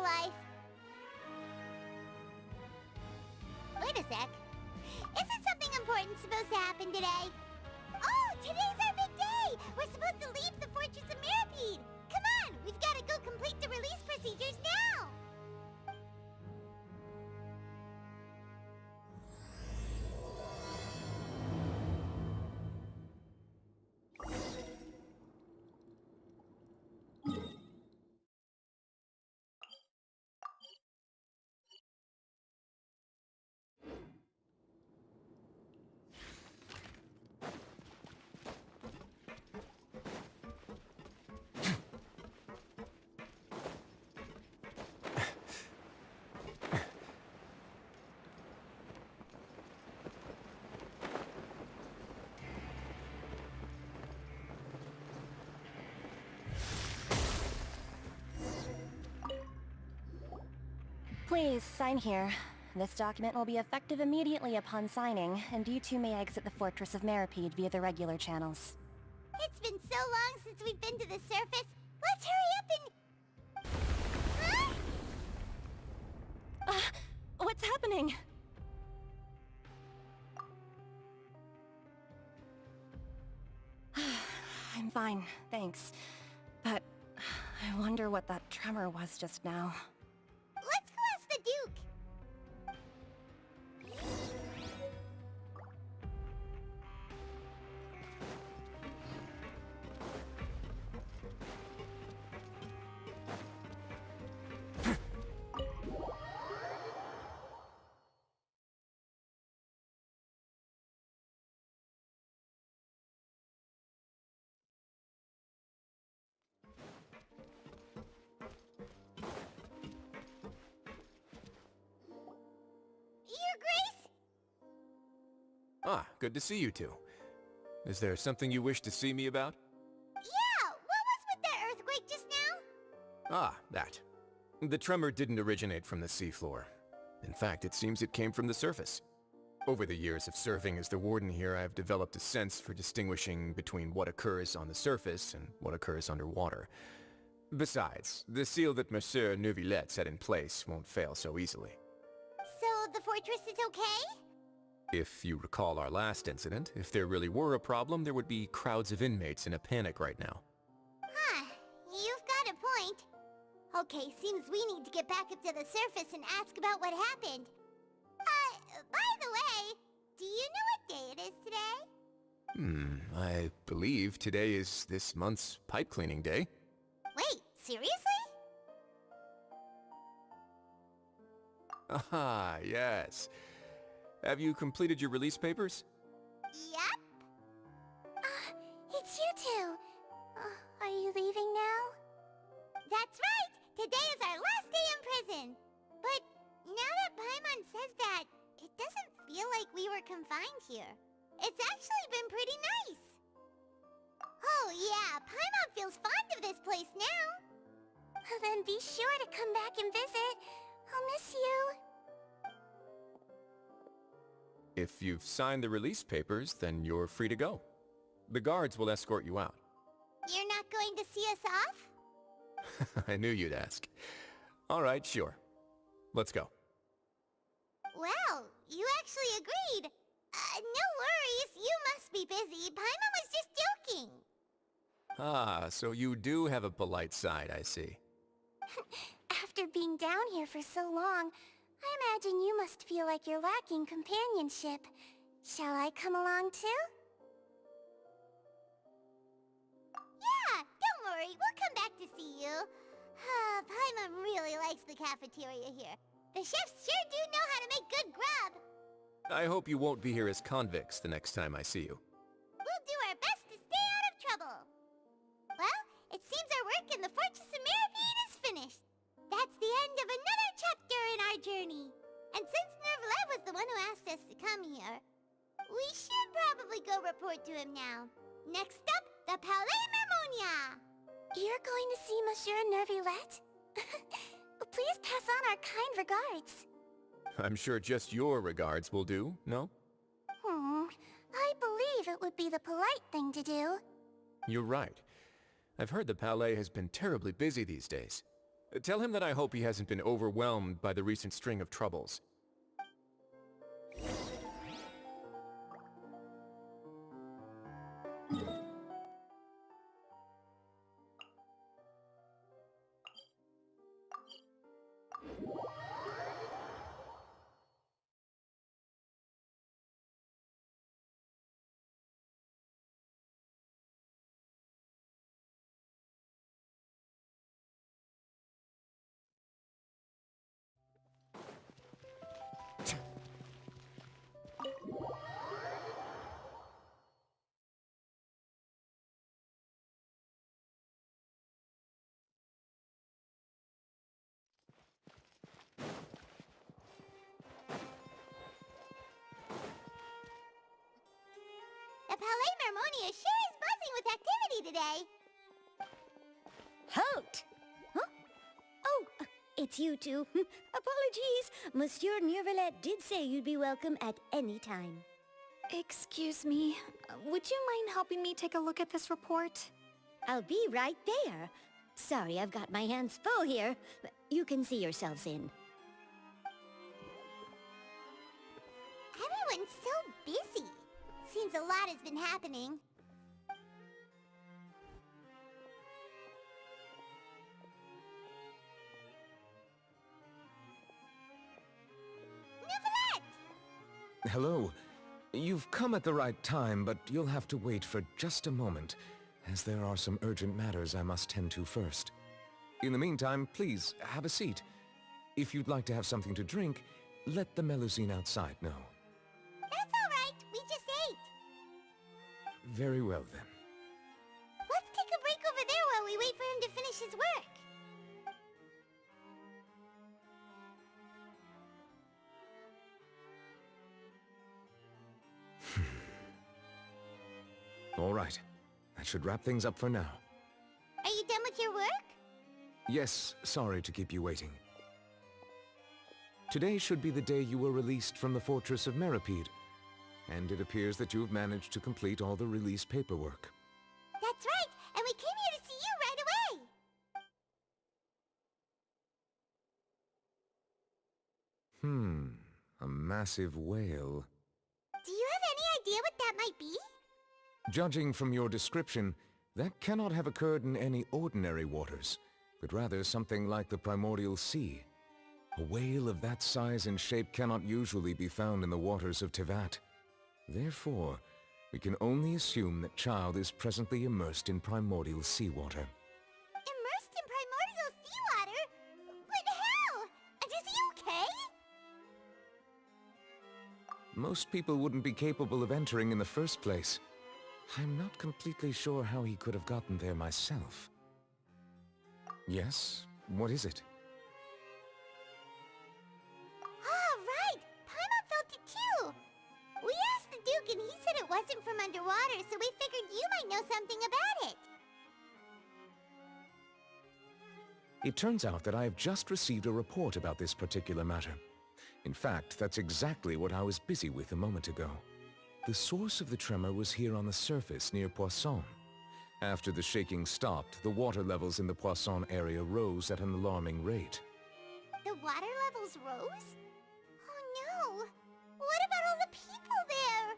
life. Wait a sec. Isn't something important supposed to happen today? Oh, today's our big day! We're supposed to leave the Fortress of Mirapede! Come on! We've got to go complete the release procedures now! Please, sign here. This document will be effective immediately upon signing, and you two may exit the Fortress of Mirapede via the regular channels. It's been so long since we've been to the surface. Let's hurry up and... Huh? What's happening? I'm fine, thanks. But I wonder what that tremor was just now. Let's go ask the Duke. Your Grace? Ah, good to see you two. Is there something you wish to see me about? Yeah, what was with that earthquake just now? Ah, that. The tremor didn't originate from the seafloor. In fact, it seems it came from the surface. Over the years of serving as the warden here, I've developed a sense for distinguishing between what occurs on the surface and what occurs underwater. Besides, the seal that Monsieur Neuvillette set in place won't fail so easily. So the fortress is okay? If you recall our last incident, if there really were a problem, there would be crowds of inmates in a panic right now. Huh, you've got a point. Okay, seems we need to get back up to the surface and ask about what happened. By the way, do you know what day it is today? I believe today is this month's pipe cleaning day. Wait, seriously? Ah, yes. Have you completed your release papers? Yep. It's you two. Are you leaving now? That's right! Today is our last day in prison! But now that Paimon says that, it doesn't feel like we were confined here. It's actually been pretty nice. Oh yeah, Paimon feels fond of this place now. Then be sure to come back and visit. I'll miss you. If you've signed the release papers, then you're free to go. The guards will escort you out. You're not going to see us off? I knew you'd ask. All right, sure. Let's go. Well, you actually agreed. No worries, you must be busy. Paimon was just joking. Ah, so you do have a polite side, I see. After being down here for so long, I imagine you must feel like you're lacking companionship. Shall I come along too? Yeah, don't worry, we'll come back to see you. Paimon really likes the cafeteria here. The chefs sure do know how to make good grub. I hope you won't be here as convicts the next time I see you. We'll do our best to stay out of trouble. Well, it seems our work in the Fortress of Mirapede is finished. That's the end of another chapter in our journey. And since Neuvillette was the one who asked us to come here, we should probably go report to him now. Next up, the Palais Mermonia. You're going to see Monsieur Neuvillette? Please pass on our kind regards. I'm sure just your regards will do, no? I believe it would be the polite thing to do. You're right. I've heard the Palais has been terribly busy these days. Tell him that I hope he hasn't been overwhelmed by the recent string of troubles. The Palais Mermonia sure is buzzing with activity today. Halt! Huh? Oh, it's you two. Apologies. Monsieur Neuvillette did say you'd be welcome at any time. Excuse me, would you mind helping me take a look at this report? I'll be right there. Sorry, I've got my hands full here. You can see yourselves in. Everyone's so busy. Seems a lot has been happening. Neuvillette! Hello. You've come at the right time, but you'll have to wait for just a moment, as there are some urgent matters I must tend to first. In the meantime, please, have a seat. If you'd like to have something to drink, let the Melusine outside know. That's all right. We just ate. Very well, then. Let's take a break over there while we wait for him to finish his work. All right. That should wrap things up for now. Are you done with your work? Yes, sorry to keep you waiting. Today should be the day you were released from the Fortress of Meripede, and it appears that you have managed to complete all the release paperwork. That's right, and we came here to see you right away. A massive whale. Do you have any idea what that might be? Judging from your description, that cannot have occurred in any ordinary waters, but rather something like the primordial sea. A whale of that size and shape cannot usually be found in the waters of Tevat. Therefore, we can only assume that Child is presently immersed in primordial seawater. Immersed in primordial seawater? But how? And is he okay? Most people wouldn't be capable of entering in the first place. I'm not completely sure how he could have gotten there myself. Yes? What is it? Oh, right! Paimon felt it too! We asked the Duke and he said it wasn't from underwater, so we figured you might know something about it. It turns out that I have just received a report about this particular matter. In fact, that's exactly what I was busy with a moment ago. The source of the tremor was here on the surface near Poisson. After the shaking stopped, the water levels in the Poisson area rose at an alarming rate. The water levels rose? Oh no! What about all the people there?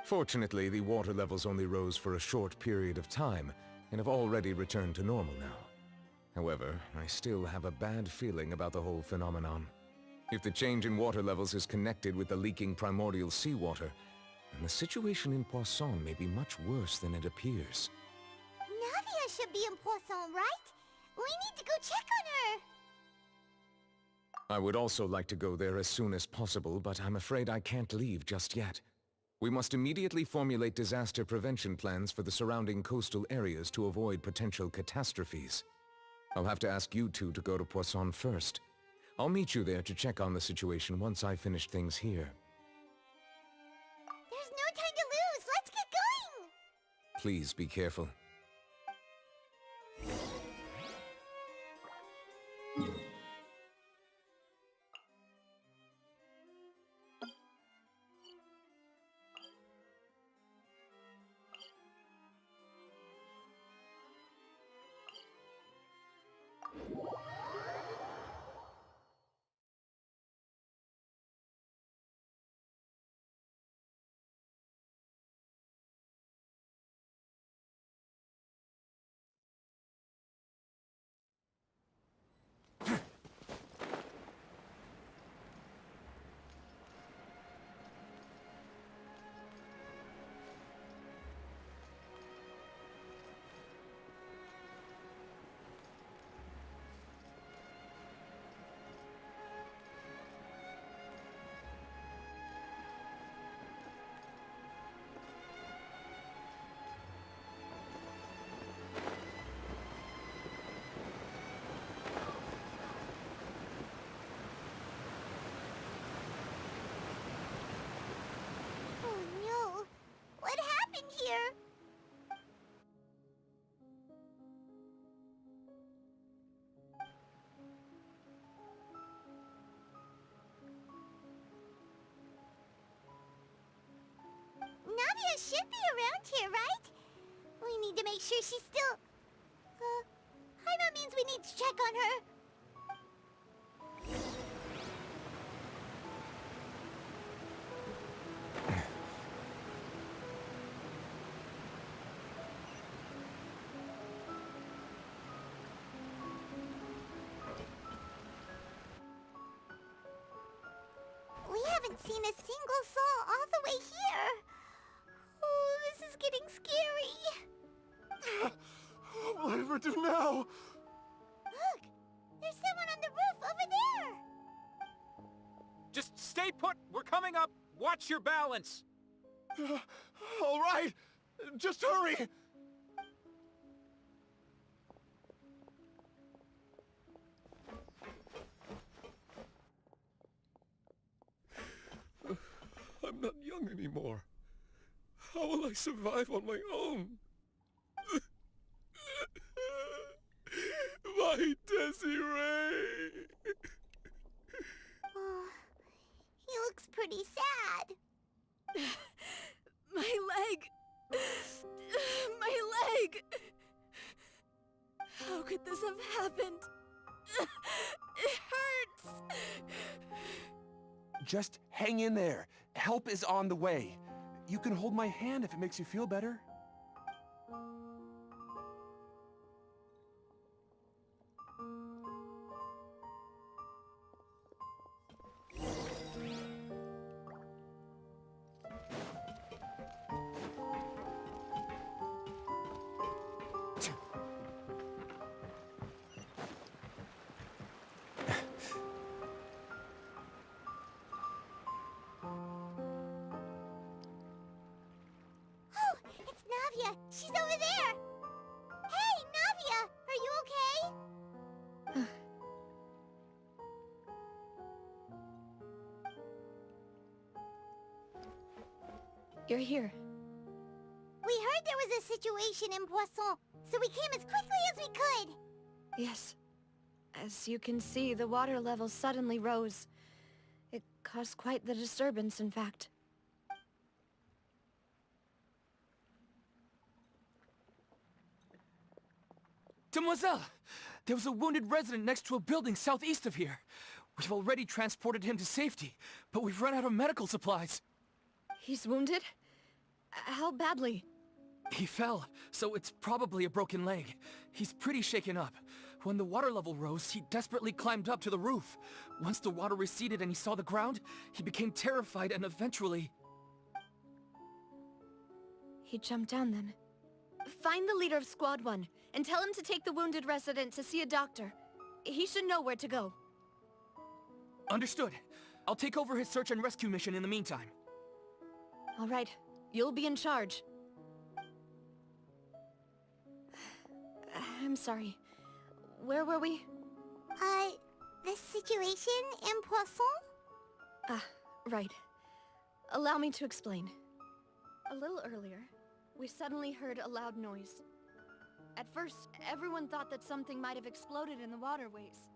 Fortunately, the water levels only rose for a short period of time and have already returned to normal now. However, I still have a bad feeling about the whole phenomenon. If the change in water levels is connected with the leaking primordial seawater, then the situation in Poisson may be much worse than it appears. Navia should be in Poisson, right? We need to go check on her! I would also like to go there as soon as possible, but I'm afraid I can't leave just yet. We must immediately formulate disaster prevention plans for the surrounding coastal areas to avoid potential catastrophes. I'll have to ask you two to go to Poisson first. I'll meet you there to check on the situation once I've finished things here. There's no time to lose! Let's get going! Please be careful. make sure she's still... Paimon means we need to check on her. We haven't seen a single soul all the way here. Oh, this is getting scary. What will I ever do now? Look, there's someone on the roof over there. Just stay put! We're coming up! Watch your balance! All right, just hurry! I'm not young anymore. How will I survive on my own? My Desiree! Oh, he looks pretty sad. My leg! My leg! How could this have happened? It hurts! Just hang in there. Help is on the way. You can hold my hand if it makes you feel better. She's over there! Hey, Navia! Are you okay? You're here. We heard there was a situation in Poisson, so we came as quickly as we could. Yes. As you can see, the water level suddenly rose. It caused quite the disturbance, in fact. Demoiselle! There was a wounded resident next to a building southeast of here. We've already transported him to safety, but we've run out of medical supplies. He's wounded? How badly? He fell, so it's probably a broken leg. He's pretty shaken up. When the water level rose, he desperately climbed up to the roof. Once the water receded and he saw the ground, he became terrified and eventually... He jumped down then. Find the leader of Squad 1, and tell him to take the wounded resident to see a doctor. He should know where to go. Understood. I'll take over his search and rescue mission in the meantime. All right. You'll be in charge. I'm sorry. Where were we? The situation in Poisson? Ah, right. Allow me to explain. A little earlier, we suddenly heard a loud noise. At first, everyone thought that something might have exploded in the waterways.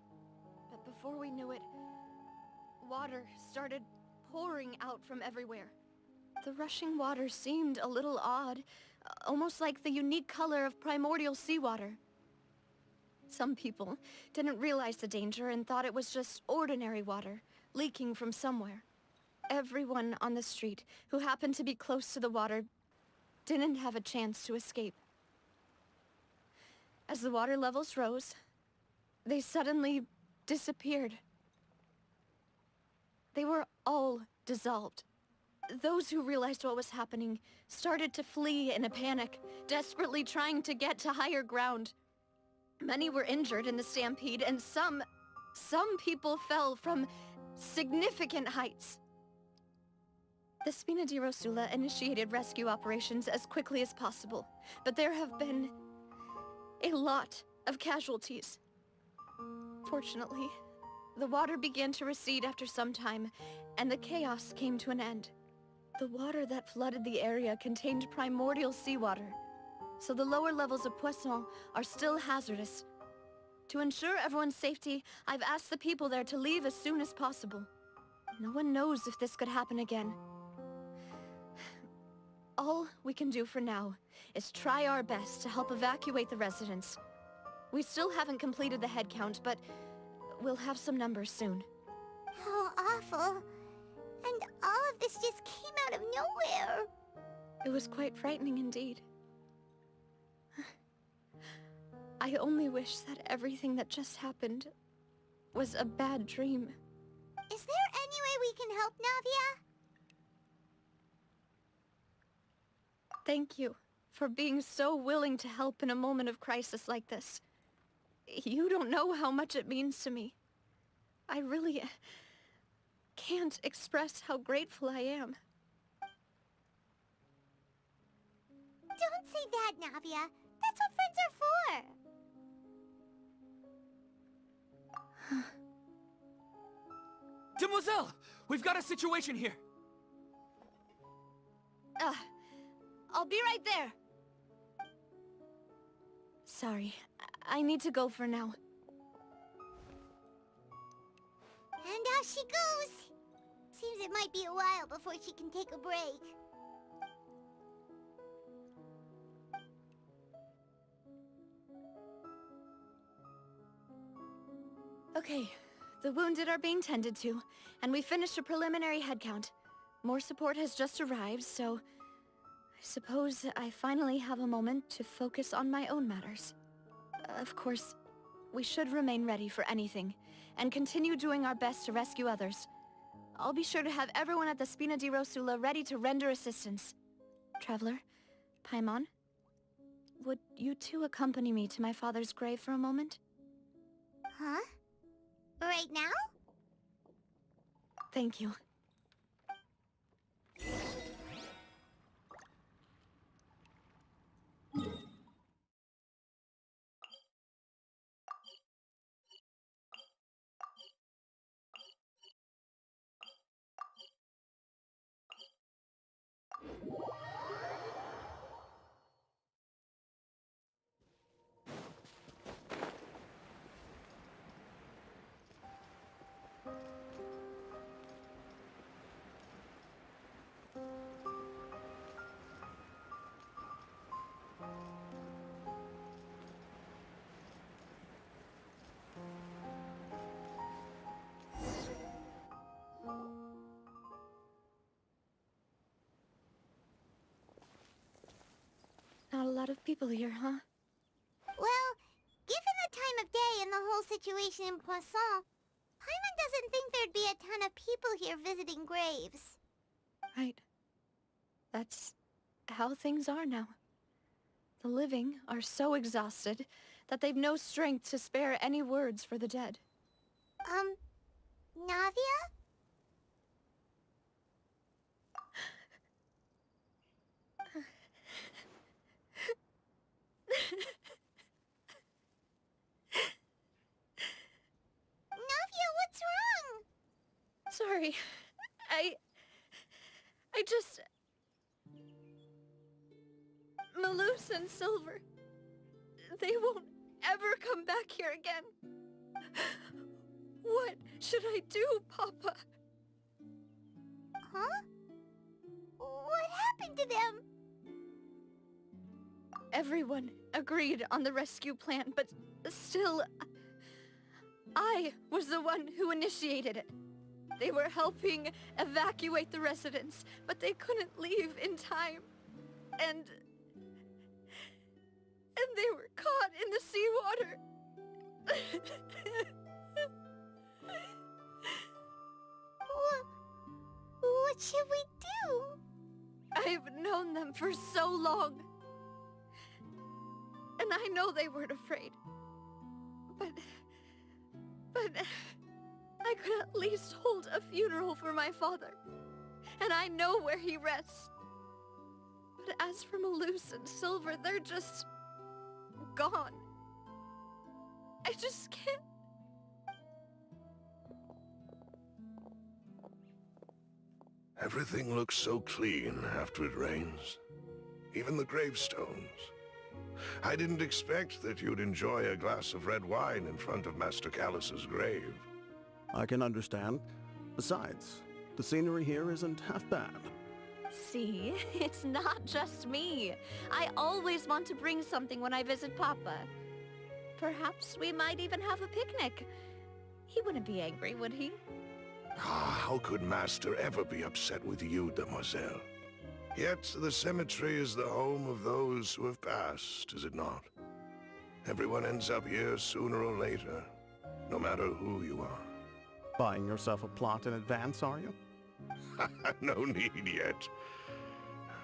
But before we knew it, water started pouring out from everywhere. The rushing water seemed a little odd, almost like the unique color of primordial seawater. Some people didn't realize the danger and thought it was just ordinary water, leaking from somewhere. Everyone on the street who happened to be close to the water didn't have a chance to escape. As the water levels rose, they suddenly disappeared. They were all dissolved. Those who realized what was happening started to flee in a panic, desperately trying to get to higher ground. Many were injured in the stampede, and some people fell from significant heights. The Spina di Rosula initiated rescue operations as quickly as possible, but there have been a lot of casualties. Fortunately, the water began to recede after some time, and the chaos came to an end. The water that flooded the area contained primordial seawater, so the lower levels of Poisson are still hazardous. To ensure everyone's safety, I've asked the people there to leave as soon as possible. No one knows if this could happen again. All we can do for now is try our best to help evacuate the residents. We still haven't completed the head count, but we'll have some numbers soon. How awful. And all of this just came out of nowhere. It was quite frightening indeed. I only wish that everything that just happened was a bad dream. Is there any way we can help, Navia? Thank you for being so willing to help in a moment of crisis like this. You don't know how much it means to me. I really can't express how grateful I am. Don't say that, Navia. That's what friends are for. Demoiselle! We've got a situation here! I'll be right there. Sorry, I need to go for now. And off she goes. Seems it might be a while before she can take a break. Okay, the wounded are being tended to, and we finished a preliminary head count. More support has just arrived, so I suppose I finally have a moment to focus on my own matters. Of course, we should remain ready for anything, and continue doing our best to rescue others. I'll be sure to have everyone at the Spina di Rosula ready to render assistance. Traveler, Paimon, would you two accompany me to my father's grave for a moment? Huh? Right now? Thank you. Not a lot of people here, huh? Well, given the time of day and the whole situation in Poisson, Paimon doesn't think there'd be a ton of people here visiting graves. Right. That's how things are now. The living are so exhausted that they've no strength to spare any words for the dead. Navia? Navia, what's wrong? Sorry. I just... Maloose and Silver. They won't ever come back here again. What should I do, Papa? Huh? What happened to them? Everyone agreed on the rescue plan, but still... I was the one who initiated it. They were helping evacuate the residents, but they couldn't leave in time. And they were caught in the seawater. What should we do? I've known them for so long. And I know they weren't afraid. But I could at least hold a funeral for my father. And I know where he rests. But as for Maloose and Silver, they're just... gone. I just can't... Everything looks so clean after it rains. Even the gravestones. I didn't expect that you'd enjoy a glass of red wine in front of Master Callus's grave. I can understand. Besides, the scenery here isn't half bad. See, it's not just me. I always want to bring something when I visit Papa. Perhaps we might even have a picnic. He wouldn't be angry, would he? How could Master ever be upset with you, Demoiselle? Yet the cemetery is the home of those who have passed, is it not? Everyone ends up here sooner or later, no matter who you are. Buying yourself a plot in advance, are you? No need yet.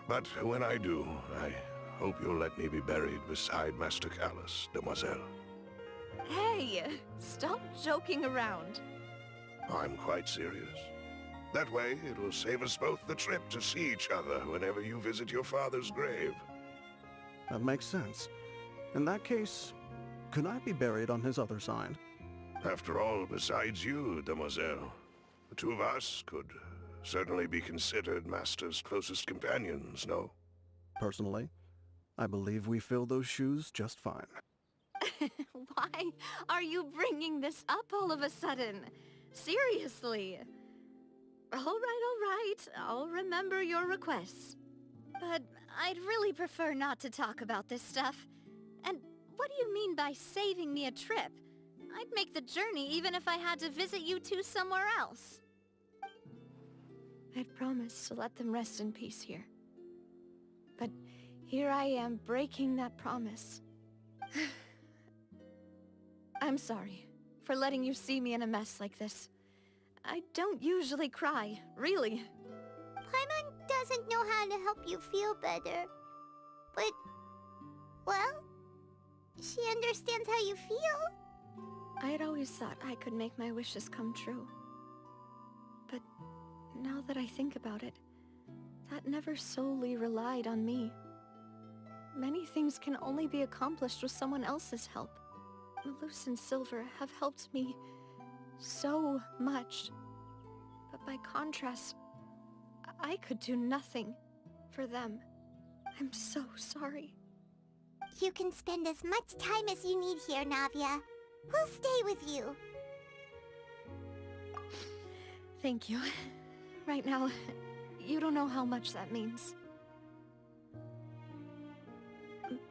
But when I do, I hope you'll let me be buried beside Master Callus, Demoiselle. Hey, stop joking around. I'm quite serious. That way, it will save us both the trip to see each other whenever you visit your father's grave. That makes sense. In that case, could I be buried on his other side? After all, besides you, Demoiselle, the two of us could certainly be considered Master's closest companions, no? Personally, I believe we fill those shoes just fine. Why are you bringing this up all of a sudden? Seriously. All right. I'll remember your requests. But I'd really prefer not to talk about this stuff. And what do you mean by saving me a trip? I'd make the journey even if I had to visit you two somewhere else. I'd promised to let them rest in peace here. But here I am breaking that promise. I'm sorry for letting you see me in a mess like this. I don't usually cry, really. Paimon doesn't know how to help you feel better. But, well, she understands how you feel. I'd always thought I could make my wishes come true. But now that I think about it, that never solely relied on me. Many things can only be accomplished with someone else's help. Malus and Silver have helped me so much. But by contrast, I could do nothing for them. I'm so sorry. You can spend as much time as you need here, Navia. We'll stay with you. Thank you. Right now, you don't know how much that means.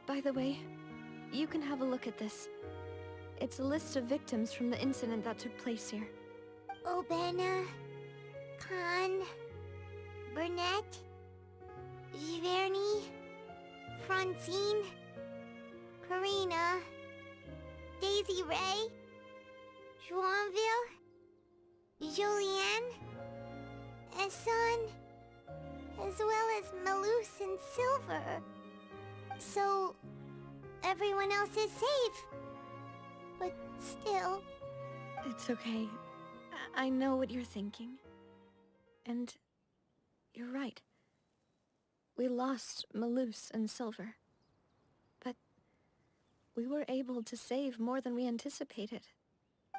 By the way, you can have a look at this. It's a list of victims from the incident that took place here. Obena, Khan, Burnett, Giverny, Francine, Karina, Daisy Ray, Joinville, Julianne, Esson, as well as Malus and Silver. So, everyone else is safe. But still... It's okay. I know what you're thinking. And you're right. We lost Malus and Silver. But we were able to save more than we anticipated.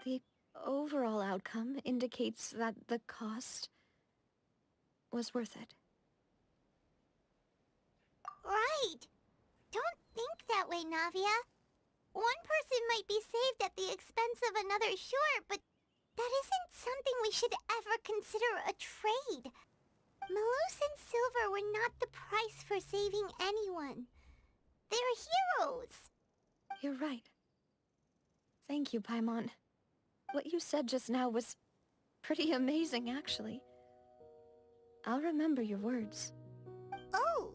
The overall outcome indicates that the cost was worth it. Right! Don't think that way, Navia. One person might be saved at the expense of another, sure, but that isn't something we should ever consider a trade. Malus and Silver were not the price for saving anyone. They're heroes. You're right. Thank you, Paimon. What you said just now was pretty amazing, actually. I'll remember your words. Oh,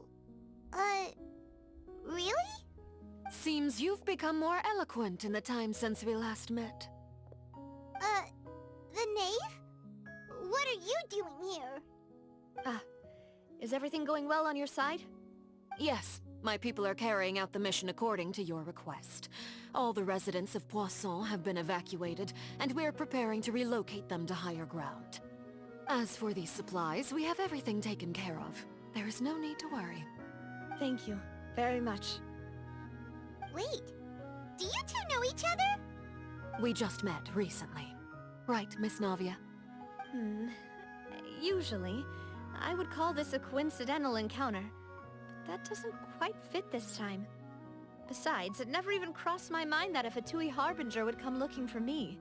really? Seems you've become more eloquent in the time since we last met. The knave? What are you doing here? Is everything going well on your side? Yes, my people are carrying out the mission according to your request. All the residents of Poisson have been evacuated, and we're preparing to relocate them to higher ground. As for these supplies, we have everything taken care of. There is no need to worry. Thank you very much. Wait, do you two know each other? We just met recently. Right, Miss Navia? Usually, I would call this a coincidental encounter. But that doesn't quite fit this time. Besides, it never even crossed my mind that a Fatui Harbinger would come looking for me.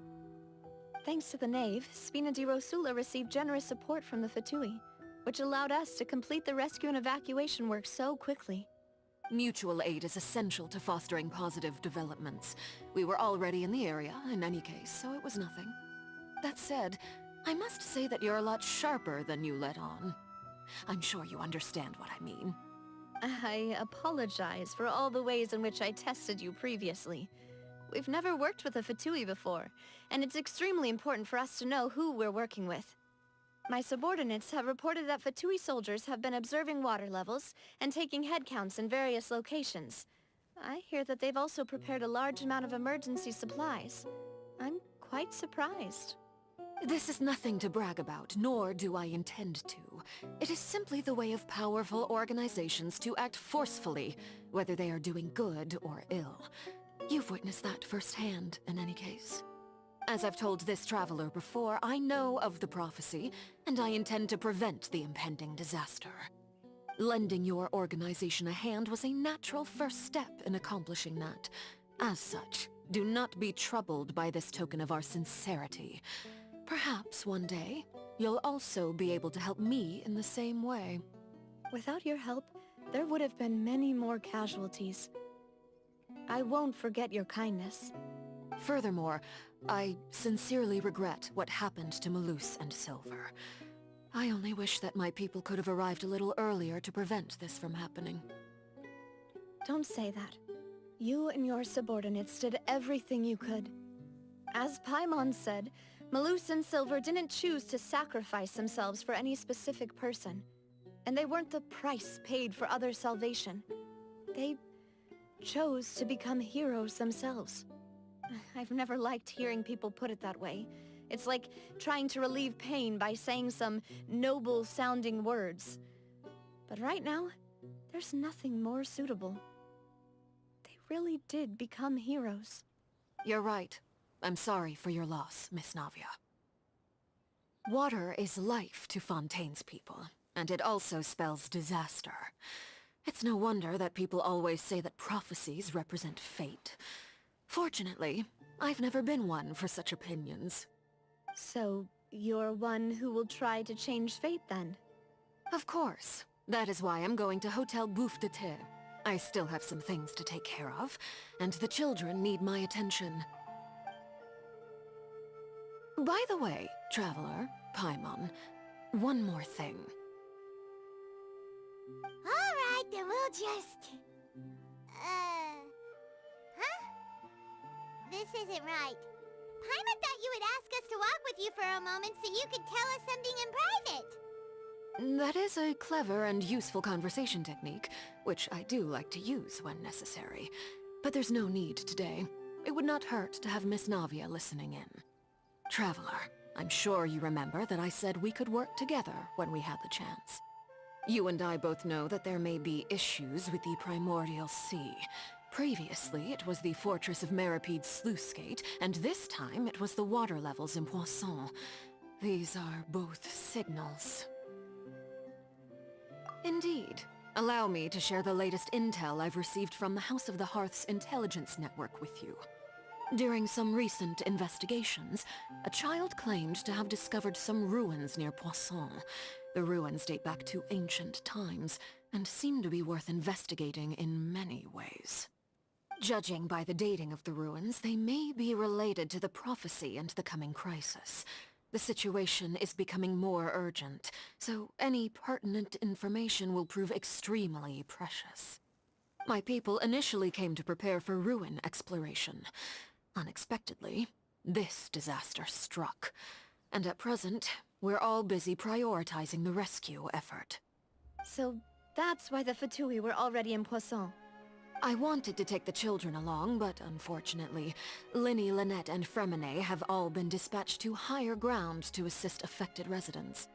Thanks to the knave, Spina di Rosula received generous support from the Fatui. which allowed us to complete the rescue and evacuation work so quickly. Mutual aid is essential to fostering positive developments. We were already in the area, in any case, so it was nothing. That said, I must say that you're a lot sharper than you let on. I'm sure you understand what I mean. I apologize for all the ways in which I tested you previously. We've never worked with a Fatui before, and it's extremely important for us to know who we're working with. My subordinates have reported that Fatui soldiers have been observing water levels and taking head counts in various locations. I hear that they've also prepared a large amount of emergency supplies. I'm quite surprised. This is nothing to brag about, nor do I intend to. It is simply the way of powerful organizations to act forcefully, whether they are doing good or ill. You've witnessed that firsthand, in any case. As I've told this traveler before, I know of the prophecy, and I intend to prevent the impending disaster. Lending your organization a hand was a natural first step in accomplishing that. As such, do not be troubled by this token of our sincerity. Perhaps one day, you'll also be able to help me in the same way. Without your help, there would have been many more casualties. I won't forget your kindness. Furthermore, I sincerely regret what happened to Malus and Silver. I only wish that my people could have arrived a little earlier to prevent this from happening. Don't say that. You and your subordinates did everything you could. As Paimon said, Malus and Silver didn't choose to sacrifice themselves for any specific person. And they weren't the price paid for other salvation. They chose to become heroes themselves. I've never liked hearing people put it that way. It's like trying to relieve pain by saying some noble-sounding words. But right now, there's nothing more suitable. They really did become heroes. You're right. I'm sorry for your loss, Miss Navia. Water is life to Fontaine's people, and it also spells disaster. It's no wonder that people always say that prophecies represent fate. Fortunately, I've never been one for such opinions. So, you're one who will try to change fate then? Of course. That is why I'm going to Hotel Bouffe de Thé. I still have some things to take care of, and the children need my attention. By the way, Traveler, Paimon, one more thing. Alright, then we'll just... Huh? This isn't right. Paimon thought you would ask us to walk with you for a moment so you could tell us something in private. That is a clever and useful conversation technique, which I do like to use when necessary. But there's no need today. It would not hurt to have Miss Navia listening in. Traveler, I'm sure you remember that I said we could work together when we had the chance. You and I both know that there may be issues with the Primordial Sea. Previously, it was the Fortress of Meripede's sluice gate, and this time it was the water levels in Poisson. These are both signals. Indeed. Allow me to share the latest intel I've received from the House of the Hearth's intelligence network with you. During some recent investigations, a child claimed to have discovered some ruins near Poisson. The ruins date back to ancient times, and seem to be worth investigating in many ways. Judging by the dating of the ruins, they may be related to the prophecy and the coming crisis. The situation is becoming more urgent, so any pertinent information will prove extremely precious. My people initially came to prepare for ruin exploration. Unexpectedly, this disaster struck, and at present, we're all busy prioritizing the rescue effort. So that's why the Fatui were already in Poisson. I wanted to take the children along, but unfortunately, Linny, Lynette, and Fremine have all been dispatched to higher ground to assist affected residents.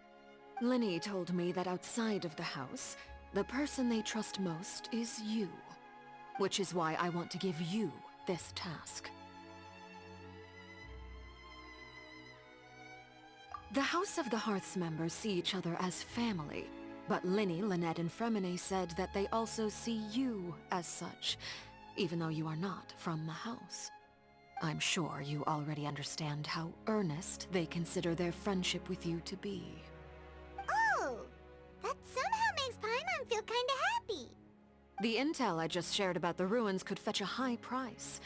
Linny told me that outside of the house, the person they trust most is you. Which is why I want to give you this task. The House of the Hearth's members see each other as family, but Linny, Lynette, and Fremine said that they also see you as such, even though you are not from the house. I'm sure you already understand how earnest they consider their friendship with you to be. Oh! The intel I just shared about the ruins could fetch a high price.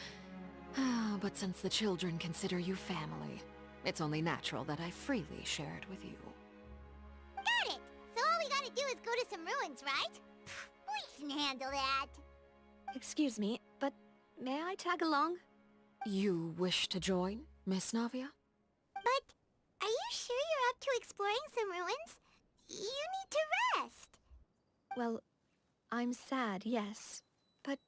But since the children consider you family, it's only natural that I freely share it with you. Got it! So all we gotta do is go to some ruins, right? We can handle that. Excuse me, but may I tag along? You wish to join, Miss Navia? But are you sure you're up to exploring some ruins? You need to rest. Well, I'm sad, yes. But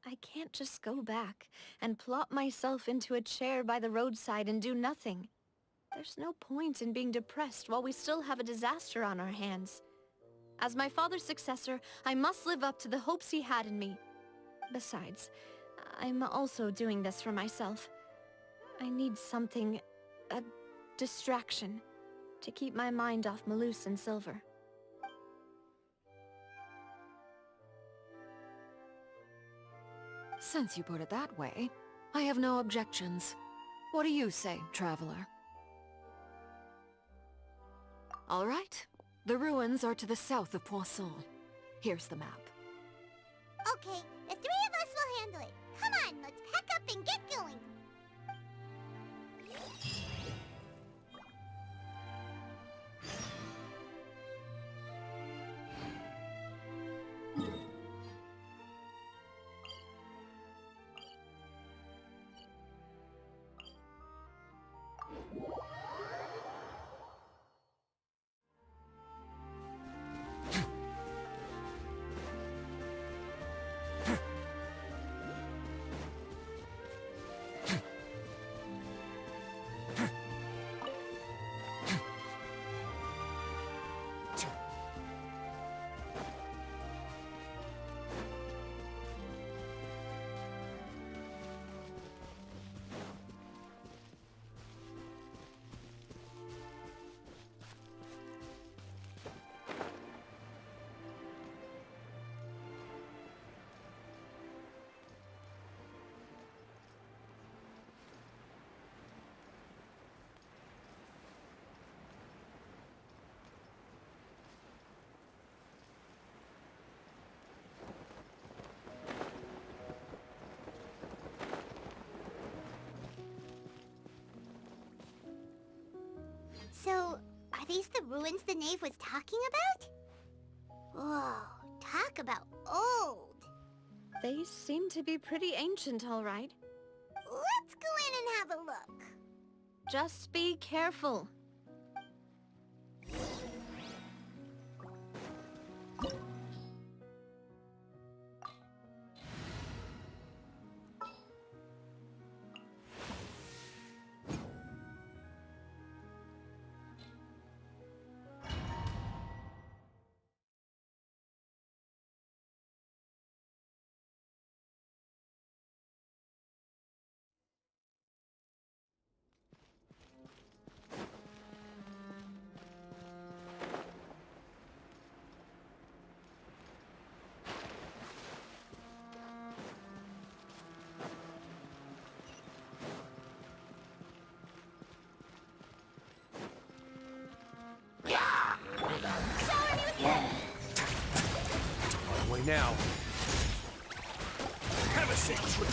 I can't just go back and plop myself into a chair by the roadside and do nothing. There's no point in being depressed while we still have a disaster on our hands. As my father's successor, I must live up to the hopes he had in me. Besides, I'm also doing this for myself. I need something, a distraction, to keep my mind off Malus and Silver. Since you put it that way, I have no objections. What do you say, traveler? All right. The ruins are to the south of Poisson. Here's the map. Okay, the three of us will handle it. Come on, let's pack up and get going. So, are these the ruins the knave was talking about? Whoa, talk about old. They seem to be pretty ancient, all right. Let's go in and have a look. Just be careful. Away now. Have a safe trip.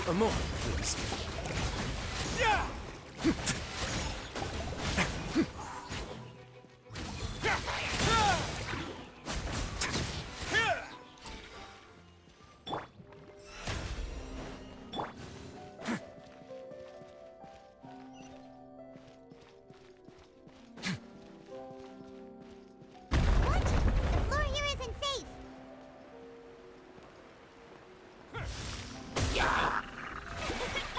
A more, please. What? The floor here isn't safe.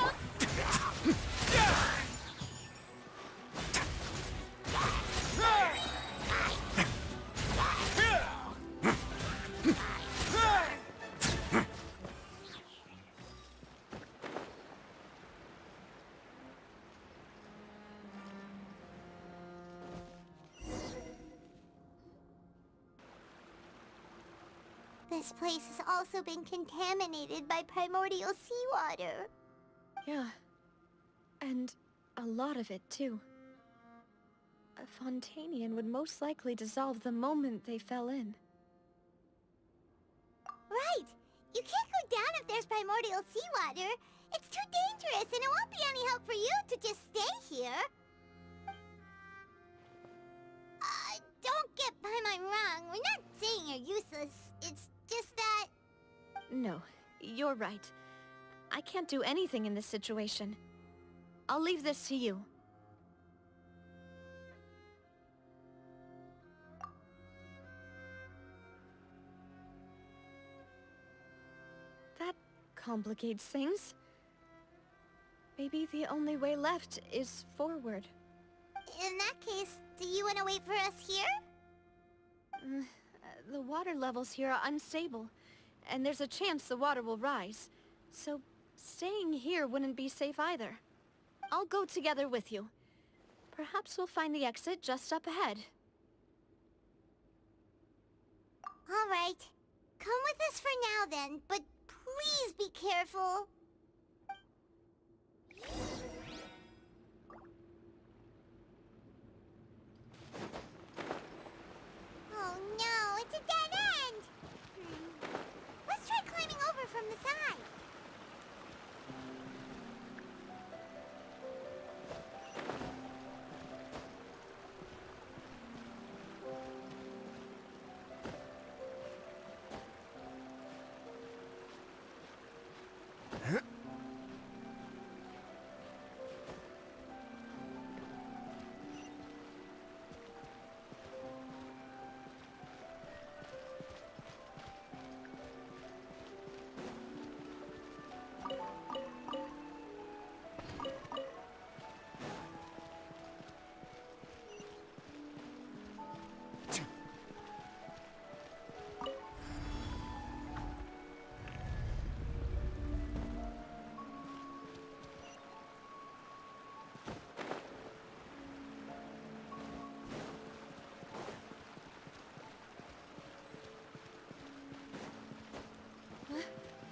Okay. This place has also been contaminated by primordial seawater. Yeah. And a lot of it, too. A Fontanian would most likely dissolve the moment they fell in. Right! You can't go down if there's primordial seawater. It's too dangerous, and it won't be any help for you to just stay here. Don't get Paimon wrong. We're not saying you're useless. It's just that... No, you're right. I can't do anything in this situation. I'll leave this to you. That complicates things. Maybe the only way left is forward. In that case, do you want to wait for us here? The water levels here are unstable, and there's a chance the water will rise. So, staying here wouldn't be safe either. I'll go together with you. Perhaps we'll find the exit just up ahead. All right. Come with us for now then, but please be careful. Oh no, it's a dead end! Let's try climbing over from the side.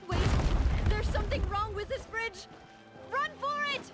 Wait! There's something wrong with this bridge! Run for it!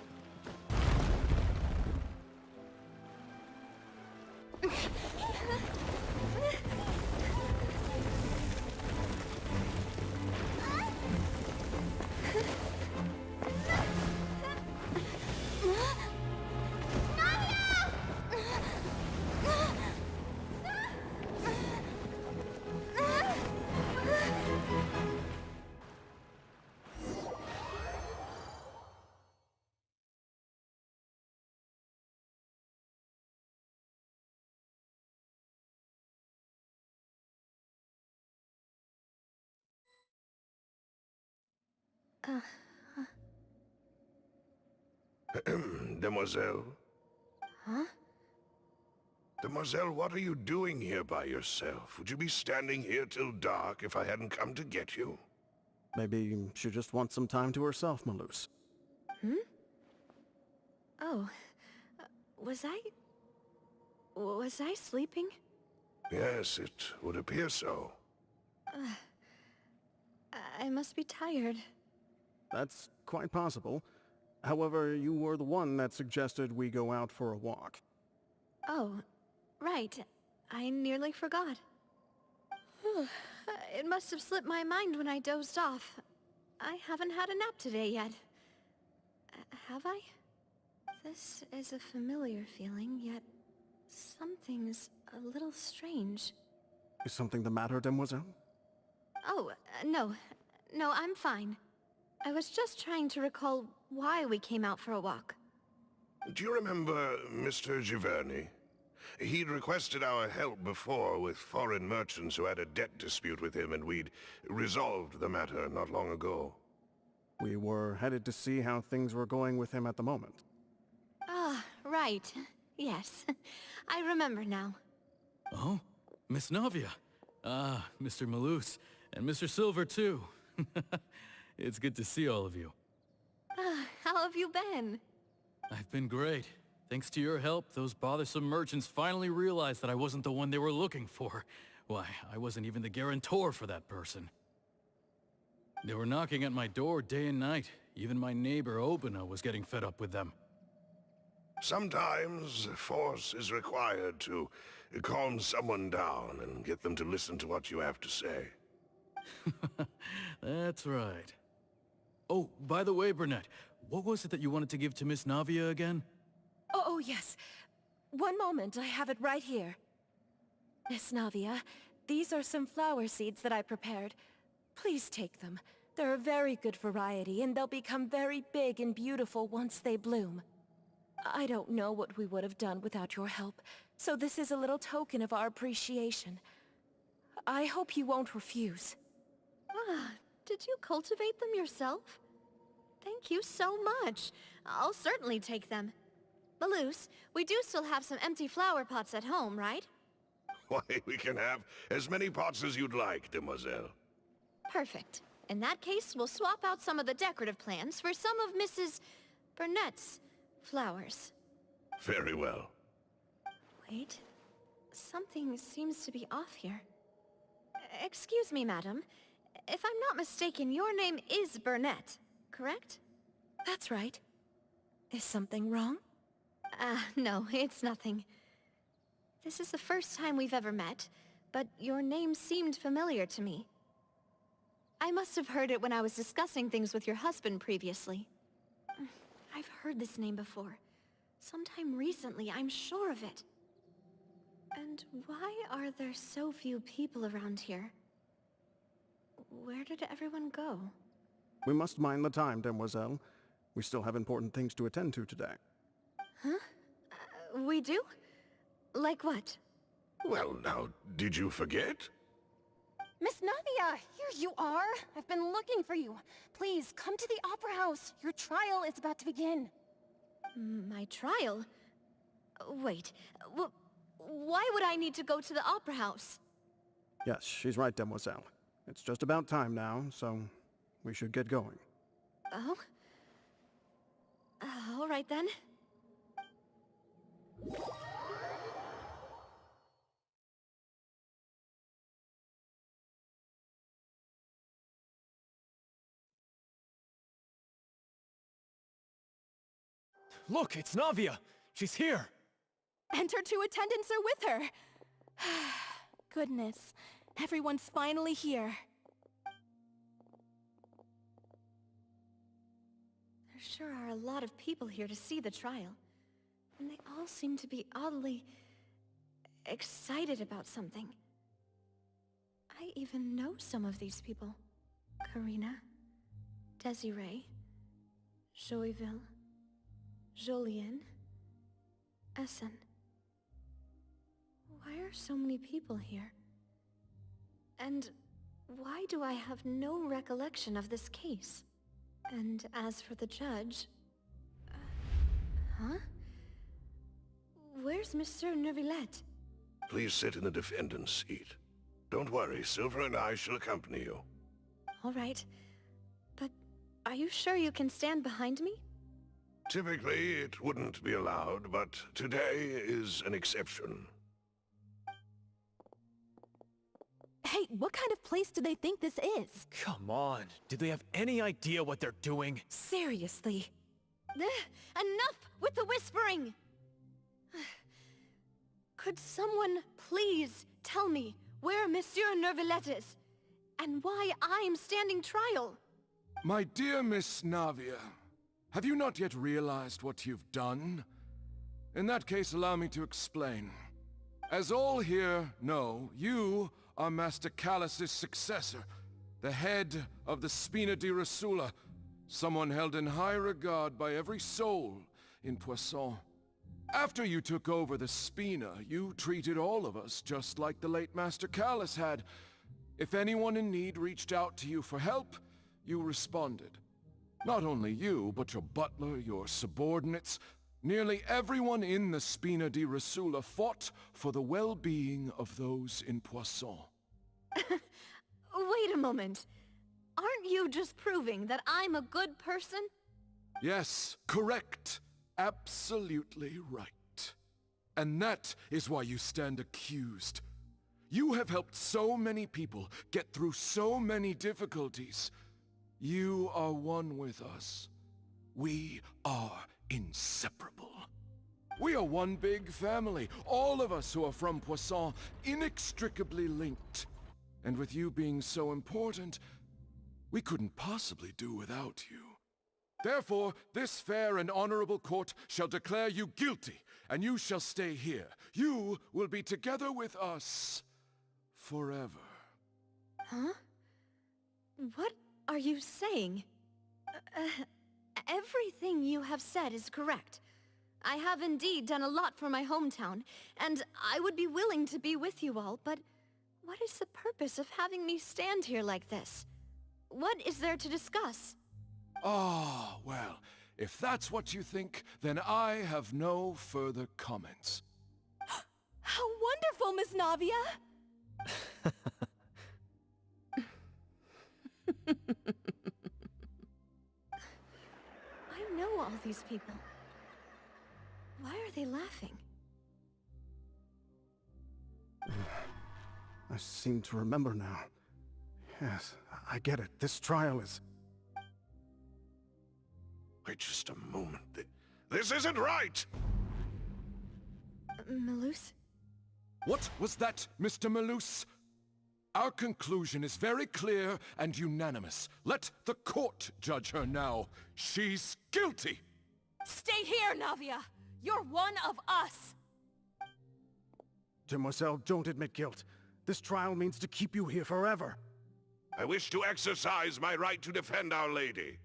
Demoiselle? Huh? Demoiselle, what are you doing here by yourself? Would you be standing here till dark if I hadn't come to get you? Maybe she just wants some time to herself, Malus. Oh. Was I sleeping? Yes, it would appear so. I must be tired. That's quite possible. However, you were the one that suggested we go out for a walk. Oh, right. I nearly forgot. It must have slipped my mind when I dozed off. I haven't had a nap today yet. Have I? This is a familiar feeling, yet something's a little strange. Is something the matter, Demoiselle? Oh, no. No, I'm fine. I was just trying to recall why we came out for a walk. Do you remember Mr. Giverny? He'd requested our help before with foreign merchants who had a debt dispute with him, and we'd resolved the matter not long ago. We were headed to see how things were going with him at the moment. Ah, right. Yes. I remember now. Oh? Miss Navia. Ah, Mr. Malus. And Mr. Silver, too. It's good to see all of you. How have you been? I've been great. Thanks to your help, those bothersome merchants finally realized that I wasn't the one they were looking for. Why, I wasn't even the guarantor for that person. They were knocking at my door day and night. Even my neighbor Obina was getting fed up with them. Sometimes force is required to calm someone down and get them to listen to what you have to say. That's right. Oh, by the way, Burnett, what was it that you wanted to give to Miss Navia again? Oh, yes. One moment, I have it right here. Miss Navia, these are some flower seeds that I prepared. Please take them. They're a very good variety, and they'll become very big and beautiful once they bloom. I don't know what we would have done without your help, so this is a little token of our appreciation. I hope you won't refuse. Ah, did you cultivate them yourself? Thank you so much. I'll certainly take them. Malus, we do still have some empty flower pots at home, right? Why, we can have as many pots as you'd like, demoiselle. Perfect. In that case, we'll swap out some of the decorative plants for some of Mrs. Burnett's flowers. Very well. Wait. Something seems to be off here. Excuse me, madam. If I'm not mistaken, your name is Burnett, correct? That's right. Is something wrong? No, it's nothing. This is the first time we've ever met, but your name seemed familiar to me. I must have heard it when I was discussing things with your husband previously. I've heard this name before. Sometime recently, I'm sure of it. And why are there so few people around here? Where did everyone go? We must mind the time, demoiselle. We still have important things to attend to today. Huh? We do? Like what? Well, now, did you forget? Miss Navia, here you are. I've been looking for you. Please, come to the Opera House. Your trial is about to begin. My trial? Wait, why would I need to go to the Opera House? Yes, she's right, demoiselle. It's just about time now, so we should get going. Oh? All right then. Look, it's Navia! She's here! And her two attendants are with her! Goodness, everyone's finally here. There sure are a lot of people here to see the trial. And they all seem to be oddly excited about something. I even know some of these people. Karina, Desiree, Joyville, Jolien, Essen. Why are so many people here? And why do I have no recollection of this case? And as for the judge... huh? Where's Monsieur Neuvillette? Please sit in the defendant's seat. Don't worry, Silver and I shall accompany you. All right. But are you sure you can stand behind me? Typically, it wouldn't be allowed, but today is an exception. Hey, what kind of place do they think this is? Come on, do they have any idea what they're doing? Seriously. Enough with the whispering! Could someone please tell me where Monsieur Neuvillette is? And why I'm standing trial? My dear Miss Navia, have you not yet realized what you've done? In that case, allow me to explain. As all here know, you are Master Callus's successor, the head of the Spina di Rosula, someone held in high regard by every soul in Poisson. After you took over the Spina, you treated all of us just like the late Master Callus had. If anyone in need reached out to you for help, you responded. Not only you, but your butler, your subordinates, nearly everyone in the Spina di Rosula fought for the well-being of those in Poisson. Wait a moment. Aren't you just proving that I'm a good person? Yes, correct. Absolutely right. And that is why you stand accused. You have helped so many people get through so many difficulties. You are one with us. We are inseparable. We are one big family, all of us who are from Poisson, inextricably linked. And with you being so important, we couldn't possibly do without you. Therefore, this fair and honorable court shall declare you guilty, and you shall stay here. You will be together with us forever. Huh? What are you saying? Everything you have said is correct. I have indeed done a lot for my hometown, and I would be willing to be with you all, but what is the purpose of having me stand here like this? What is there to discuss? Ah, well, if that's what you think, then I have no further comments. How wonderful, Miss Navia! I know all these people. Why are they laughing? I seem to remember now. Yes, I get it. This trial is... Wait just a moment. This isn't right! Malus? What was that, Mr. Malus? Our conclusion is very clear and unanimous. Let the court judge her now. She's guilty! Stay here, Navia! You're one of us! Demoiselle, don't admit guilt. This trial means to keep you here forever. I wish to exercise my right to defend Our Lady.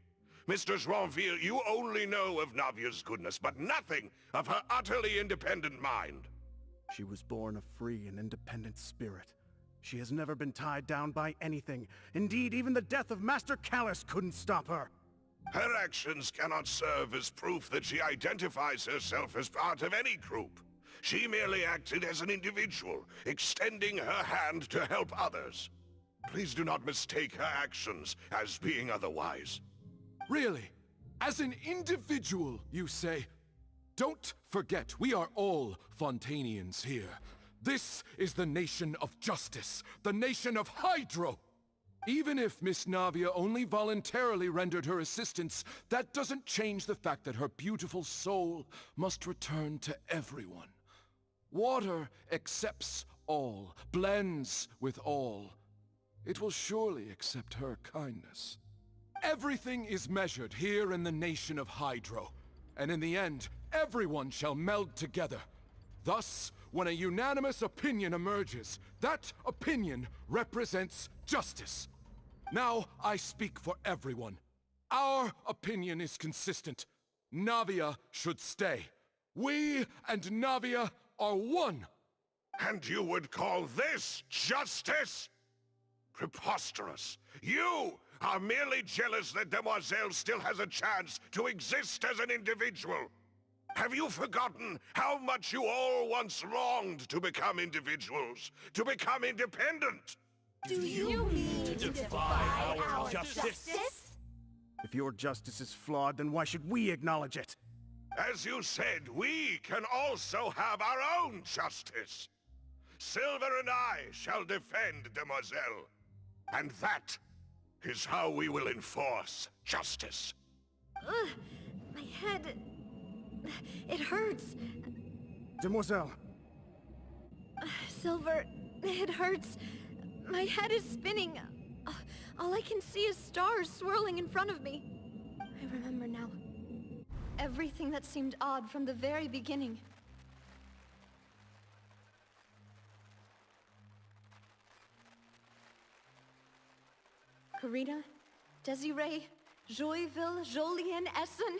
Mr. Joinville, you only know of Navia's goodness, but nothing of her utterly independent mind. She was born a free and independent spirit. She has never been tied down by anything. Indeed, even the death of Master Callus couldn't stop her. Her actions cannot serve as proof that she identifies herself as part of any group. She merely acted as an individual, extending her hand to help others. Please do not mistake her actions as being otherwise. Really? As an individual, you say? Don't forget, we are all Fontanians here. This is the nation of justice, the nation of Hydro! Even if Miss Navia only voluntarily rendered her assistance, that doesn't change the fact that her beautiful soul must return to everyone. Water accepts all, blends with all. It will surely accept her kindness. Everything is measured here in the nation of Hydro, and in the end, everyone shall meld together. Thus, when a unanimous opinion emerges, that opinion represents justice. Now I speak for everyone. Our opinion is consistent. Navia should stay. We and Navia are one. And you would call this justice? Preposterous. You are merely jealous that Demoiselle still has a chance to exist as an individual. Have you forgotten how much you all once longed to become individuals, to become independent? Do you mean to defy our justice? If your justice is flawed, then why should we acknowledge it? As you said, we can also have our own justice. Silver and I shall defend Demoiselle. And that is how we will enforce justice. Ugh, my head... it hurts. Demoiselle! Silver, it hurts. My head is spinning. All I can see is stars swirling in front of me. I remember now. Everything that seemed odd from the very beginning. Karina, Desiree, Joyville, Jolien, Essen,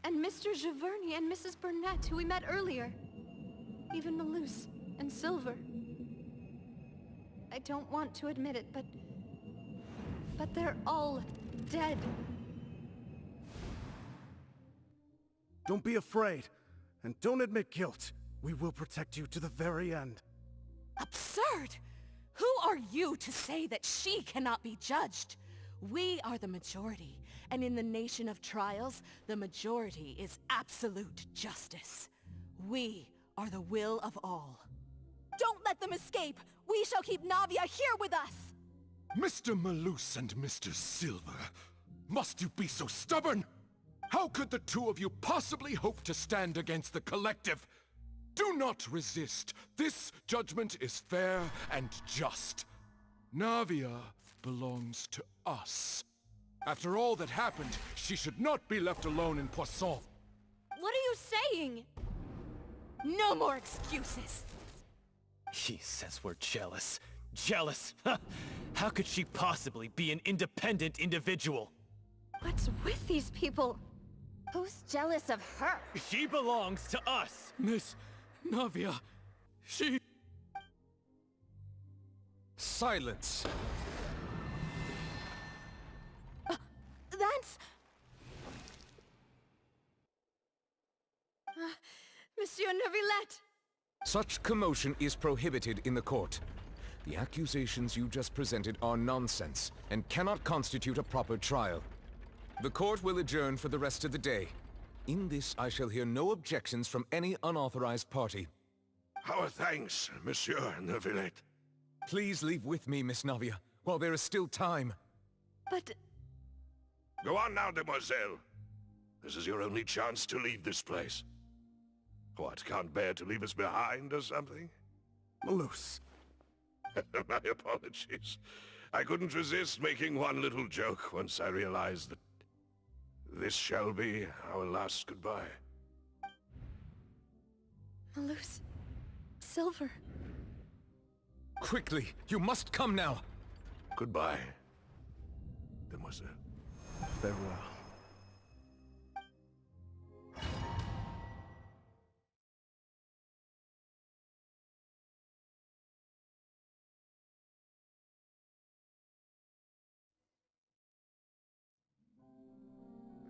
and Mr. Giverny and Mrs. Burnett, who we met earlier. Even Malus and Silver. I don't want to admit it, but they're all dead. Don't be afraid, and don't admit guilt. We will protect you to the very end. Absurd! Who are you to say that she cannot be judged? We are the majority, and in the nation of trials, the majority is absolute justice. We are the will of all. Don't let them escape! We shall keep Navia here with us! Mr. Malus and Mr. Silver, must you be so stubborn? How could the two of you possibly hope to stand against the collective? Do not resist. This judgment is fair and just. Navia belongs to us. After all that happened, she should not be left alone in Poisson. What are you saying? No more excuses! He says we're jealous. Jealous? How could she possibly be an independent individual? What's with these people? Who's jealous of her? She belongs to us! Miss Navia, she... Silence! That's... Monsieur Neuvillette! Such commotion is prohibited in the court. The accusations you just presented are nonsense and cannot constitute a proper trial. The court will adjourn for the rest of the day. In this, I shall hear no objections from any unauthorized party. Our thanks, Monsieur Neuvillette. Please leave with me, Miss Navia, while there is still time. But... Go on now, demoiselle. This is your only chance to leave this place. What, can't bear to leave us behind or something? Malus. My apologies. I couldn't resist making one little joke once I realized that this shall be our last goodbye. Malus... Silver... Quickly, you must come now! Goodbye, demoiselle. Farewell.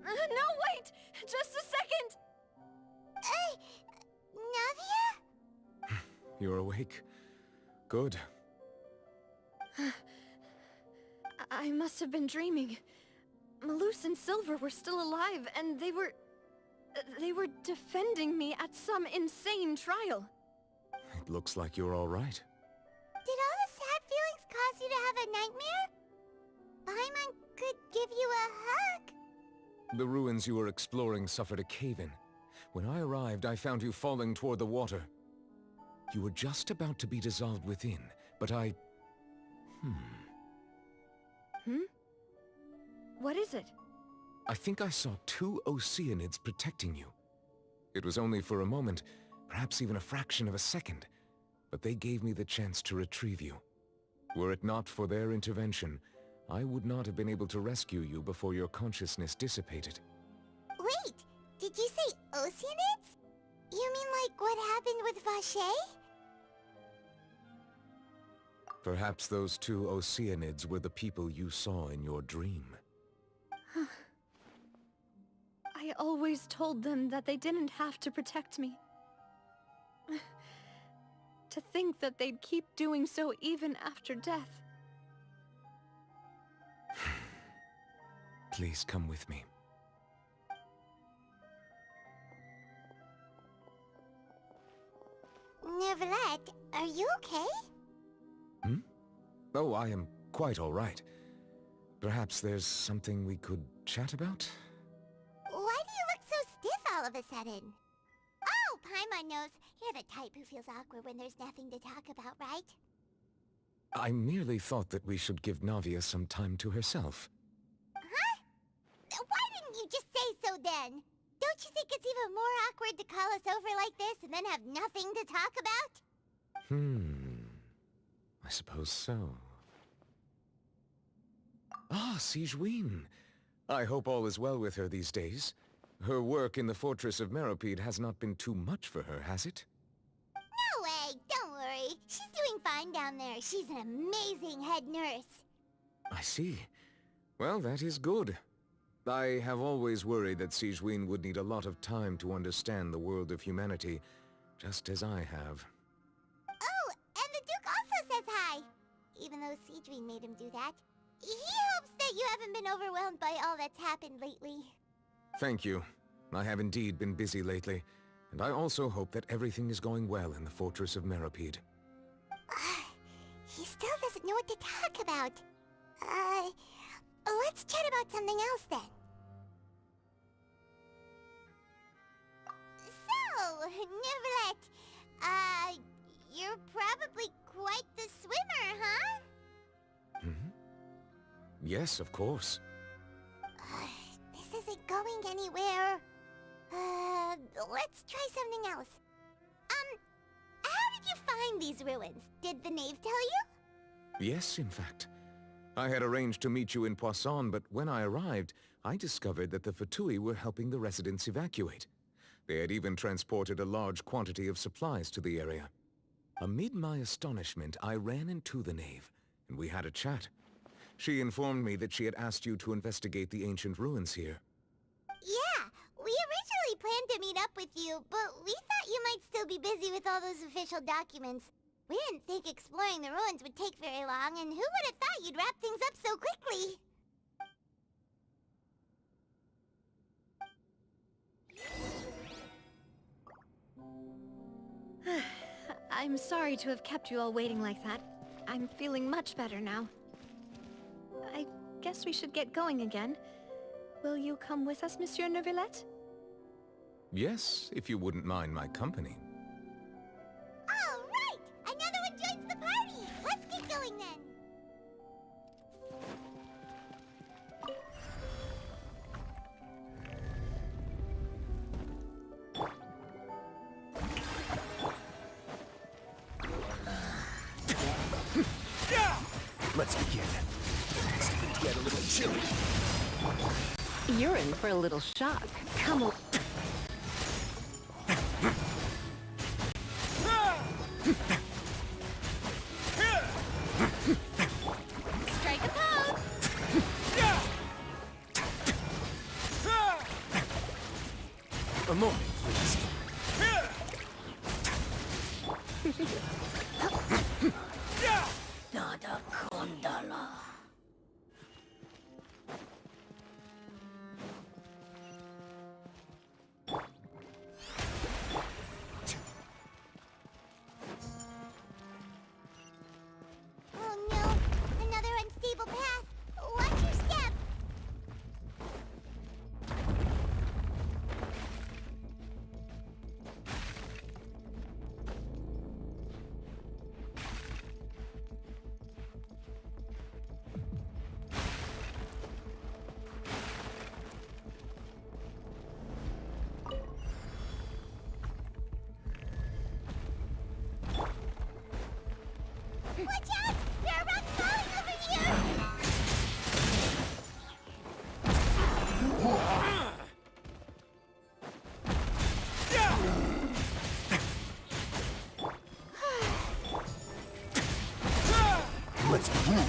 No, wait! Just a second! Navia? You're awake. Good. I must have been dreaming. Malus and Silver were still alive, and they were defending me at some insane trial. It looks like you're all right. Did all the sad feelings cause you to have a nightmare? Paimon could give you a hug. The ruins you were exploring suffered a cave-in. When I arrived, I found you falling toward the water. You were just about to be dissolved within, but I... What is it? I think I saw two Oceanids protecting you. It was only for a moment, perhaps even a fraction of a second, but they gave me the chance to retrieve you. Were it not for their intervention, I would not have been able to rescue you before your consciousness dissipated. Wait, did you say Oceanids? You mean like what happened with Vache? Perhaps those two Oceanids were the people you saw in your dream. I always told them that they didn't have to protect me. To think that they'd keep doing so even after death. Please come with me. Neuvillette, are you okay? Oh, I am quite all right. Perhaps there's something we could chat about? Why do you look so stiff all of a sudden? Oh, Paimon knows. You're the type who feels awkward when there's nothing to talk about, right? I merely thought that we should give Navia some time to herself. Huh? Why didn't you just say so then? Don't you think it's even more awkward to call us over like this and then have nothing to talk about? I suppose so. Ah, Sigewinne. I hope all is well with her these days. Her work in the Fortress of Meropide has not been too much for her, has it? No way! Don't worry. She's doing fine down there. She's an amazing head nurse. I see. Well, that is good. I have always worried that Sigewinne would need a lot of time to understand the world of humanity, just as I have. Oh, and the Duke also says hi! Even though Sigewinne made him do that. He hopes that you haven't been overwhelmed by all that's happened lately. Thank you. I have indeed been busy lately, and I also hope that everything is going well in the Fortress of Meropide. still doesn't know what to talk about. Let's chat about something else then. So, Neuvillette, you're probably quite the swimmer, huh? Mm-hmm. Yes, of course. This isn't going anywhere. Let's try something else. How did you find these ruins? Did the knave tell you? Yes, in fact. I had arranged to meet you in Poisson, but when I arrived, I discovered that the Fatui were helping the residents evacuate. They had even transported a large quantity of supplies to the area. Amid my astonishment, I ran into the knave, and we had a chat. She informed me that she had asked you to investigate the ancient ruins here. Yeah, we originally planned to meet up with you, but we thought you might still be busy with all those official documents. We didn't think exploring the ruins would take very long, and who would have thought you'd wrap things up so quickly? I'm sorry to have kept you all waiting like that. I'm feeling much better now. I guess we should get going again. Will you come with us, Monsieur Neuvillette? Yes, if you wouldn't mind my company. All right! Another one joins the party! Let's get going then! Let's begin. It's going to get a little chilly. You're in for a little shock. Come on. Strike a pose! A moment, please. Nada Kondala. Oh no! Another unstable path! Watch your step! Watch out! There are rocks falling over here! Let's begin.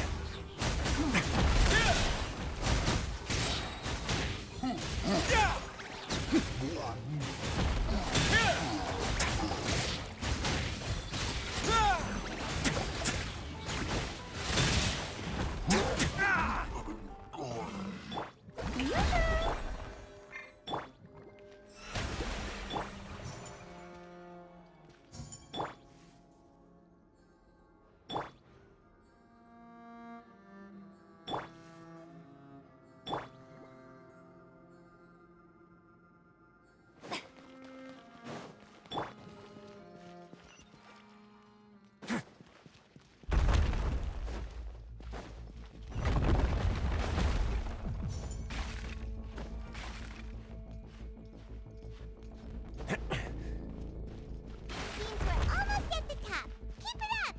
Seems we're almost at the top. Keep it up!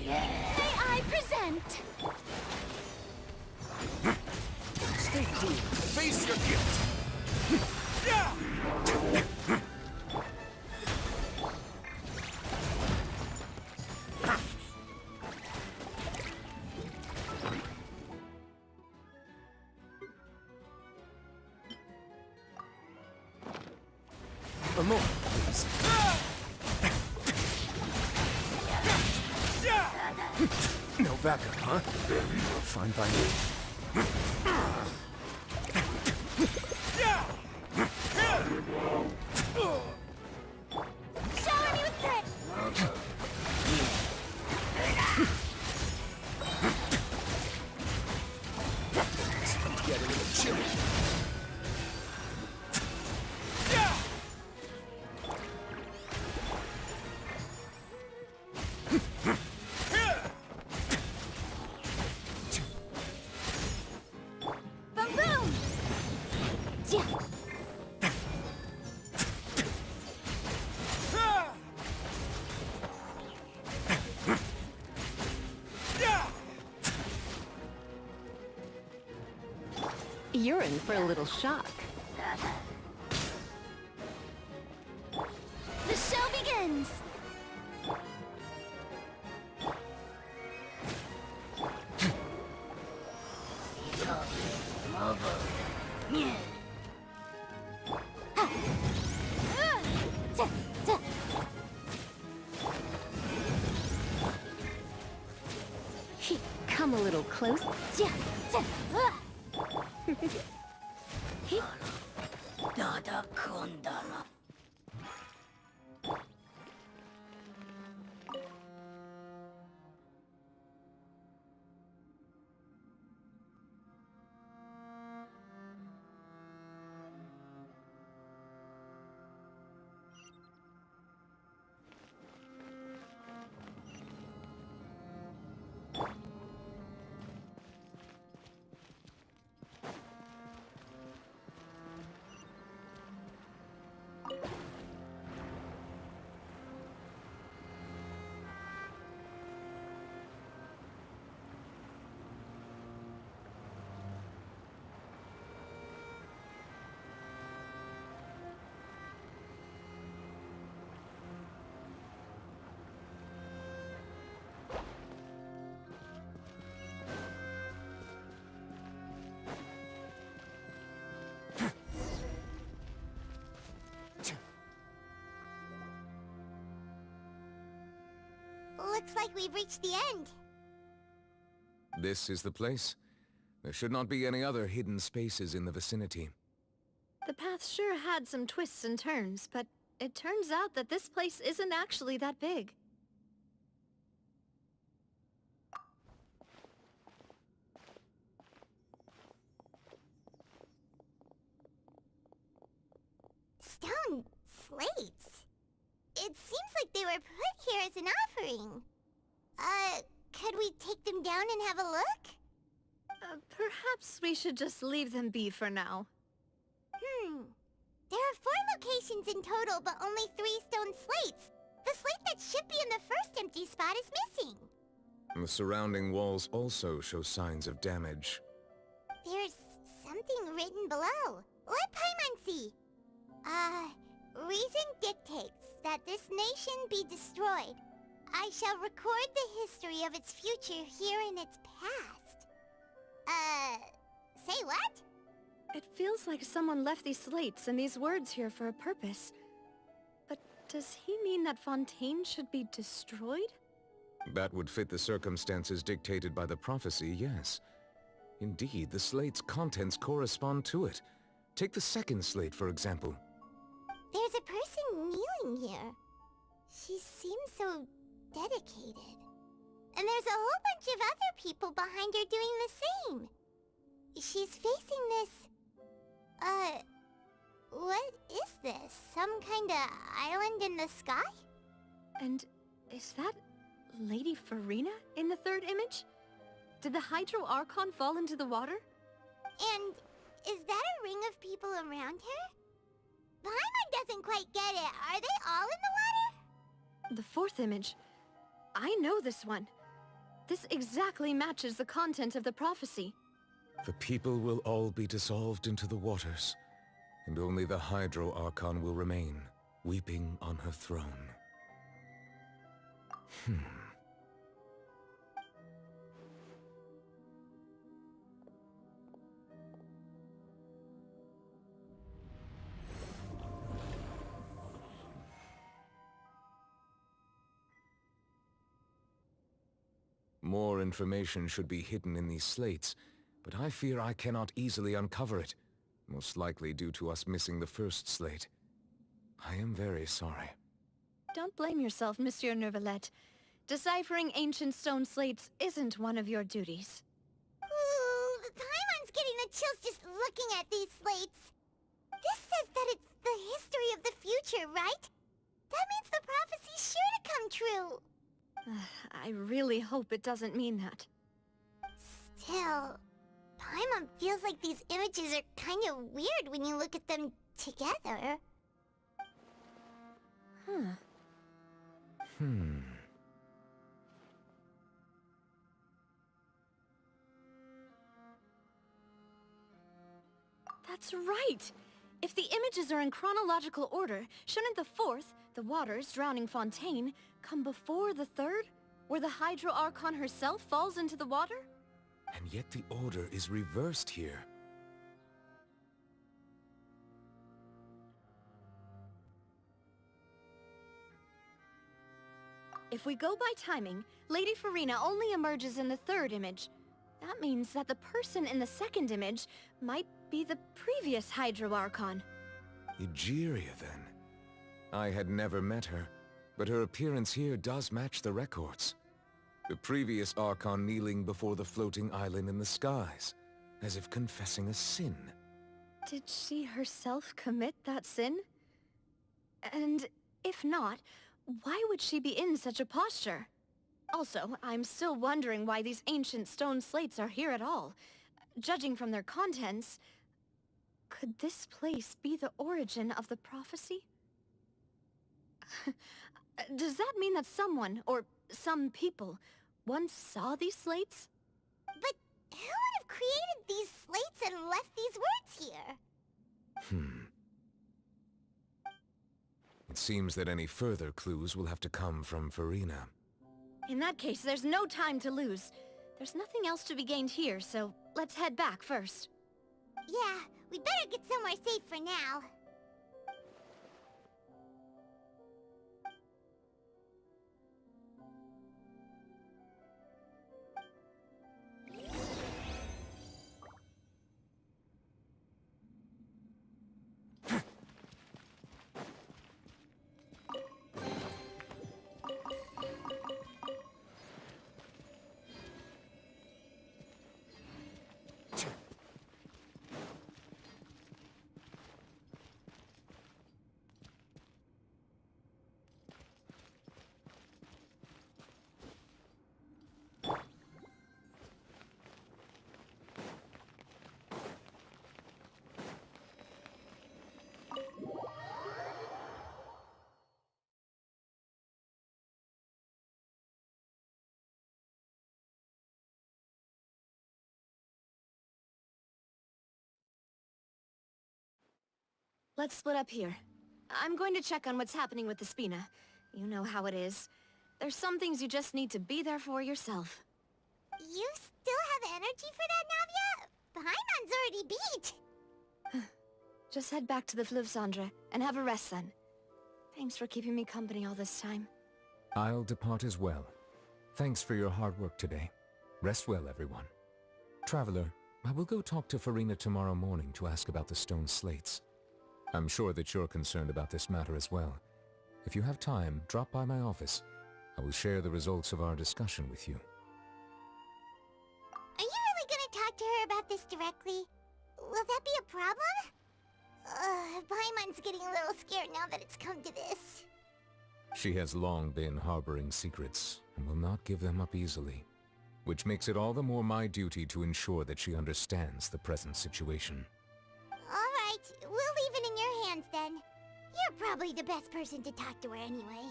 May I present? Stay cool. Face your guilt. A moment, please. No backup, huh? Fine by me. Shower me with threat! Get a little chilly. Boom boom! Yeah. You're in for a little shock. The show begins! Come a little close. Looks like we've reached the end. This is the place. There should not be any other hidden spaces in the vicinity. The path sure had some twists and turns, but it turns out that this place isn't actually that big. Stone slates? It seems like they were put here as an offering. Could we take them down and have a look? Perhaps we should just leave them be for now. There are 4 locations in total, but only 3 stone slates. The slate that should be in the first empty spot is missing. The surrounding walls also show signs of damage. There's something written below. Let Paimon see. Reason dictates that this nation be destroyed. I shall record the history of its future here in its past. Say what? It feels like someone left these slates and these words here for a purpose. But does he mean that Fontaine should be destroyed? That would fit the circumstances dictated by the prophecy, yes. Indeed, the slate's contents correspond to it. Take the second slate, for example. There's a person kneeling here. She seems so dedicated. And there's a whole bunch of other people behind her doing the same. She's facing this... what is this? Some kind of island in the sky? And is that Lady Farina in the third image? Did the Hydro Archon fall into the water? And is that a ring of people around her? Paimon doesn't quite get it. Are they all in the water? The fourth image. I know this one. This exactly matches the content of the prophecy. The people will all be dissolved into the waters, and only the Hydro Archon will remain, weeping on her throne. More information should be hidden in these slates, but I fear I cannot easily uncover it, most likely due to us missing the first slate. I am very sorry. Don't blame yourself, Monsieur Neuvillette. Deciphering ancient stone slates isn't one of your duties. Ooh, Paimon's getting the chills just looking at these slates. This says that it's the history of the future, right? That means the prophecy's sure to come true. I really hope it doesn't mean that. Still, Paimon feels like these images are kind of weird when you look at them together. That's right! If the images are in chronological order, shouldn't the fourth, the waters drowning Fontaine, come before the third, where the Hydro Archon herself falls into the water? And yet the order is reversed here. If we go by timing, Lady Farina only emerges in the third image. That means that the person in the second image might be the previous Hydro Archon. Egeria, then. I had never met her, but her appearance here does match the records. The previous Archon kneeling before the floating island in the skies, as if confessing a sin. Did she herself commit that sin? And if not, why would she be in such a posture? Also, I'm still wondering why these ancient stone slates are here at all. Judging from their contents, could this place be the origin of the prophecy? Does that mean that someone, or some people, once saw these slates? But who would have created these slates and left these words here? It seems that any further clues will have to come from Farina. In that case, there's no time to lose. There's nothing else to be gained here, so let's head back first. Yeah, we'd better get somewhere safe for now. Let's split up here. I'm going to check on what's happening with the Spina. You know how it is. There's some things you just need to be there for yourself. You still have energy for that, Navia? Paimon's already beat. Just head back to the Fleuve Cendre and have a rest then. Thanks for keeping me company all this time. I'll depart as well. Thanks for your hard work today. Rest well, everyone. Traveler, I will go talk to Farina tomorrow morning to ask about the stone slates. I'm sure that you're concerned about this matter as well. If you have time, drop by my office. I will share the results of our discussion with you. Are you really gonna talk to her about this directly? Will that be a problem? Paimon's getting a little scared now that it's come to this. She has long been harboring secrets, and will not give them up easily. Which makes it all the more my duty to ensure that she understands the present situation. Alright, we'll leave it in your hands then. You're probably the best person to talk to her anyway.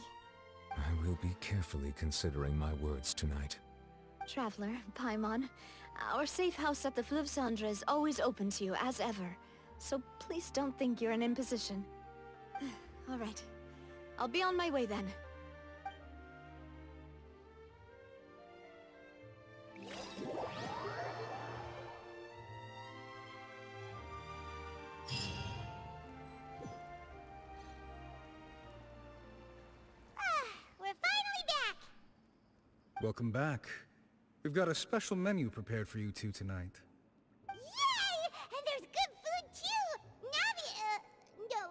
I will be carefully considering my words tonight. Traveler, Paimon, our safe house at the Fleuve Cendre is always open to you as ever. So please don't think you're an imposition. Alright. I'll be on my way then. We're finally back! Welcome back. We've got a special menu prepared for you two tonight. Yay! And there's good food too! Navi, no,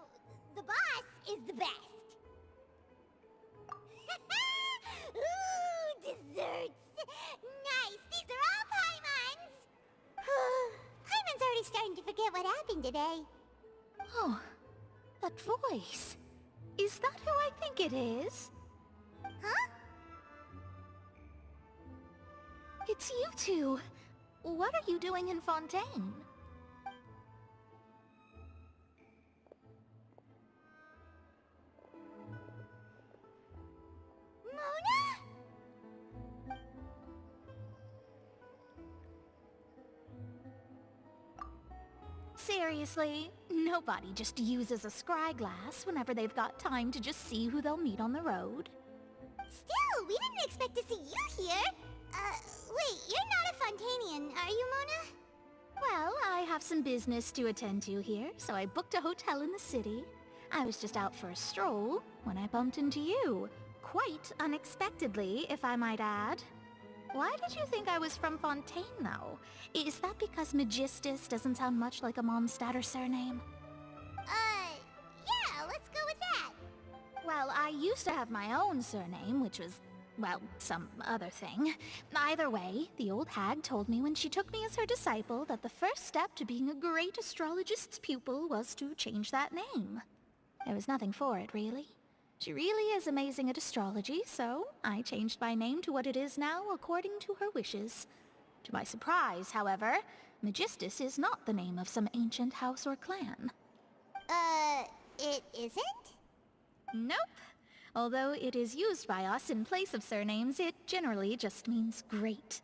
the boss is the best. Ooh, desserts! Nice! These are all Paimon's! Paimon's already starting to forget what happened today. Oh, that voice. Is that who I think it is? Huh? It's you two. What are you doing in Fontaine? Mona? Seriously, nobody just uses a scry glass whenever they've got time to just see who they'll meet on the road. Still, we didn't expect to see you here. Wait, you're not a Fontanian, are you, Mona? Well, I have some business to attend to here, so I booked a hotel in the city. I was just out for a stroll when I bumped into you. Quite unexpectedly, if I might add. Why did you think I was from Fontaine, though? Is that because Magistus doesn't sound much like a Mondstadter surname? Yeah, let's go with that. Well, I used to have my own surname, which was, well, some other thing. Either way, the old hag told me when she took me as her disciple that the first step to being a great astrologist's pupil was to change that name. There was nothing for it, really. She really is amazing at astrology, so I changed my name to what it is now according to her wishes. To my surprise, however, Magistus is not the name of some ancient house or clan. It isn't? Nope. Although it is used by us in place of surnames, it generally just means great.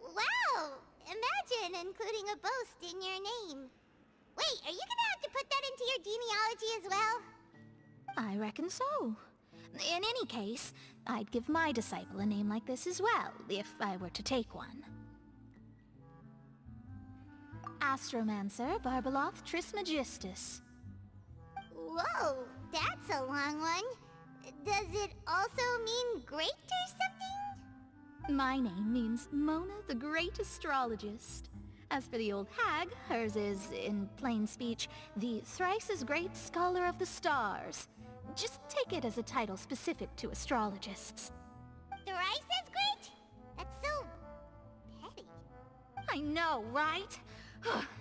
Wow! Imagine including a boast in your name. Wait, are you gonna have to put that into your genealogy as well? I reckon so. In any case, I'd give my disciple a name like this as well, if I were to take one. Astromancer Barbeloth Trismegistus. Whoa, that's a long one. Does it also mean great or something? My name means Mona the Great Astrologist. As for the old hag, hers is, in plain speech, the thrice-as-great Scholar of the Stars. Just take it as a title specific to astrologists. Thrice as great? That's so petty. I know, right?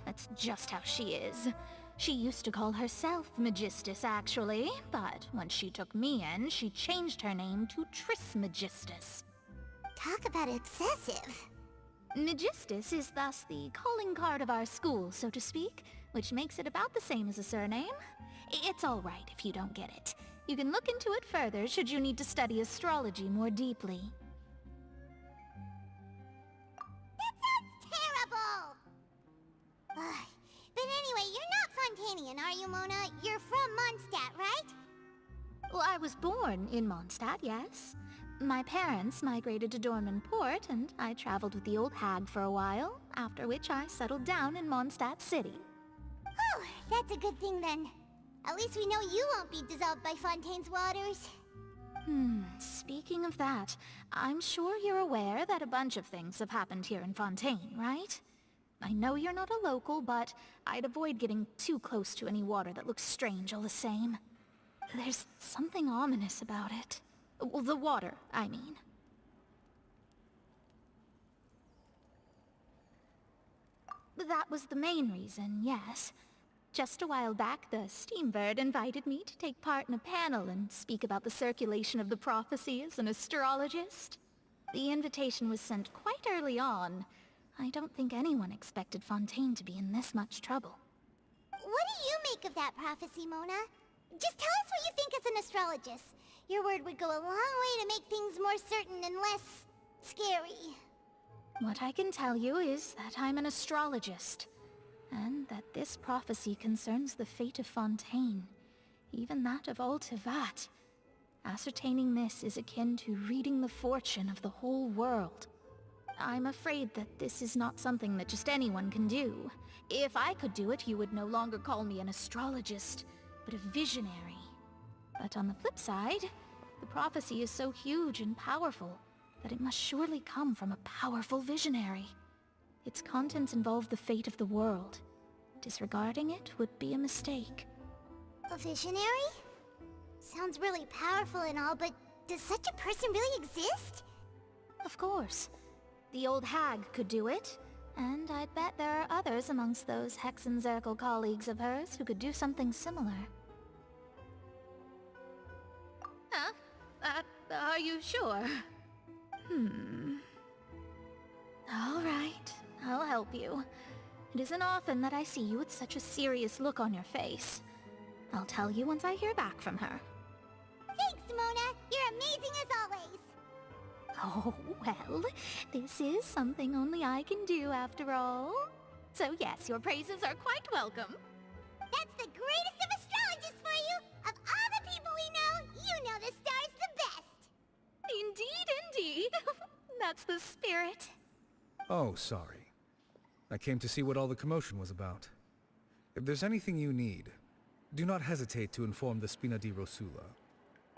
That's just how she is. She used to call herself Magistus, actually, but when she took me in, she changed her name to Trismegistus. Talk about excessive. Magistus is thus the calling card of our school, so to speak, which makes it about the same as a surname. It's all right if you don't get it. You can look into it further should you need to study astrology more deeply. That sounds terrible! But anyway, you're not Fontanian, are you, Mona? You're from Mondstadt, right? Well, I was born in Mondstadt, yes. My parents migrated to Dorman Port, and I traveled with the old hag for a while, after which I settled down in Mondstadt City. Oh, that's a good thing then. At least we know you won't be dissolved by Fontaine's waters. Speaking of that, I'm sure you're aware that a bunch of things have happened here in Fontaine, right? I know you're not a local, but I'd avoid getting too close to any water that looks strange all the same. There's something ominous about it. Well, the water, I mean. That was the main reason, yes. Just a while back, the Steambird invited me to take part in a panel and speak about the circulation of the prophecy as an astrologist. The invitation was sent quite early on. I don't think anyone expected Fontaine to be in this much trouble. What do you make of that prophecy, Mona? Just tell us what you think as an astrologist. Your word would go a long way to make things more certain and less scary. What I can tell you is that I'm an astrologist, and that this prophecy concerns the fate of Fontaine, even that of all Tevat. Ascertaining this is akin to reading the fortune of the whole world. I'm afraid that this is not something that just anyone can do. If I could do it, you would no longer call me an astrologist, but a visionary. But on the flip side, the prophecy is so huge and powerful. that it must surely come from a powerful visionary. Its contents involve the fate of the world. Disregarding it would be a mistake. A visionary? Sounds really powerful and all, but does such a person really exist? Of course. The old hag could do it, and I'd bet there are others amongst those Hexenzirkel colleagues of hers who could do something similar. Huh? Are you sure? All right, I'll help you. It isn't often that I see you with such a serious look on your face. I'll tell you once I hear back from her. Thanks, Mona! You're amazing as always! Oh, well, this is something only I can do after all. So yes, your praises are quite welcome. That's the greatest of astrologists for you! Of all the people we know, you know the star's the best! Indeed. That's the spirit. Oh, sorry. I came to see what all the commotion was about. If there's anything you need, do not hesitate to inform the Spina di Rosula.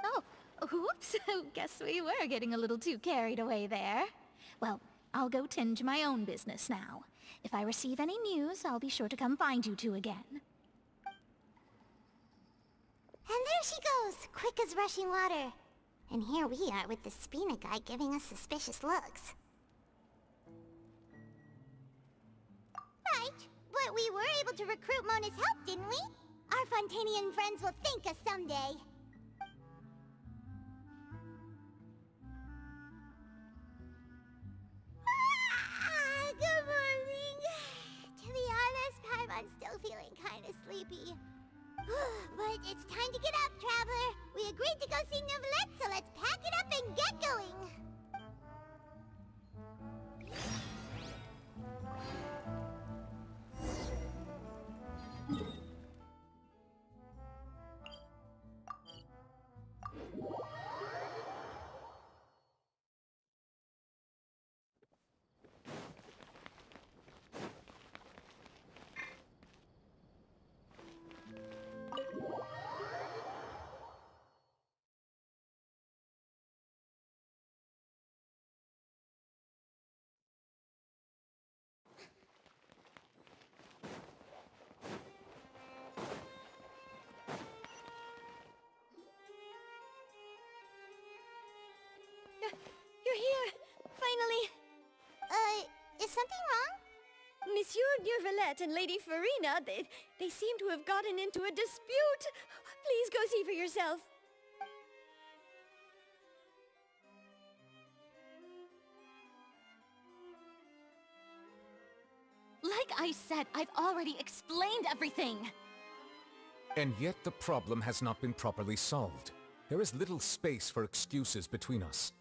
Oh, oops. Guess we were getting a little too carried away there. Well, I'll go tend to my own business now. If I receive any news, I'll be sure to come find you two again. And there she goes, quick as rushing water. And here we are with the Spina guy giving us suspicious looks. Right, but we were able to recruit Mona's help, didn't we? Our Fontanian friends will thank us someday. Good morning. To be honest, I'm still feeling kind of sleepy. But it's time to get up, Traveler. We agreed to go see Neuvillette, so let's pack it up and get going. You're here! Finally! Is something wrong? Monsieur Neuvillette and Lady Farina, they seem to have gotten into a dispute. Please go see for yourself. Like I said, I've already explained everything! And yet the problem has not been properly solved. There is little space for excuses between us.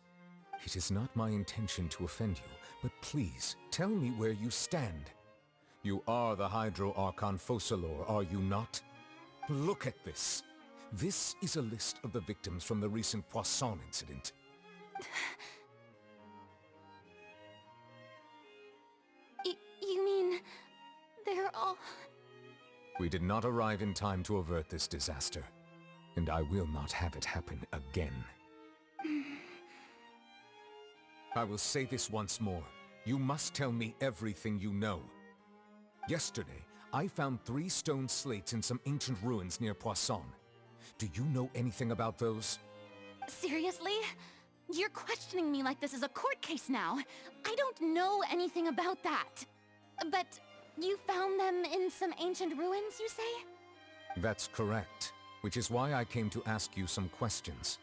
It is not my intention to offend you, but please, tell me where you stand. You are the Hydro Archon Focalor, are you not? Look at this. This is a list of the victims from the recent Poisson incident. You mean... they're all... We did not arrive in time to avert this disaster, and I will not have it happen again. I will say this once more. You must tell me everything you know. Yesterday, I found 3 stone slates in some ancient ruins near Poisson. Do you know anything about those? Seriously? You're questioning me like this is a court case now. I don't know anything about that. But you found them in some ancient ruins, you say? That's correct, which is why I came to ask you some questions.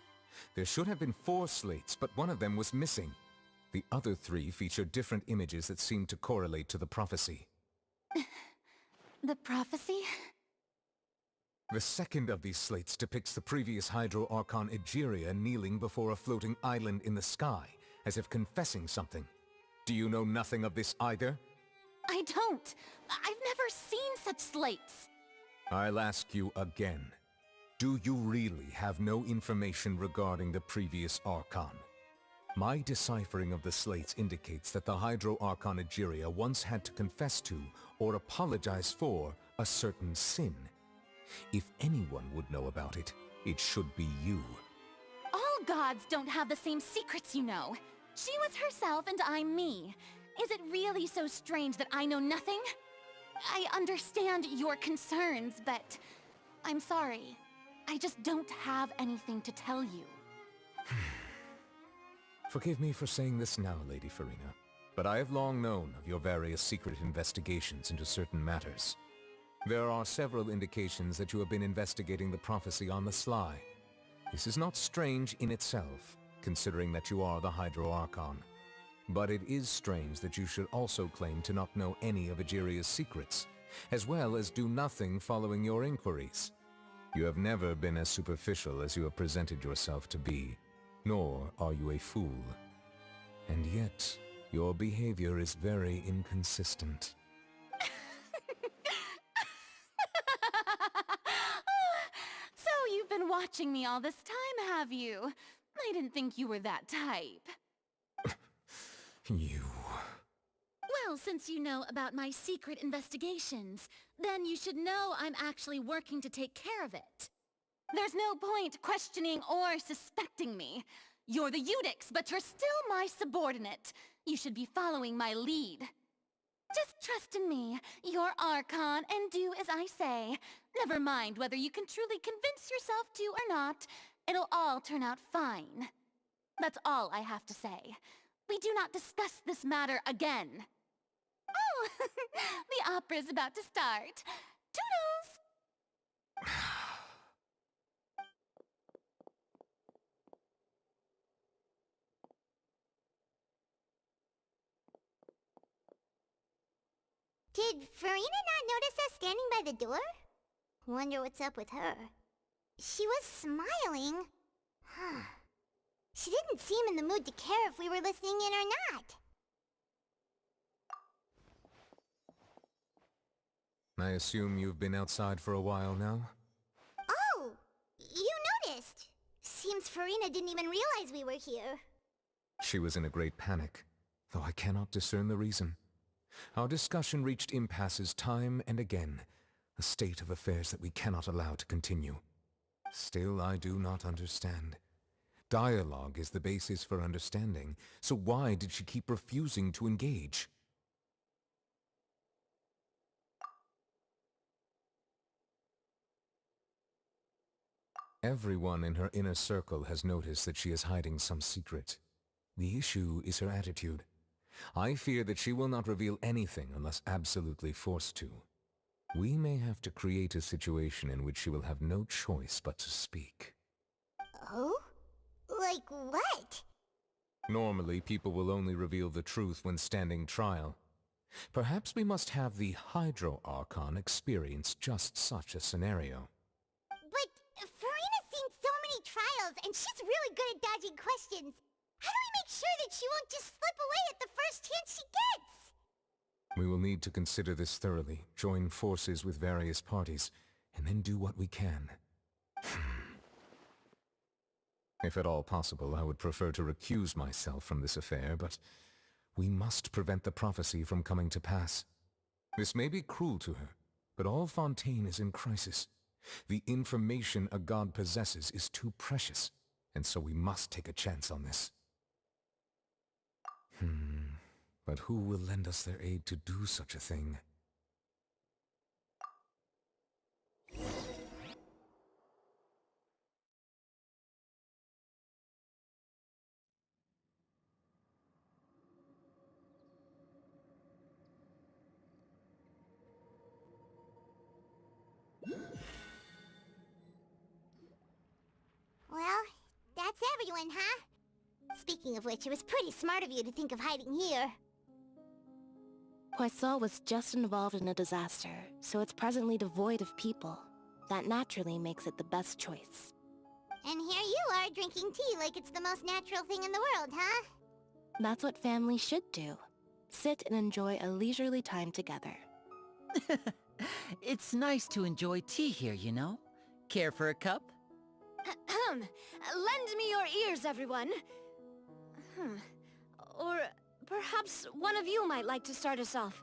There should have been 4 slates, but one of them was missing. The other 3 feature different images that seem to correlate to the prophecy. The prophecy? The second of these slates depicts the previous Hydro Archon Egeria kneeling before a floating island in the sky, as if confessing something. Do you know nothing of this either? I don't. I've never seen such slates. I'll ask you again. Do you really have no information regarding the previous Archon? My deciphering of the slates indicates that the Hydro Archon Egeria once had to confess to, or apologize for, a certain sin. If anyone would know about it, it should be you. All gods don't have the same secrets, you know. She was herself and I'm me. Is it really so strange that I know nothing? I understand your concerns, but I'm sorry. I just don't have anything to tell you. Forgive me for saying this now, Lady Farina, but I have long known of your various secret investigations into certain matters. There are several indications that you have been investigating the prophecy on the sly. This is not strange in itself, considering that you are the Hydro Archon. But it is strange that you should also claim to not know any of Egeria's secrets, as well as do nothing following your inquiries. You have never been as superficial as you have presented yourself to be, nor are you a fool. And yet, your behavior is very inconsistent. So you've been watching me all this time, have you? I didn't think you were that type. You... Well, since you know about my secret investigations, then you should know I'm actually working to take care of it. There's no point questioning or suspecting me. You're the Eudix, but you're still my subordinate. You should be following my lead. Just trust in me, your Archon, and do as I say. Never mind whether you can truly convince yourself to or not. It'll all turn out fine. That's all I have to say. We do not discuss this matter again. Oh, the opera's about to start. Toodles! Did Farina not notice us standing by the door? Wonder what's up with her. She was smiling. Huh. She didn't seem in the mood to care if we were listening in or not. I assume you've been outside for a while now? Oh! You noticed! Seems Farina didn't even realize we were here. She was in a great panic, though I cannot discern the reason. Our discussion reached impasses time and again, a state of affairs that we cannot allow to continue. Still, I do not understand. Dialogue is the basis for understanding, so why did she keep refusing to engage? Everyone in her inner circle has noticed that she is hiding some secret. The issue is her attitude. I fear that she will not reveal anything unless absolutely forced to. We may have to create a situation in which she will have no choice but to speak. Oh? Like what? Normally, people will only reveal the truth when standing trial. Perhaps we must have the Hydro Archon experience just such a scenario. But Farina's seen so many trials, and she's really good at dodging questions. How do we make sure that she won't just slip away at the first chance she gets? We will need to consider this thoroughly, join forces with various parties, and then do what we can. If at all possible, I would prefer to recuse myself from this affair, but we must prevent the prophecy from coming to pass. This may be cruel to her, but all Fontaine is in crisis. The information a god possesses is too precious, and so we must take a chance on this. But who will lend us their aid to do such a thing? Well, that's everyone, huh? Speaking of which, it was pretty smart of you to think of hiding here. Poisson was just involved in a disaster, so it's presently devoid of people. That naturally makes it the best choice. And here you are drinking tea like it's the most natural thing in the world, huh? That's what family should do. Sit and enjoy a leisurely time together. It's nice to enjoy tea here, you know? Care for a cup? Lend me your ears, everyone. Or perhaps one of you might like to start us off.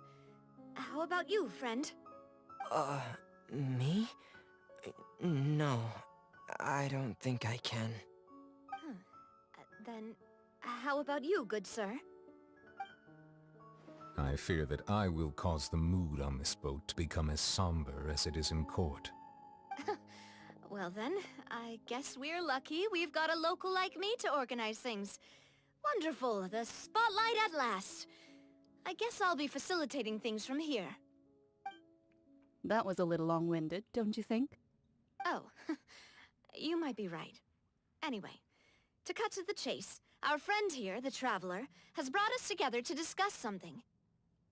How about you, friend? Me? No, I don't think I can. Then, How about you, good sir? I fear that I will cause the mood on this boat to become as somber as it is in court. Well then, I guess we're lucky we've got a local like me to organize things. Wonderful, the spotlight at last. I guess I'll be facilitating things from here. That was a little long-winded, don't you think? Oh, you might be right. Anyway, to cut to the chase, our friend here, the Traveler, has brought us together to discuss something.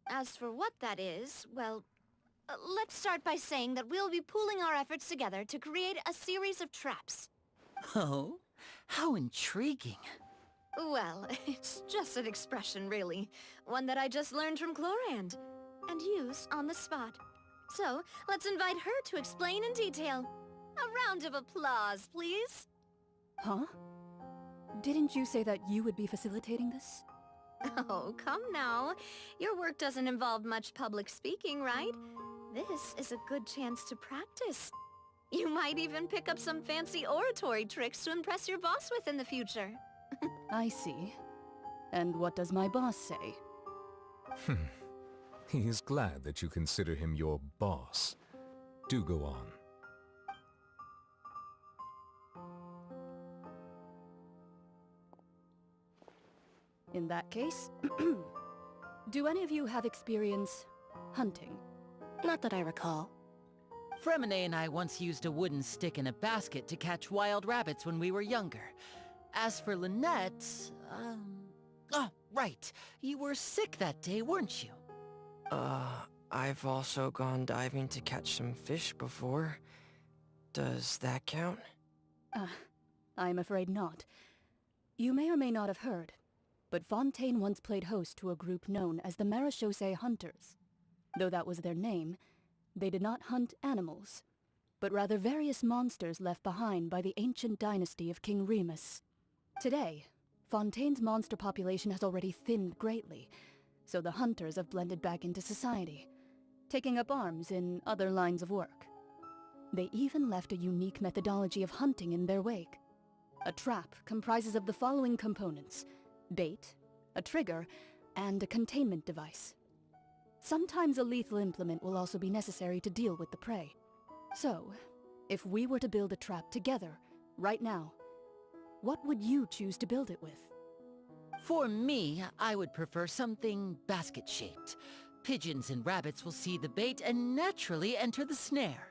As for what that is, well, let's start by saying that we'll be pooling our efforts together to create a series of traps. Oh? How intriguing. Well, it's just an expression, really. One that I just learned from Chlorand, and used on the spot. So, let's invite her to explain in detail. A round of applause, please. Huh? Didn't you say that you would be facilitating this? Oh, come now. Your work doesn't involve much public speaking, right? This is a good chance to practice. You might even pick up some fancy oratory tricks to impress your boss with in the future. I see. And what does my boss say? He is glad that you consider him your boss. Do go on. In that case, do any of you have experience hunting? Not that I recall. Fremine and I once used a wooden stick in a basket to catch wild rabbits when we were younger. As for Lynette, oh, right. You were sick that day, weren't you? I've also gone diving to catch some fish before. Does that count? I'm afraid not. You may or may not have heard, but Fontaine once played host to a group known as the Marechaussee Hunters. Though that was their name, they did not hunt animals, but rather various monsters left behind by the ancient dynasty of King Remus. Today, Fontaine's monster population has already thinned greatly, so the hunters have blended back into society, taking up arms in other lines of work. They even left a unique methodology of hunting in their wake. A trap comprises of the following components: bait, a trigger, and a containment device. Sometimes a lethal implement will also be necessary to deal with the prey. So, if we were to build a trap together, right now, what would you choose to build it with? For me, I would prefer something basket-shaped. Pigeons and rabbits will see the bait and naturally enter the snare.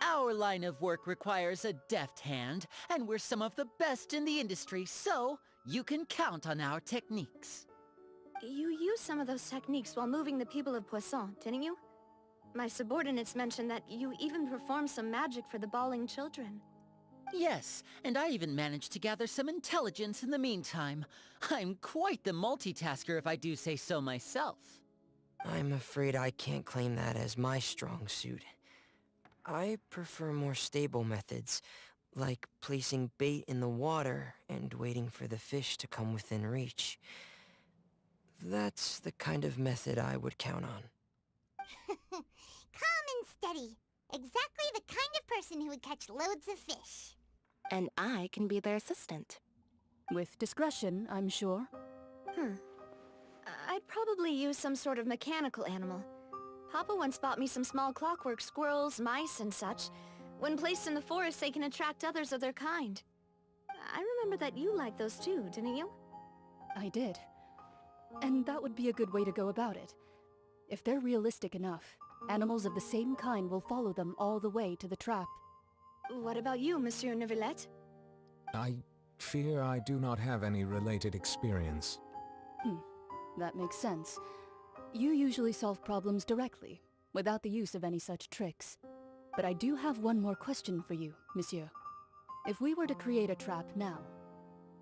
Our line of work requires a deft hand, and we're some of the best in the industry, so you can count on our techniques. You used some of those techniques while moving the people of Poisson, didn't you? My subordinates mentioned that you even performed some magic for the bawling children. Yes, and I even managed to gather some intelligence in the meantime. I'm quite the multitasker if I do say so myself. I'm afraid I can't claim that as my strong suit. I prefer more stable methods, like placing bait in the water and waiting for the fish to come within reach. That's the kind of method I would count on. Calm and steady. Exactly the kind of person who would catch loads of fish. And I can be their assistant. With discretion, I'm sure. I'd probably use some sort of mechanical animal. Papa once bought me some small clockwork squirrels, mice, and such. When placed in the forest, they can attract others of their kind. I remember that you liked those too, didn't you? I did. And that would be a good way to go about it. If they're realistic enough, animals of the same kind will follow them all the way to the trap. What about you, Monsieur Neuvillette? I fear I do not have any related experience. That makes sense. You usually solve problems directly, without the use of any such tricks. But I do have one more question for you, Monsieur. If we were to create a trap now,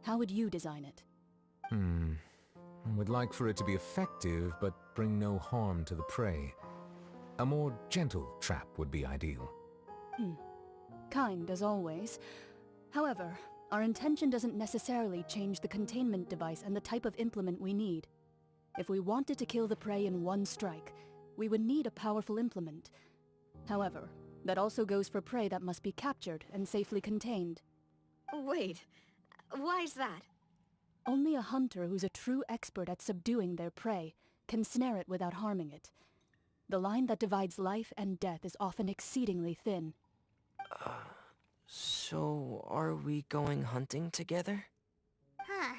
how would you design it? I would like for it to be effective, but bring no harm to the prey. A more gentle trap would be ideal. Kind as always. However, our intention doesn't necessarily change the containment device and the type of implement we need. If we wanted to kill the prey in one strike, we would need a powerful implement. However, that also goes for prey that must be captured and safely contained. Wait, why's that? Only a hunter who's a true expert at subduing their prey can snare it without harming it. The line that divides life and death is often exceedingly thin. So are we going hunting together? Huh.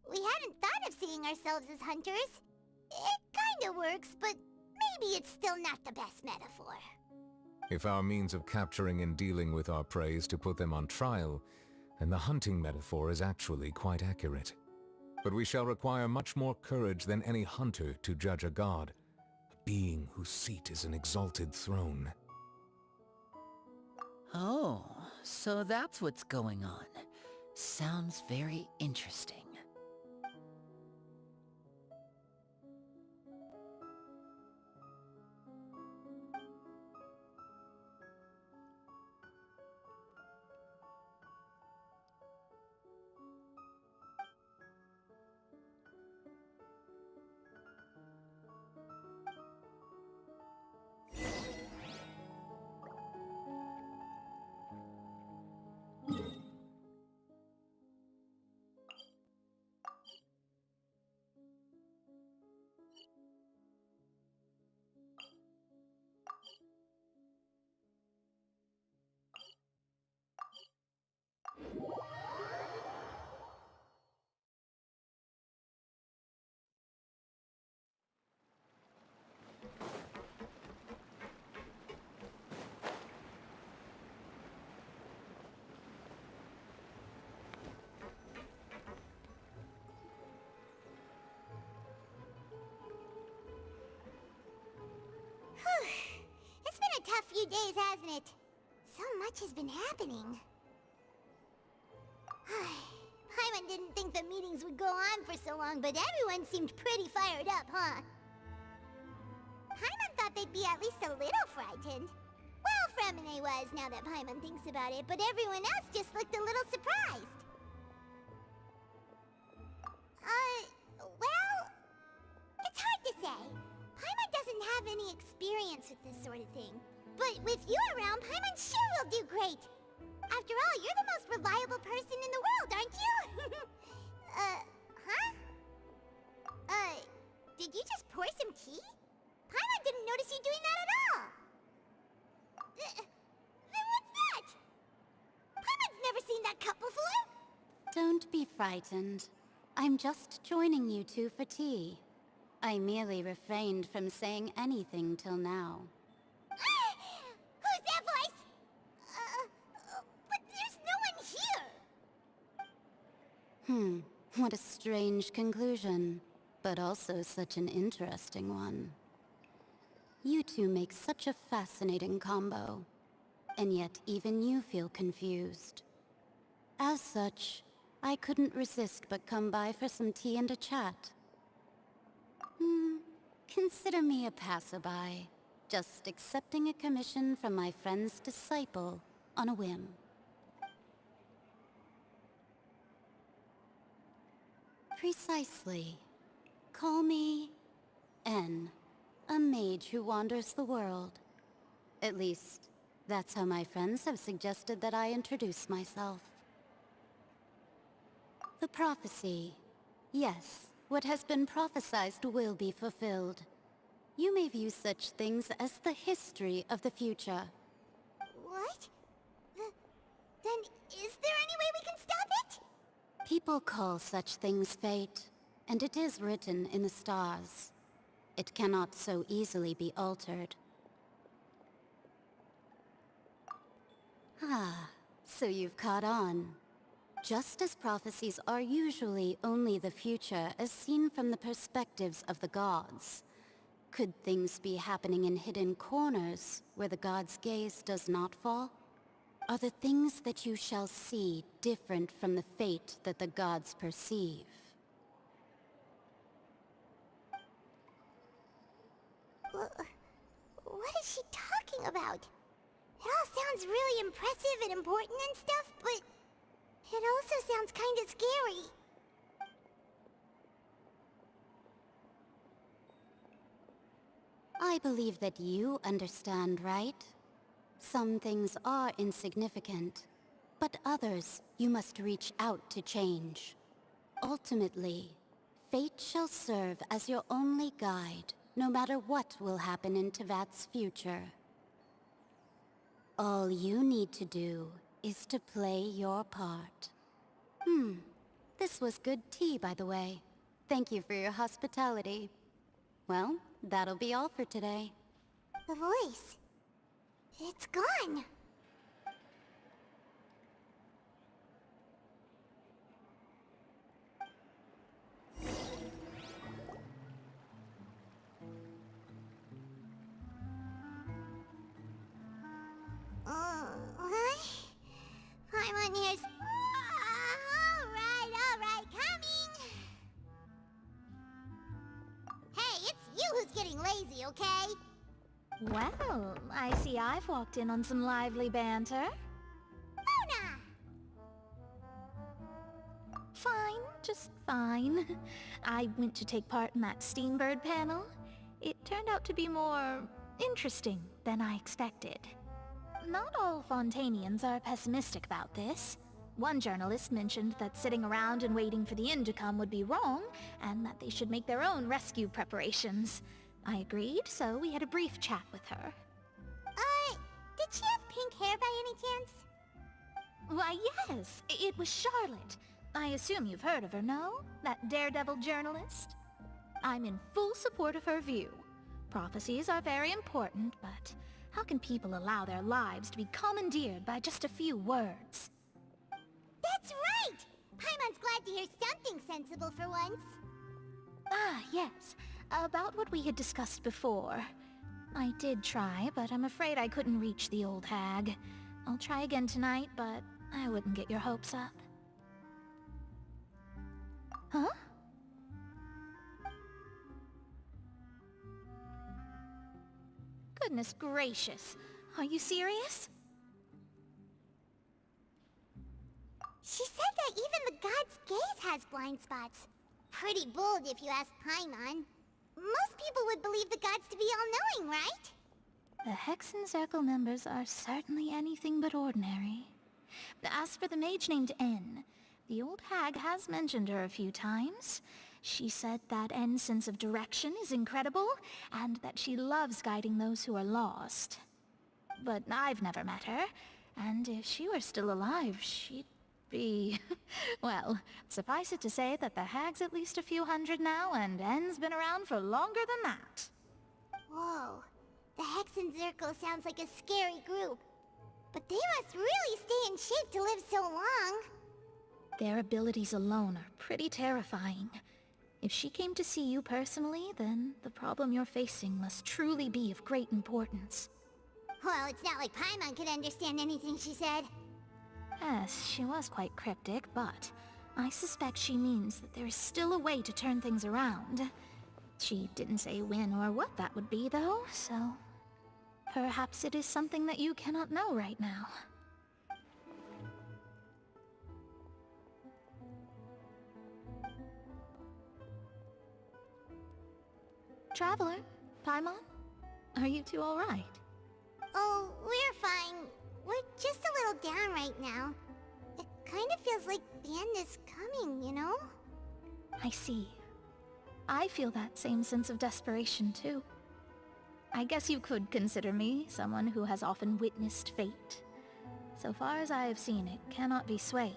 We hadn't thought of seeing ourselves as hunters. It kinda works, but maybe it's still not the best metaphor. If our means of capturing and dealing with our prey is to put them on trial, then the hunting metaphor is actually quite accurate. But we shall require much more courage than any hunter to judge a god, a being whose seat is an exalted throne. Oh, so that's what's going on. Sounds very interesting. It's been a tough few days, hasn't it? So much has been happening. Paimon didn't think the meetings would go on for so long, but everyone seemed pretty fired up, huh? Paimon thought they'd be at least a little frightened. Well, Fremine was, now that Paimon thinks about it, but everyone else just looked a little surprised. Well, it's hard to say. Paimon doesn't have any experience with this sort of thing. But with you around, Paimon sure will do great. After all, you're the most reliable person in the world, aren't you? Did you just pour some tea? Paimon didn't notice you doing that at all. Then what's that? Paimon's never seen that cup before. Don't be frightened. I'm just joining you two for tea. I merely refrained from saying anything till now. Who's that voice? But there's no one here. What a strange conclusion, but also such an interesting one. You two make such a fascinating combo, and yet even you feel confused. As such, I couldn't resist but come by for some tea and a chat. Consider me a passerby, just accepting a commission from my friend's disciple on a whim. Precisely. Call me N, a mage who wanders the world. At least, that's how my friends have suggested that I introduce myself. The prophecy. Yes, what has been prophesied will be fulfilled. You may view such things as the history of the future. What? Then is there any way we can stop it? People call such things fate, and it is written in the stars. It cannot so easily be altered. So you've caught on. Just as prophecies are usually only the future as seen from the perspectives of the gods, could things be happening in hidden corners where the gods' gaze does not fall? Are the things that you shall see different from the fate that the gods perceive? What is she talking about? It all sounds really impressive and important and stuff, but it also sounds kinda scary. I believe that you understand, right? Some things are insignificant, but others you must reach out to change. Ultimately, fate shall serve as your only guide, no matter what will happen in Tevat's future. All you need to do is to play your part. This was good tea, by the way. Thank you for your hospitality. Well, that'll be all for today. The voice. It's gone. What? Paimon here's... Alright, coming! Hey, it's you who's getting lazy, okay? Well, I see I've walked in on some lively banter. Luna! Fine, just fine. I went to take part in that Steambird panel. It turned out to be more interesting than I expected. Not all Fontanians are pessimistic about this. One journalist mentioned that sitting around and waiting for the end to come would be wrong, and that they should make their own rescue preparations. I agreed, so we had a brief chat with her. Did she have pink hair by any chance? Why, yes, it was Charlotte. I assume you've heard of her, no? That daredevil journalist? I'm in full support of her view. Prophecies are very important, but how can people allow their lives to be commandeered by just a few words? That's right! Paimon's glad to hear something sensible for once. Ah, yes. About what we had discussed before. I did try, but I'm afraid I couldn't reach the old hag. I'll try again tonight, but I wouldn't get your hopes up. Huh? Goodness gracious. Are you serious? She said that even the god's gaze has blind spots. Pretty bold if you ask Paimon. Most people would believe the gods to be all-knowing, right? The Hexen Circle members are certainly anything but ordinary. As for the mage named N, the old hag has mentioned her a few times. She said that N's sense of direction is incredible, and that she loves guiding those who are lost. But I've never met her, and if she were still alive, she'd be... well, suffice it to say that the hag's at least a few hundred now, and N's been around for longer than that. Whoa. The Hexen Circle sounds like a scary group. But they must really stay in shape to live so long. Their abilities alone are pretty terrifying. If she came to see you personally, then the problem you're facing must truly be of great importance. Well, it's not like Paimon could understand anything she said. Yes, she was quite cryptic, but I suspect she means that there is still a way to turn things around. She didn't say when or what that would be, though, so... perhaps it is something that you cannot know right now. Traveler, Paimon, are you two all right? Oh, we're fine. We're just a little down right now. It kind of feels like the end is coming, you know? I see. I feel that same sense of desperation, too. I guess you could consider me someone who has often witnessed fate. So far as I have seen, it cannot be swayed.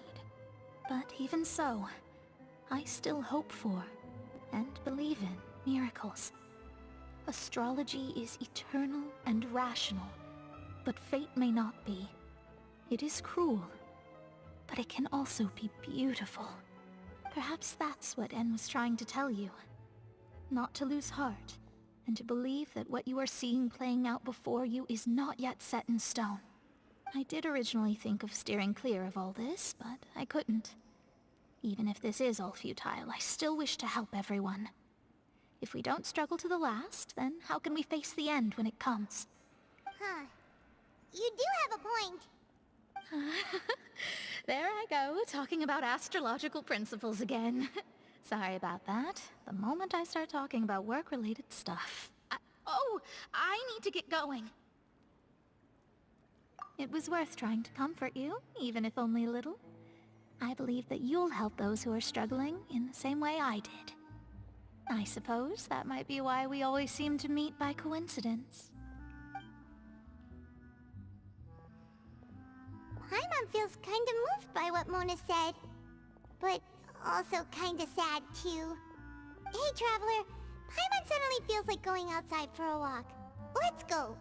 But even so, I still hope for, and believe in, miracles. Astrology is eternal and rational, but fate may not be. It is cruel, but it can also be beautiful. Perhaps that's what N was trying to tell you. Not to lose heart, and to believe that what you are seeing playing out before you is not yet set in stone. I did originally think of steering clear of all this, but I couldn't. Even if this is all futile, I still wish to help everyone. If we don't struggle to the last, then how can we face the end when it comes? Huh. You do have a point. There I go, talking about astrological principles again. Sorry about that. The moment I start talking about work-related stuff... I need to get going. It was worth trying to comfort you, even if only a little. I believe that you'll help those who are struggling in the same way I did. I suppose that might be why we always seem to meet by coincidence. Paimon feels kinda moved by what Mona said. But also kinda sad, too. Hey, Traveler. Paimon suddenly feels like going outside for a walk. Let's go.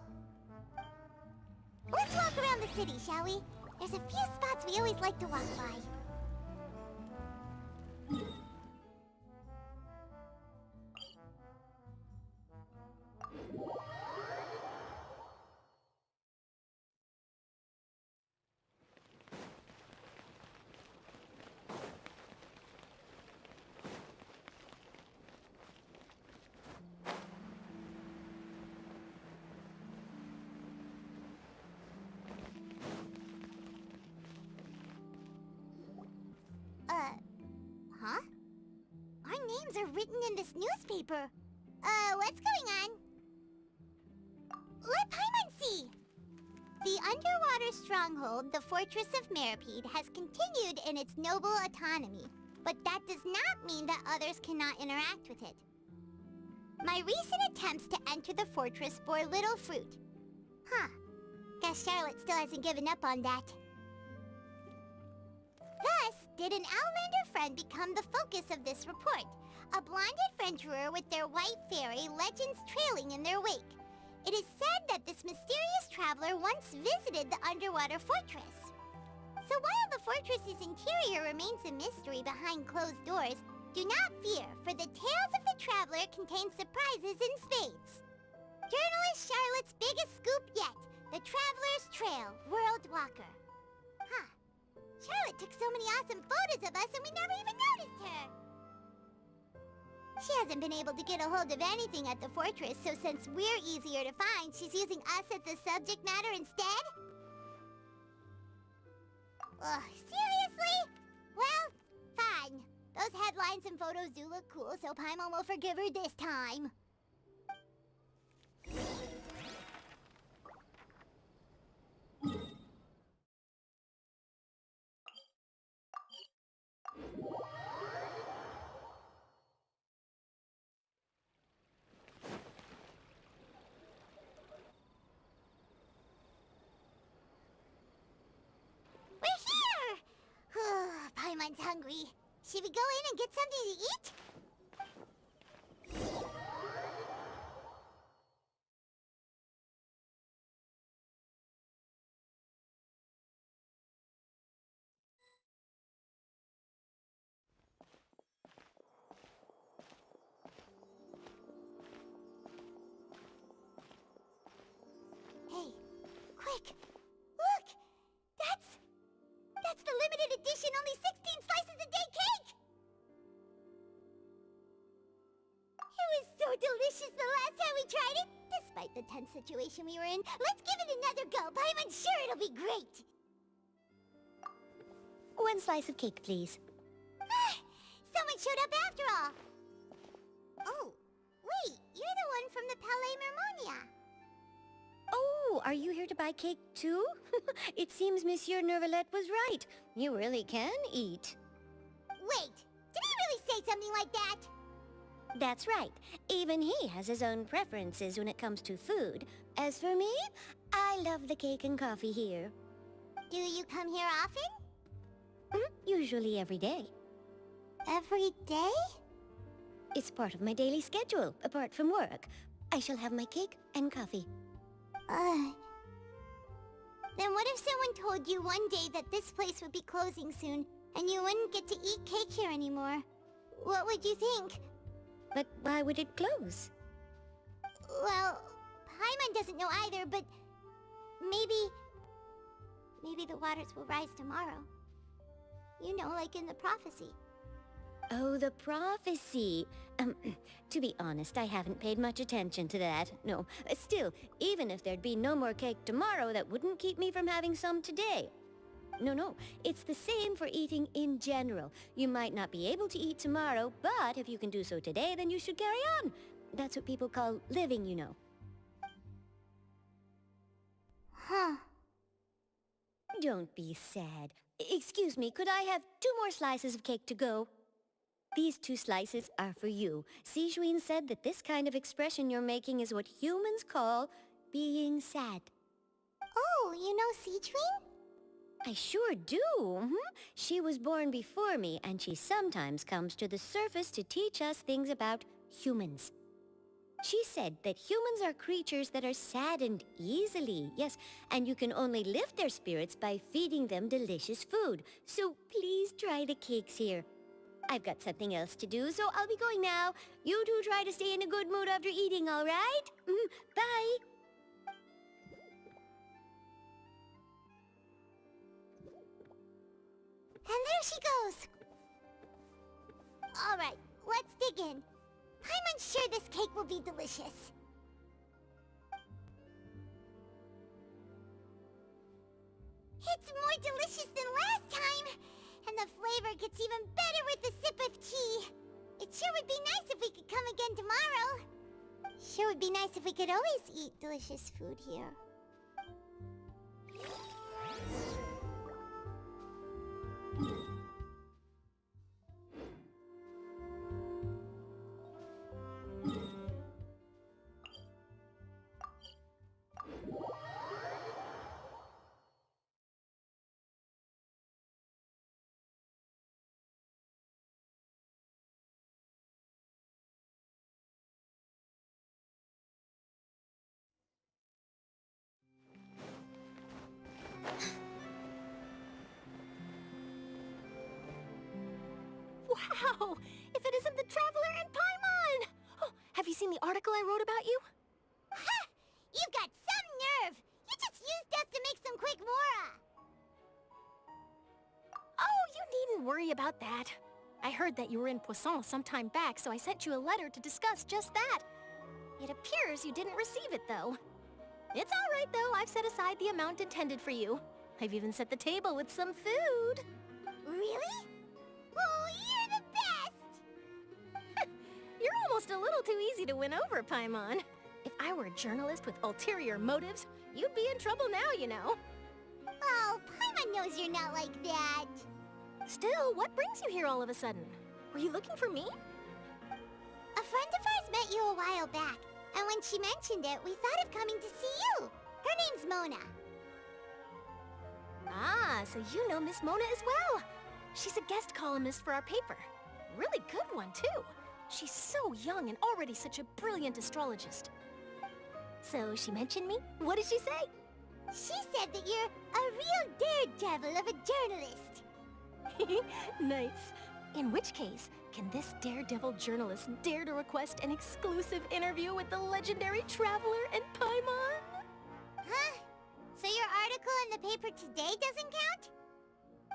Let's walk around the city, shall we? There's a few spots we always like to walk by. Huh? Our names are written in this newspaper. What's going on? Let Paimon see! The underwater stronghold, the Fortress of Meripede, has continued in its noble autonomy, but that does not mean that others cannot interact with it. My recent attempts to enter the fortress bore little fruit. Huh. Guess Charlotte still hasn't given up on that. Thus, did an Outlander friend become the focus of this report, a blonde adventurer with their white fairy legends trailing in their wake. It is said that this mysterious traveler once visited the underwater fortress. So while the fortress's interior remains a mystery behind closed doors, do not fear, for the tales of the traveler contain surprises in spades. Journalist Charlotte's biggest scoop yet, the Traveler's Trail, World Walker. Huh. Charlotte took so many awesome photos of us and we never even noticed her! She hasn't been able to get a hold of anything at the fortress, so since we're easier to find, she's using us as the subject matter instead? Ugh, seriously? Well, fine. Those headlines and photos do look cool, so Paimon will forgive her this time. Paimon's hungry. Should we go in and get something to eat? Hey, quick! Look! That's the limited edition only 16 slices a day cake! It was so delicious the last time we tried it! Despite the tense situation we were in, let's give it another go! I'm sure it'll be great! One slice of cake, please. Someone showed up after all! Oh, wait, you're the one from the Palais Mermonia. Oh, are you here to buy cake too? It seems Monsieur Nervalette was right. You really can eat. Wait, did he really say something like that? That's right. Even he has his own preferences when it comes to food. As for me, I love the cake and coffee here. Do you come here often? Usually every day. Every day? It's part of my daily schedule, apart from work. I shall have my cake and coffee. Then what if someone told you one day that this place would be closing soon, and you wouldn't get to eat cake here anymore? What would you think? But why would it close? Well, Paimon doesn't know either, but maybe the waters will rise tomorrow. You know, like in the prophecy. Oh, the prophecy. To be honest, I haven't paid much attention to that. No, still, even if there'd be no more cake tomorrow, that wouldn't keep me from having some today. No, it's the same for eating in general. You might not be able to eat tomorrow, but if you can do so today, then you should carry on. That's what people call living, you know. Huh. Don't be sad. Excuse me, could I have 2 more slices of cake to go? These 2 slices are for you. Sijuin said that this kind of expression you're making is what humans call being sad. Oh, you know Sijuin? I sure do. She was born before me, and she sometimes comes to the surface to teach us things about humans. She said that humans are creatures that are saddened easily, yes, and you can only lift their spirits by feeding them delicious food. So please try the cakes here. I've got something else to do, so I'll be going now. You two try to stay in a good mood after eating, all right? Bye. And there she goes. All right, let's dig in. I'm unsure this cake will be delicious. It's more delicious than last time, and the flavor gets even better with a sip of tea. It sure would be nice if we could come again tomorrow. Sure would be nice if we could always eat delicious food here. Wow! If it isn't the Traveler and Paimon! Oh, have you seen the article I wrote about you? Ha! You've got some nerve! You just used us to make some quick mora! Oh, you needn't worry about that. I heard that you were in Poisson some time back, so I sent you a letter to discuss just that. It appears you didn't receive it, though. It's all right, though. I've set aside the amount intended for you. I've even set the table with some food. Really? Oh, you're the best! You're almost a little too easy to win over, Paimon. If I were a journalist with ulterior motives, you'd be in trouble now, you know. Oh, Paimon knows you're not like that. Still, what brings you here all of a sudden? Were you looking for me? A friend of ours met you a while back, and when she mentioned it, we thought of coming to see you. Her name's Mona. Ah, so you know Miss Mona as well. She's a guest columnist for our paper. Really good one, too. She's so young and already such a brilliant astrologist. So she mentioned me? What did she say? She said that you're a real daredevil of a journalist. Nice. In which case, can this daredevil journalist dare to request an exclusive interview with the legendary Traveler and Paimon? Huh? So your article in the paper today doesn't count?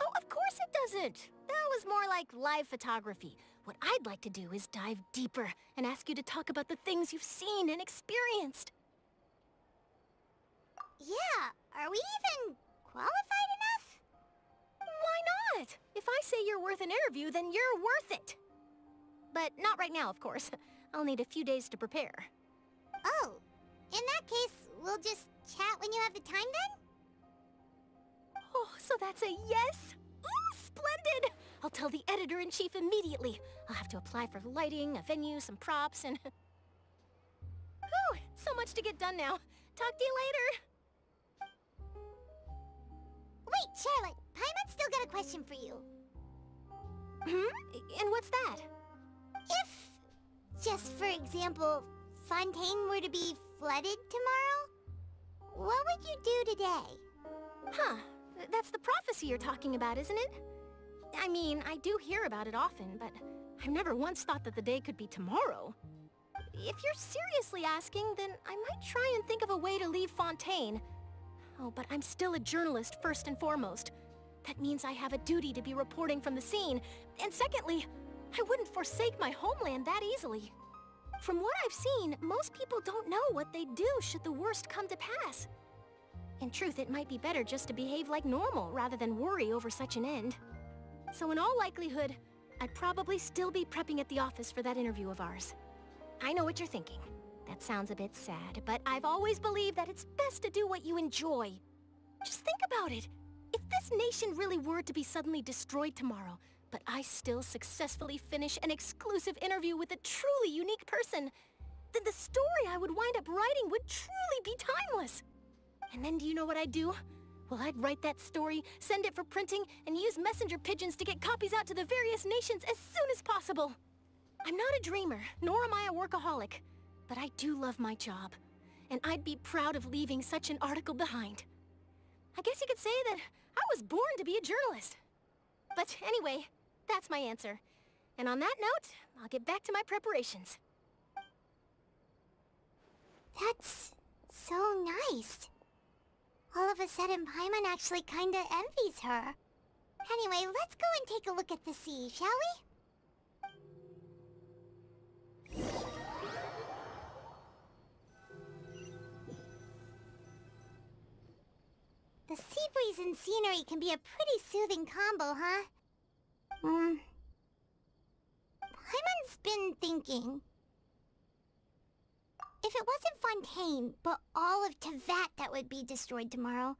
Oh, of course it doesn't. That was more like live photography. What I'd like to do is dive deeper and ask you to talk about the things you've seen and experienced. Yeah, are we even qualified enough? Why not? If I say you're worth an interview, then you're worth it. But not right now, of course. I'll need a few days to prepare. Oh, in that case, we'll just chat when you have the time then? Oh, so that's a yes? Ooh, splendid! I'll tell the editor-in-chief immediately. I'll have to apply for lighting, a venue, some props, and... Whew, so much to get done now. Talk to you later! Wait, Charlotte, Paimon's still got a question for you. And what's that? If, just for example, Fontaine were to be flooded tomorrow, what would you do today? Huh, that's the prophecy you're talking about, isn't it? I mean, I do hear about it often, but I've never once thought that the day could be tomorrow. If you're seriously asking, then I might try and think of a way to leave Fontaine. Oh, but I'm still a journalist first and foremost. That means I have a duty to be reporting from the scene. And secondly, I wouldn't forsake my homeland that easily. From what I've seen, most people don't know what they'd do should the worst come to pass. In truth, it might be better just to behave like normal rather than worry over such an end. So in all likelihood, I'd probably still be prepping at the office for that interview of ours. I know what you're thinking. That sounds a bit sad, but I've always believed that it's best to do what you enjoy. Just think about it. If this this nation really were to be suddenly destroyed tomorrow, but I still successfully finish an exclusive interview with a truly unique person, then the story I would wind up writing would truly be timeless. And then do you know what I'd do? Well, I'd write that story, send it for printing, and use messenger pigeons to get copies out to the various nations as soon as possible. I'm not a dreamer, nor am I a workaholic, but I do love my job, and I'd be proud of leaving such an article behind. I guess you could say that I was born to be a journalist. But anyway, that's my answer. And on that note, I'll get back to my preparations. That's so nice. All of a sudden, Paimon actually kinda envies her. Anyway, let's go and take a look at the sea, shall we? The sea breeze and scenery can be a pretty soothing combo, huh? Paimon's been thinking. If it wasn't Fontaine, but all of Tevat that would be destroyed tomorrow,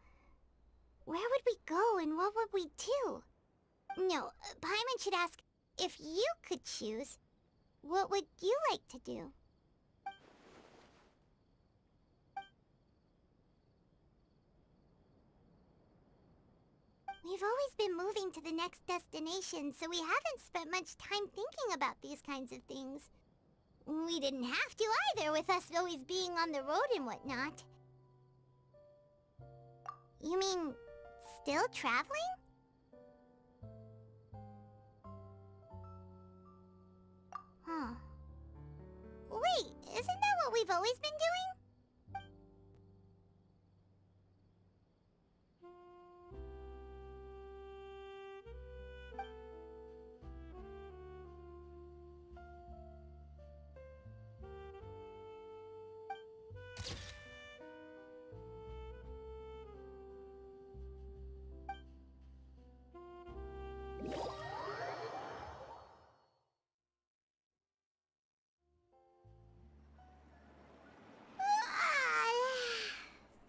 where would we go and what would we do? No, Paimon should ask, if you could choose, what would you like to do? We've always been moving to the next destination, so we haven't spent much time thinking about these kinds of things. We didn't have to either, with us always being on the road and whatnot. You mean, still traveling? Huh. Wait, isn't that what we've always been doing?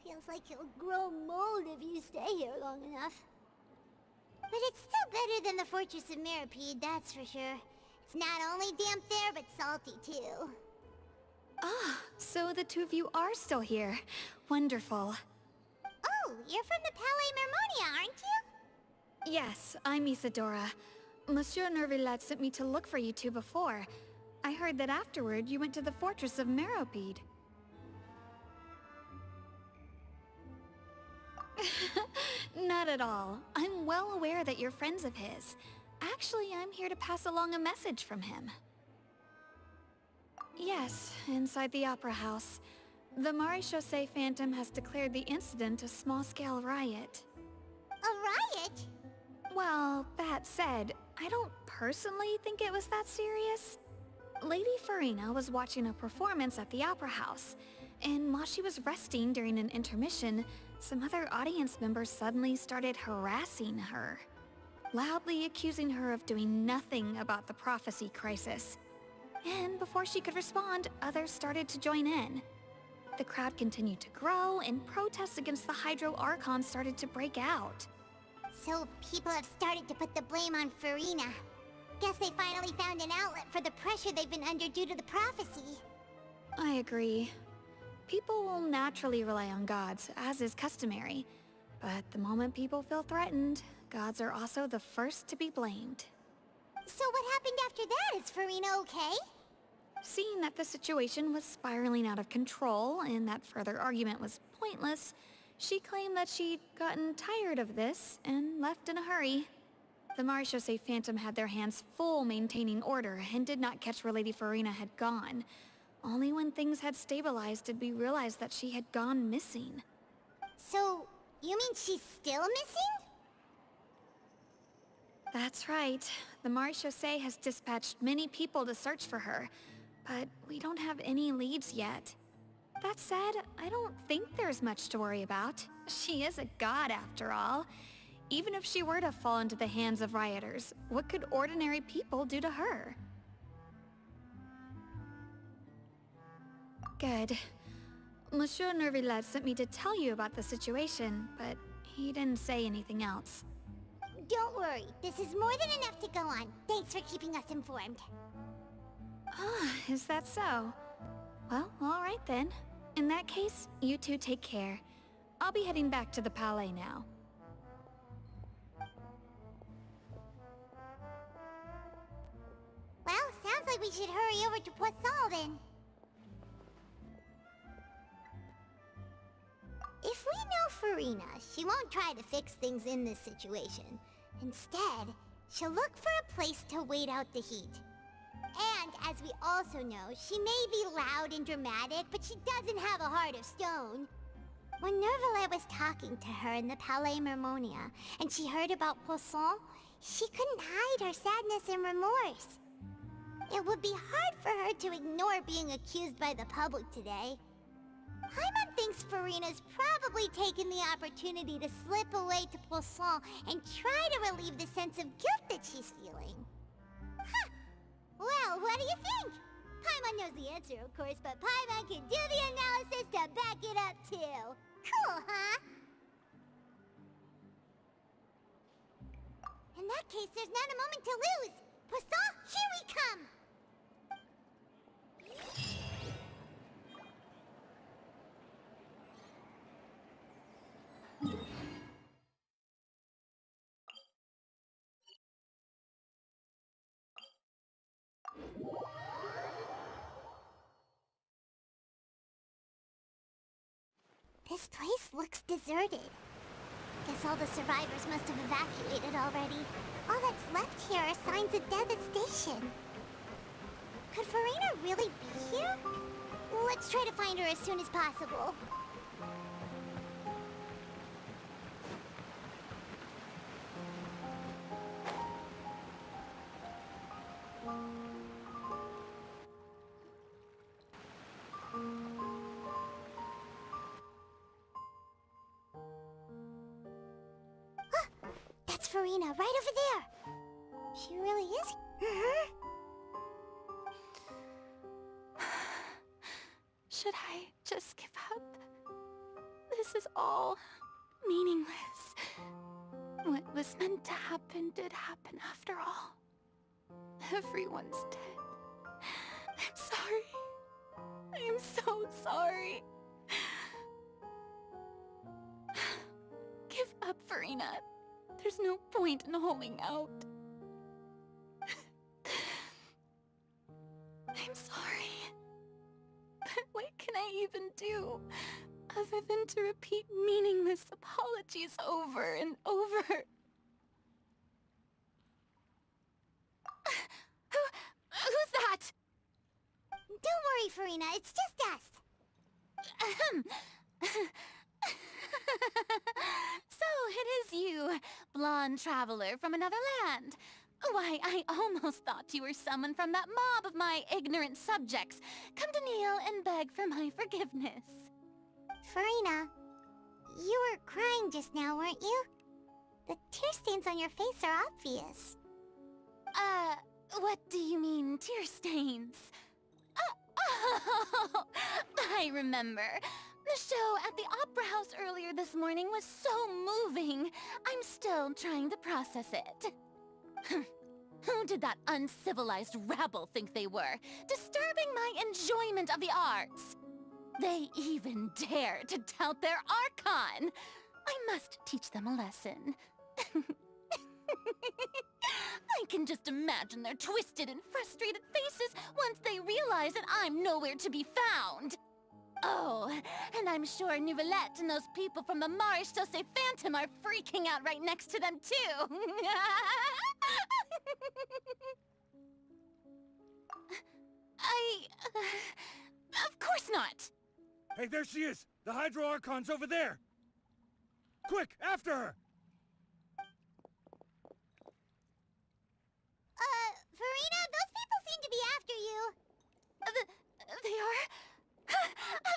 Feels like you'll grow mold if you stay here long enough. But it's still better than the Fortress of Mirapede, that's for sure. It's not only damp there, but salty too. Ah, so the two of you are still here. Wonderful. Oh, you're from the Palais Mermonia, aren't you? Yes, I'm Isadora. Monsieur Nervillet sent me to look for you two before. I heard that afterward you went to the Fortress of Meropide. Not at all. I'm well aware that you're friends of his. Actually, I'm here to pass along a message from him. Yes, inside the Opera House. The Maréchaussée Phantom has declared the incident a small-scale riot. A riot? Well, that said, I don't personally think it was that serious. Lady Farina was watching a performance at the Opera House, and while she was resting during an intermission, some other audience members suddenly started harassing her, loudly accusing her of doing nothing about the prophecy crisis. And before she could respond, others started to join in. The crowd continued to grow, and protests against the Hydro Archon started to break out. So people have started to put the blame on Farina. Guess they finally found an outlet for the pressure they've been under due to the prophecy. I agree. People will naturally rely on gods, as is customary. But the moment people feel threatened, gods are also the first to be blamed. So what happened after that? Is Farina okay? Seeing that the situation was spiraling out of control and that further argument was pointless, she claimed that she'd gotten tired of this and left in a hurry. The Maréchaussée Phantom had their hands full maintaining order and did not catch where Lady Farina had gone. Only when things had stabilized did we realize that she had gone missing. So, you mean she's still missing? That's right. The Maréchaussée has dispatched many people to search for her, but we don't have any leads yet. That said, I don't think there's much to worry about. She is a god after all. Even if she were to fall into the hands of rioters, what could ordinary people do to her? Good. Monsieur Nervillet sent me to tell you about the situation, but He didn't say anything else. Don't worry, this is more than enough to go on. Thanks for keeping us informed. Ah, is that so? Well, alright then. In that case, you two take care. I'll be heading back to the Palais now. Well, sounds like we should hurry over to Poisson then. If we know Farina, she won't try to fix things in this situation. Instead, she'll look for a place to wait out the heat. And, as we also know, she may be loud and dramatic, but she doesn't have a heart of stone. When Nervalet was talking to her in the Palais Mermonia, and she heard about Poisson, she couldn't hide her sadness and remorse. It would be hard for her to ignore being accused by the public today. Paimon thinks Farina's probably taken the opportunity to slip away to Poisson and try to relieve the sense of guilt that she's feeling. Huh! Well, what do you think? Paimon knows the answer, of course, but Paimon can do the analysis to back it up, too. Cool, huh? In that case, there's not a moment to lose. Poisson, here we come! This place looks deserted. Guess all the survivors must have evacuated already. All that's left here are signs of death at station. Could Farina really be here? Let's try to find her as soon as possible. That's Farina, right over there. She really is. Should I just give up? This is all meaningless. What was meant to happen did happen after all. Everyone's dead. I'm sorry. I'm so sorry. Give up, Farina. There's no point in holding out. I'm sorry. But what can I even do other than to repeat meaningless apologies over and over? Who's that? Don't worry, Farina. It's just us. So it is you, blonde traveler from another land. Why, I almost thought you were someone from that mob of my ignorant subjects, come to kneel and beg for my forgiveness. Farina, you were crying just now, weren't you? The tear stains on your face are obvious. What do you mean, tear stains? Oh, I remember. The show at the Opera House earlier this morning was so moving. I'm still trying to process it. Who did that uncivilized rabble think they were, disturbing my enjoyment of the arts? They even dare to tout their Archon! I must teach them a lesson. I can just imagine their twisted and frustrated faces once they realize that I'm nowhere to be found. Oh, and I'm sure Nouvellette and those people from the Maréchaussée Phantom are freaking out right next to them, too. Of course not. Hey, there she is! The Hydro Archon's over there! Quick, after her! Farina, those people seem to be after you. They are?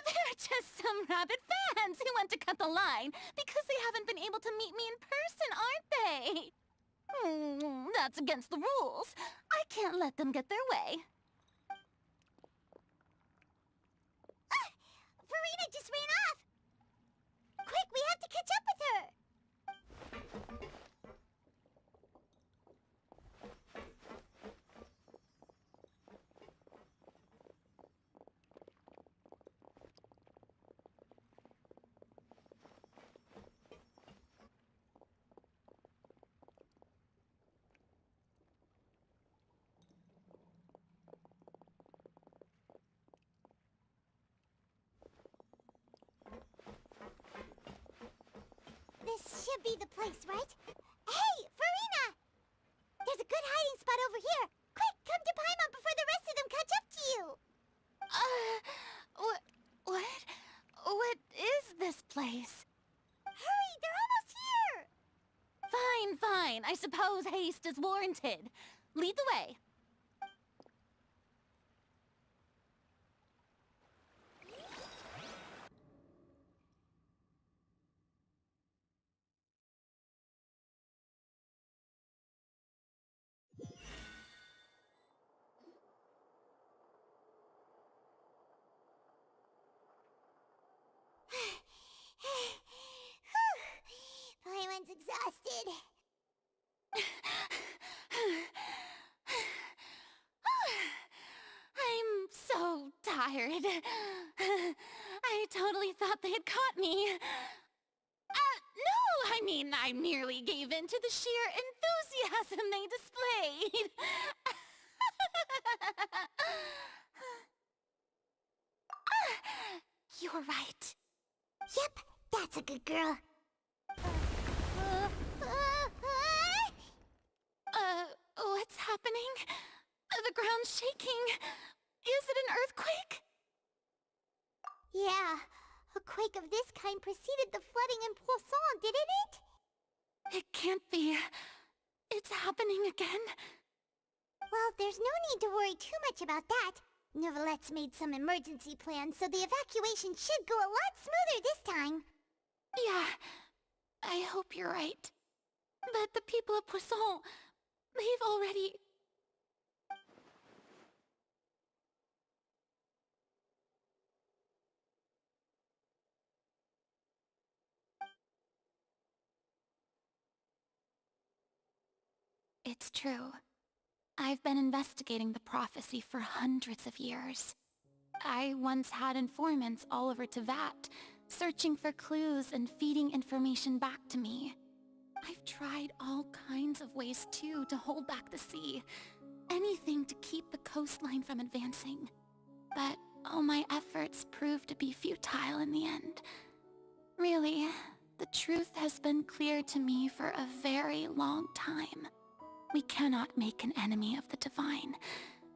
They're just some rabid fans who want to cut the line because they haven't been able to meet me in person, aren't they? That's against the rules. I can't let them get their way. Farina just ran off! Quick, we have to catch up with her! be the place, right? Hey, Farina! There's a good hiding spot over here. Quick, come to Paimon before the rest of them catch up to you. What is this place? Hurry, they're almost here. Fine. I suppose haste is warranted. Lead the way. Paimon's exhausted. I'm so tired. I totally thought they had caught me. No, I mean, I merely gave in to the sheer enthusiasm they displayed. You're right. Yep, that's a good girl. What's happening? The ground's shaking. Is it an earthquake? Yeah, a quake of this kind preceded the flooding in Poisson, didn't it? It can't be. It's happening again. Well, there's no need to worry too much about that. Neverlette's made some emergency plans, so the evacuation should go a lot smoother this time. Yeah, I hope you're right. But the people of Poisson, they've already... It's true. I've been investigating the prophecy for hundreds of years. I once had informants all over Tevat, searching for clues and feeding information back to me. I've tried all kinds of ways too to hold back the sea. Anything to keep the coastline from advancing. But all my efforts proved to be futile in the end. Really, the truth has been clear to me for a very long time. We cannot make an enemy of the divine.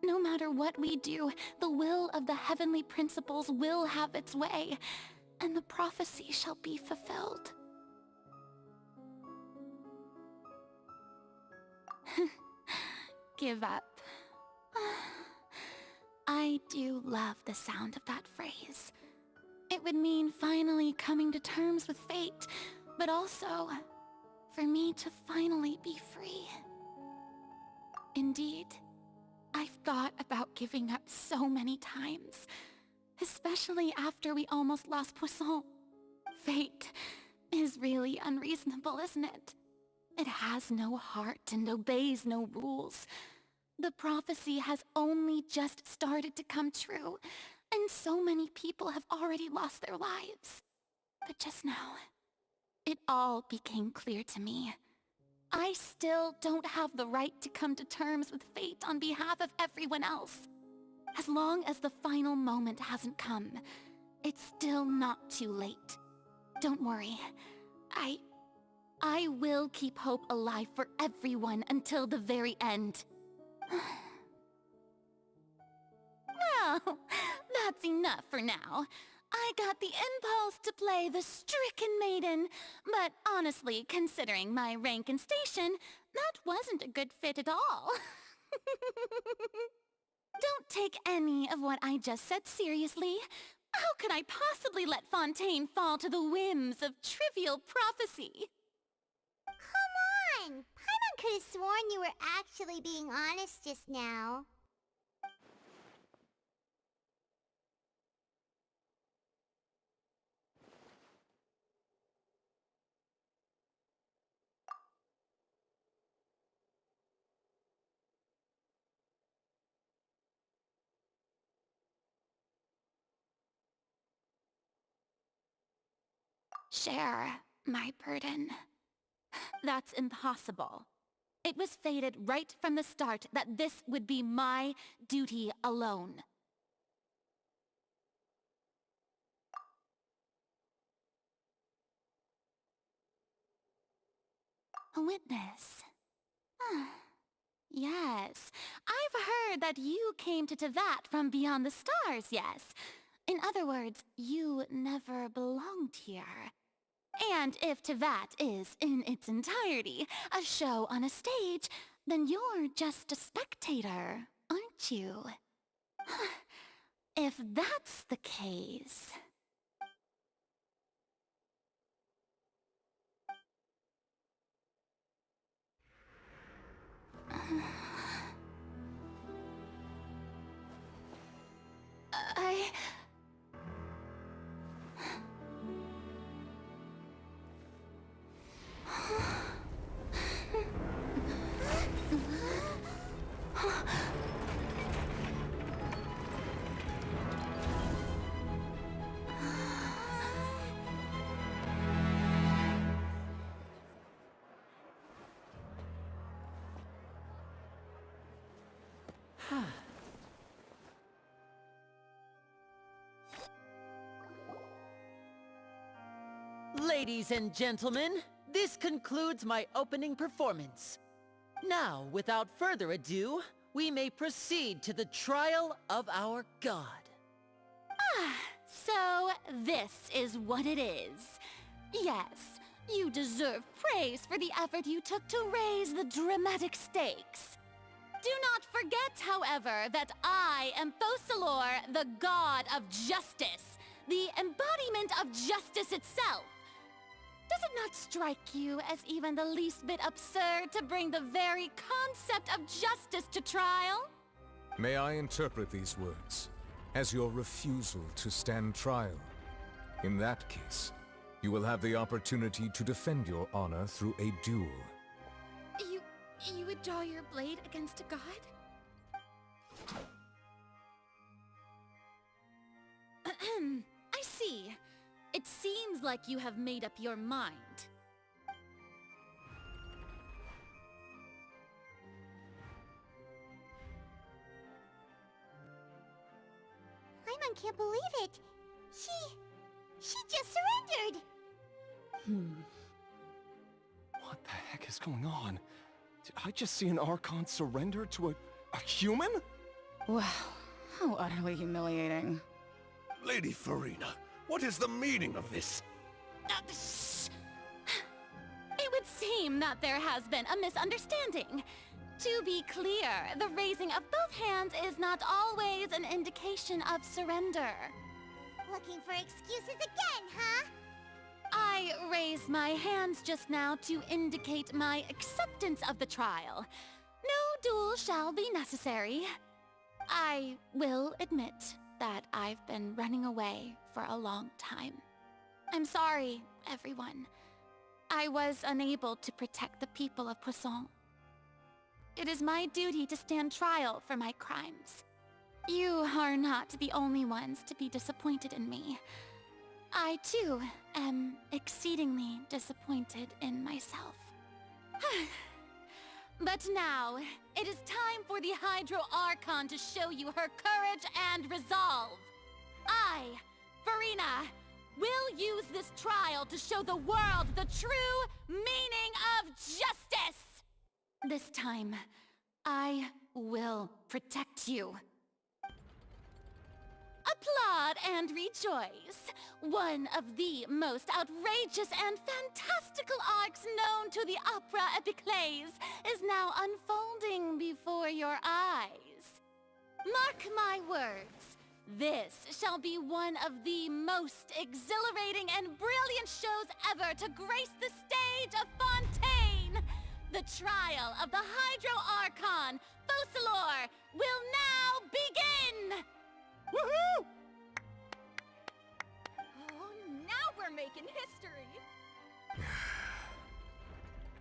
No matter what we do, the will of the heavenly principles will have its way, and the prophecy shall be fulfilled. Give up. I do love the sound of that phrase. It would mean finally coming to terms with fate, but also for me to finally be free. Indeed, I've thought about giving up so many times, especially after we almost lost Poisson. Fate is really unreasonable, isn't it? It has no heart and obeys no rules. The prophecy has only just started to come true, and so many people have already lost their lives. But just now, it all became clear to me. I still don't have the right to come to terms with fate on behalf of everyone else. As long as the final moment hasn't come, it's still not too late. Don't worry. I will keep hope alive for everyone until the very end. Well, that's enough for now. I got the impulse to play the stricken maiden, but honestly, considering my rank and station, that wasn't a good fit at all. Don't take any of what I just said seriously. How could I possibly let Fontaine fall to the whims of trivial prophecy? Come on! Paimon could have sworn you were actually being honest just now. Share my burden. That's impossible. It was fated right from the start that this would be my duty alone. A witness. Yes, I've heard that you came to Tevat from beyond the stars, yes. In other words, you never belonged here. And if Tevat is, in its entirety, a show on a stage, then you're just a spectator, aren't you? If that's the case... Ladies and gentlemen, this concludes my opening performance. Now, without further ado, we may proceed to the trial of our god. So this is what it is. Yes, you deserve praise for the effort you took to raise the dramatic stakes. Do not forget, however, that I am Fosalor, the god of justice, the embodiment of justice itself. Does it not strike you as even the least bit absurd to bring the very concept of justice to trial? May I interpret these words as your refusal to stand trial? In that case, you will have the opportunity to defend your honor through a duel. You would draw your blade against a god? I see. It seems like you have made up your mind. Paimon can't believe it. She just surrendered. What the heck is going on? Did I just see an Archon surrender to a human? Wow, how utterly humiliating. Lady Farina, what is the meaning of this? It would seem that there has been a misunderstanding. To be clear, the raising of both hands is not always an indication of surrender. Looking for excuses again, huh? I raised my hands just now to indicate my acceptance of the trial. No duel shall be necessary. I will admit that I've been running away for a long time. I'm sorry, everyone. I was unable to protect the people of Poisson. It is my duty to stand trial for my crimes. You are not the only ones to be disappointed in me. I, too, am exceedingly disappointed in myself. But now, it is time for the Hydro Archon to show you her courage and resolve. I, Farina, will use this trial to show the world the true meaning of justice! This time, I will protect you. Applaud and rejoice! One of the most outrageous and fantastical arcs known to the opera epiclese is now unfolding before your eyes. Mark my words, this shall be one of the most exhilarating and brilliant shows ever to grace the stage of Fontaine! The trial of the Hydro Archon, Fosalor, will now begin! Woohoo! Oh, now we're making history!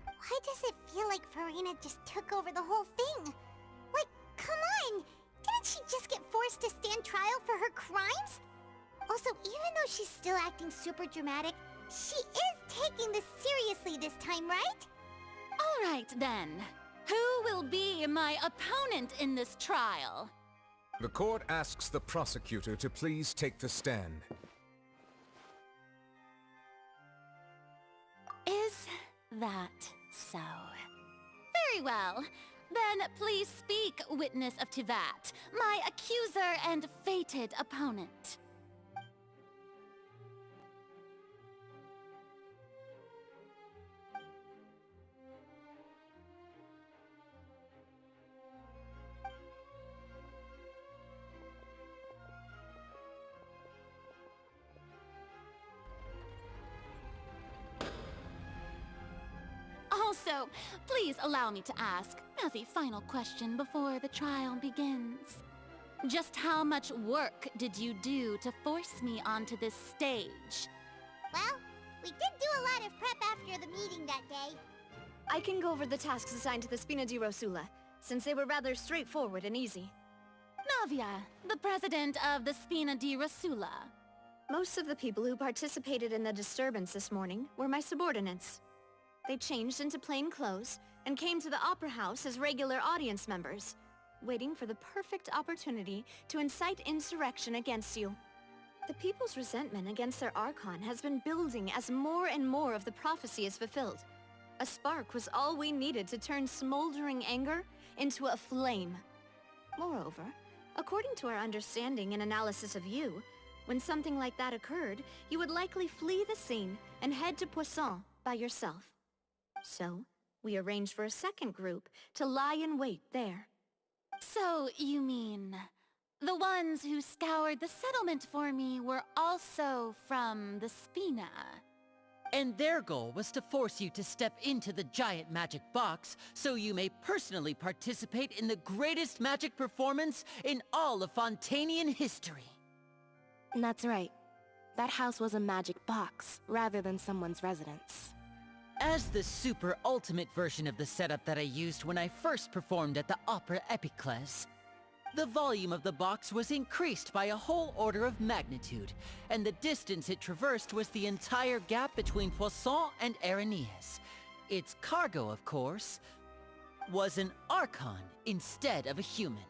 Why does it feel like Farina just took over the whole thing? Like, come on! Didn't she just get forced to stand trial for her crimes? Also, even though she's still acting super dramatic, she is taking this seriously this time, right? All right, then. Who will be my opponent in this trial? The court asks the prosecutor to please take the stand. Is that so. Very well. Then please speak, witness of Tivat, my accuser and fated opponent. Also, please allow me to ask, as a final question before the trial begins. Just how much work did you do to force me onto this stage? Well, we did do a lot of prep after the meeting that day. I can go over the tasks assigned to the Spina di Rosula, since they were rather straightforward and easy. Navia, the president of the Spina di Rosula. Most of the people who participated in the disturbance this morning were my subordinates. They changed into plain clothes and came to the Opera House as regular audience members, waiting for the perfect opportunity to incite insurrection against you. The people's resentment against their Archon has been building as more and more of the prophecy is fulfilled. A spark was all we needed to turn smoldering anger into a flame. Moreover, according to our understanding and analysis of you, when something like that occurred, you would likely flee the scene and head to Poisson by yourself. So, we arranged for a second group to lie in wait there. So, you mean... the ones who scoured the settlement for me were also from the Spina? And their goal was to force you to step into the giant magic box so you may personally participate in the greatest magic performance in all of Fontanian history. That's right. That house was a magic box, rather than someone's residence. As the super ultimate version of the setup that I used when I first performed at the Opera Epiclese, the volume of the box was increased by a whole order of magnitude, and the distance it traversed was the entire gap between Poisson and Areneas. Its cargo, of course, was an Archon instead of a human.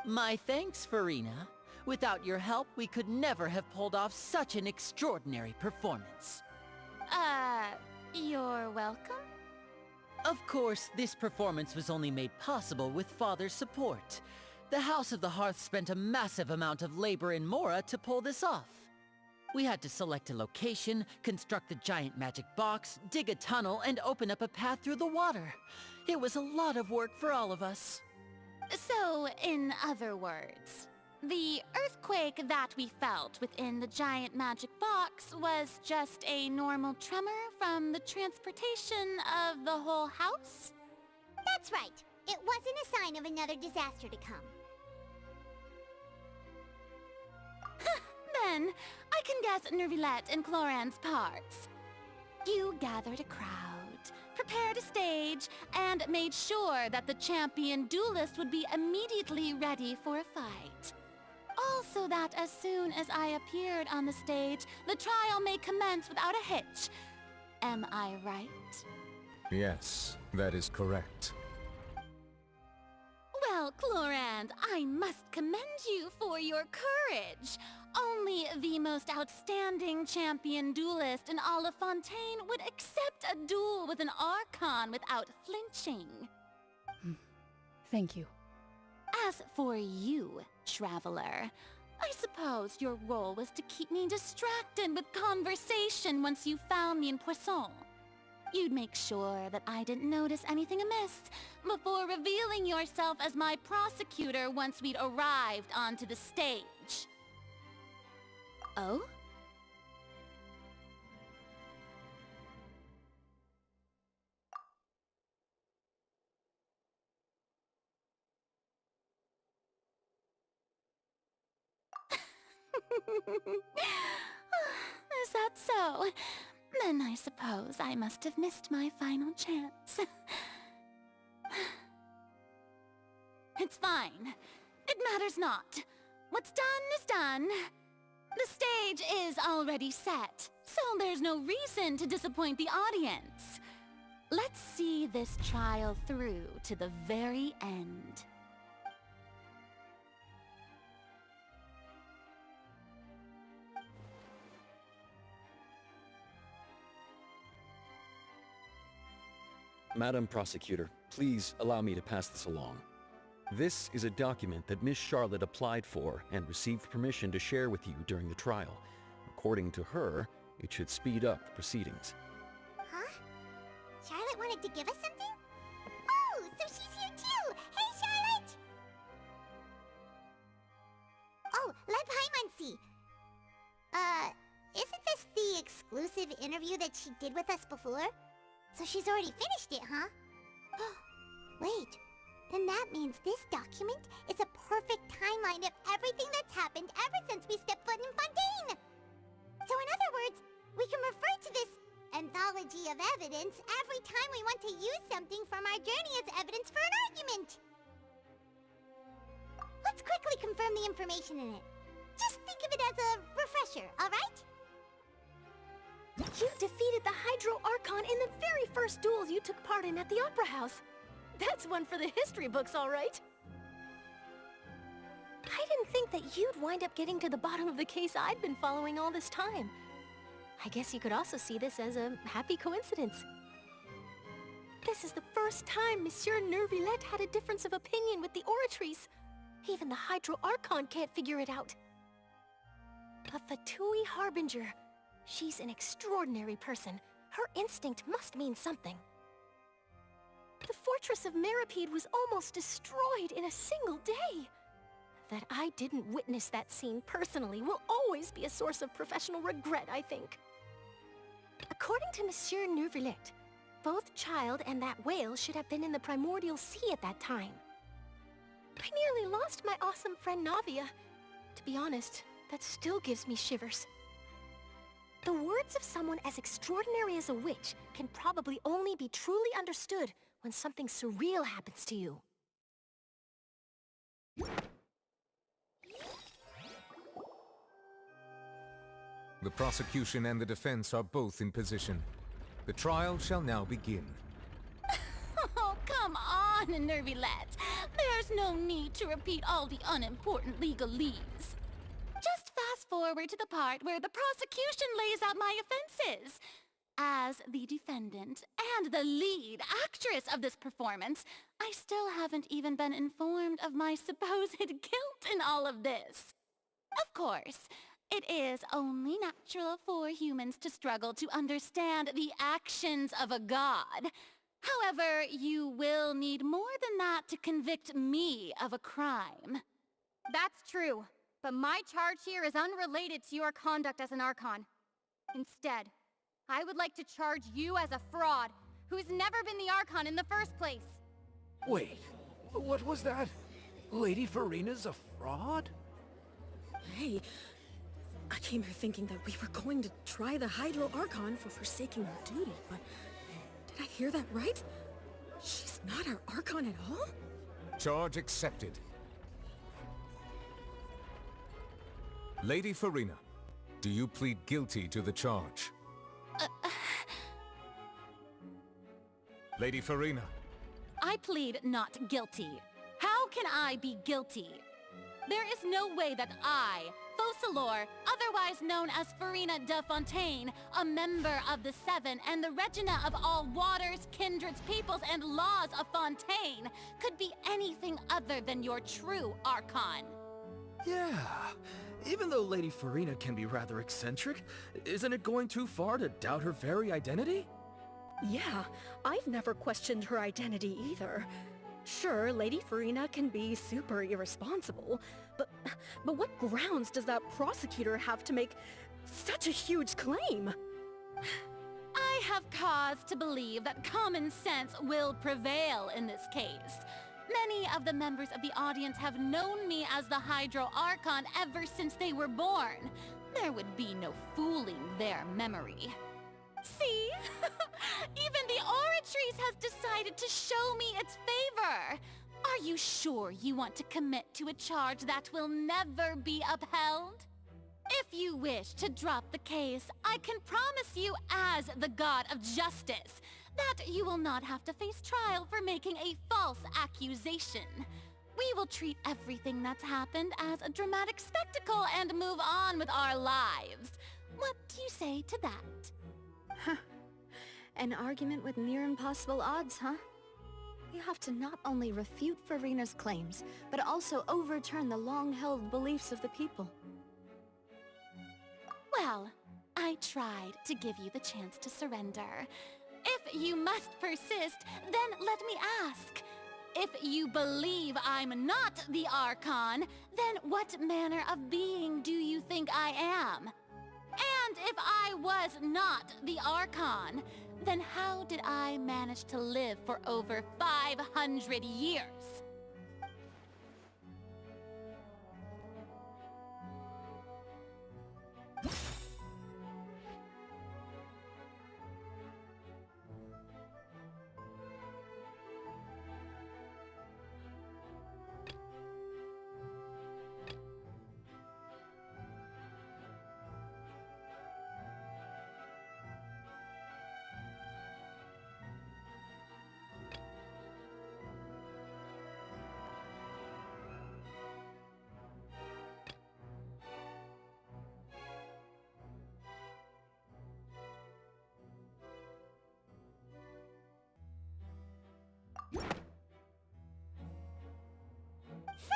My thanks, Farina. Without your help, we could never have pulled off such an extraordinary performance. You're welcome? Of course, this performance was only made possible with Father's support. The House of the Hearth spent a massive amount of labor in Mora to pull this off. We had to select a location, construct the giant magic box, dig a tunnel, and open up a path through the water. It was a lot of work for all of us. So, in other words, the earthquake that we felt within the giant magic box was just a normal tremor from the transportation of the whole house? That's right. It wasn't a sign of another disaster to come. Then, I can guess Nervilette and Cloran's parts. You gathered a crowd, prepared a stage, and made sure that the champion duelist would be immediately ready for a fight. Also that as soon as I appeared on the stage, the trial may commence without a hitch. Am I right? Yes, that is correct. Well, Clorand, I must commend you for your courage. Only the most outstanding champion duelist in all of Fontaine would accept a duel with an Archon without flinching. Thank you. As for you, Traveler, I suppose your role was to keep me distracted with conversation once you found me in Poisson. You'd make sure that I didn't notice anything amiss before revealing yourself as my prosecutor once we'd arrived onto the stage. Oh? Is that so? Then I suppose I must have missed my final chance. It's fine. It matters not. What's done is done. The stage is already set, so there's no reason to disappoint the audience. Let's see this trial through to the very end. Madam Prosecutor, please allow me to pass this along. This is a document that Miss Charlotte applied for and received permission to share with you during the trial. According to her, it should speed up the proceedings. Huh? Charlotte wanted to give us something? Oh, so she's here too! Hey, Charlotte! Oh, let Paimon see. Isn't this the exclusive interview that she did with us before? So she's already finished it, huh? Wait, then that means this document is a perfect timeline of everything that's happened ever since we stepped foot in Fontaine! So in other words, we can refer to this anthology of evidence every time we want to use something from our journey as evidence for an argument! Let's quickly confirm the information in it. Just think of it as a refresher, alright? You defeated the Hydro Archon in the very first duels you took part in at the Opera House. That's one for the history books, all right. I didn't think that you'd wind up getting to the bottom of the case I'd been following all this time. I guess you could also see this as a happy coincidence. This is the first time Monsieur Neuvillette had a difference of opinion with the Oratrice. Even the Hydro Archon can't figure it out. A Fatui Harbinger. She's an extraordinary person. Her instinct must mean something. The fortress of Meripede was almost destroyed in a single day. That I didn't witness that scene personally will always be a source of professional regret, I think. According to Monsieur Neuvillette, both Child and that whale should have been in the primordial sea at that time. I nearly lost my awesome friend Navia. To be honest, that still gives me shivers. The words of someone as extraordinary as a witch can probably only be truly understood when something surreal happens to you. The prosecution and the defense are both in position. The trial shall now begin. Oh, come on, Neuvillette. There's no need to repeat all the unimportant legalese. Just fast forward to the part where the prosecution lays out my offenses. As the defendant and the lead actress of this performance, I still haven't even been informed of my supposed guilt in all of this. Of course, it is only natural for humans to struggle to understand the actions of a god. However, you will need more than that to convict me of a crime. That's true, but my charge here is unrelated to your conduct as an Archon. Instead, I would like to charge you as a fraud, who's never been the Archon in the first place. Wait, what was that? Lady Farina's a fraud? Hey, I came here thinking that we were going to try the Hydro Archon for forsaking our duty, but did I hear that right? She's not our Archon at all? Charge accepted. Lady Farina, do you plead guilty to the charge? Lady Farina. I plead not guilty. How can I be guilty? There is no way that I, Focalor, otherwise known as Farina de Fontaine, a member of the Seven and the Regina of all waters, kindreds, peoples, and laws of Fontaine, could be anything other than your true Archon. Yeah, even though Lady Farina can be rather eccentric, isn't it going too far to doubt her very identity? Yeah, I've never questioned her identity either. Sure, Lady Farina can be super irresponsible, but what grounds does that prosecutor have to make such a huge claim? I have cause to believe that common sense will prevail in this case. Many of the members of the audience have known me as the Hydro Archon ever since they were born. There would be no fooling their memory. See? Even the Oratrice has decided to show me its favor. Are you sure you want to commit to a charge that will never be upheld? If you wish to drop the case, I can promise you as the God of Justice that you will not have to face trial for making a false accusation. We will treat everything that's happened as a dramatic spectacle and move on with our lives. What do you say to that? An argument with near impossible odds, huh? We have to not only refute Farina's claims, but also overturn the long-held beliefs of the people. Well, I tried to give you the chance to surrender. If you must persist, then let me ask. If you believe I'm not the Archon, then what manner of being do you think I am? And if I was not the Archon, then how did I manage to live for over 500 years?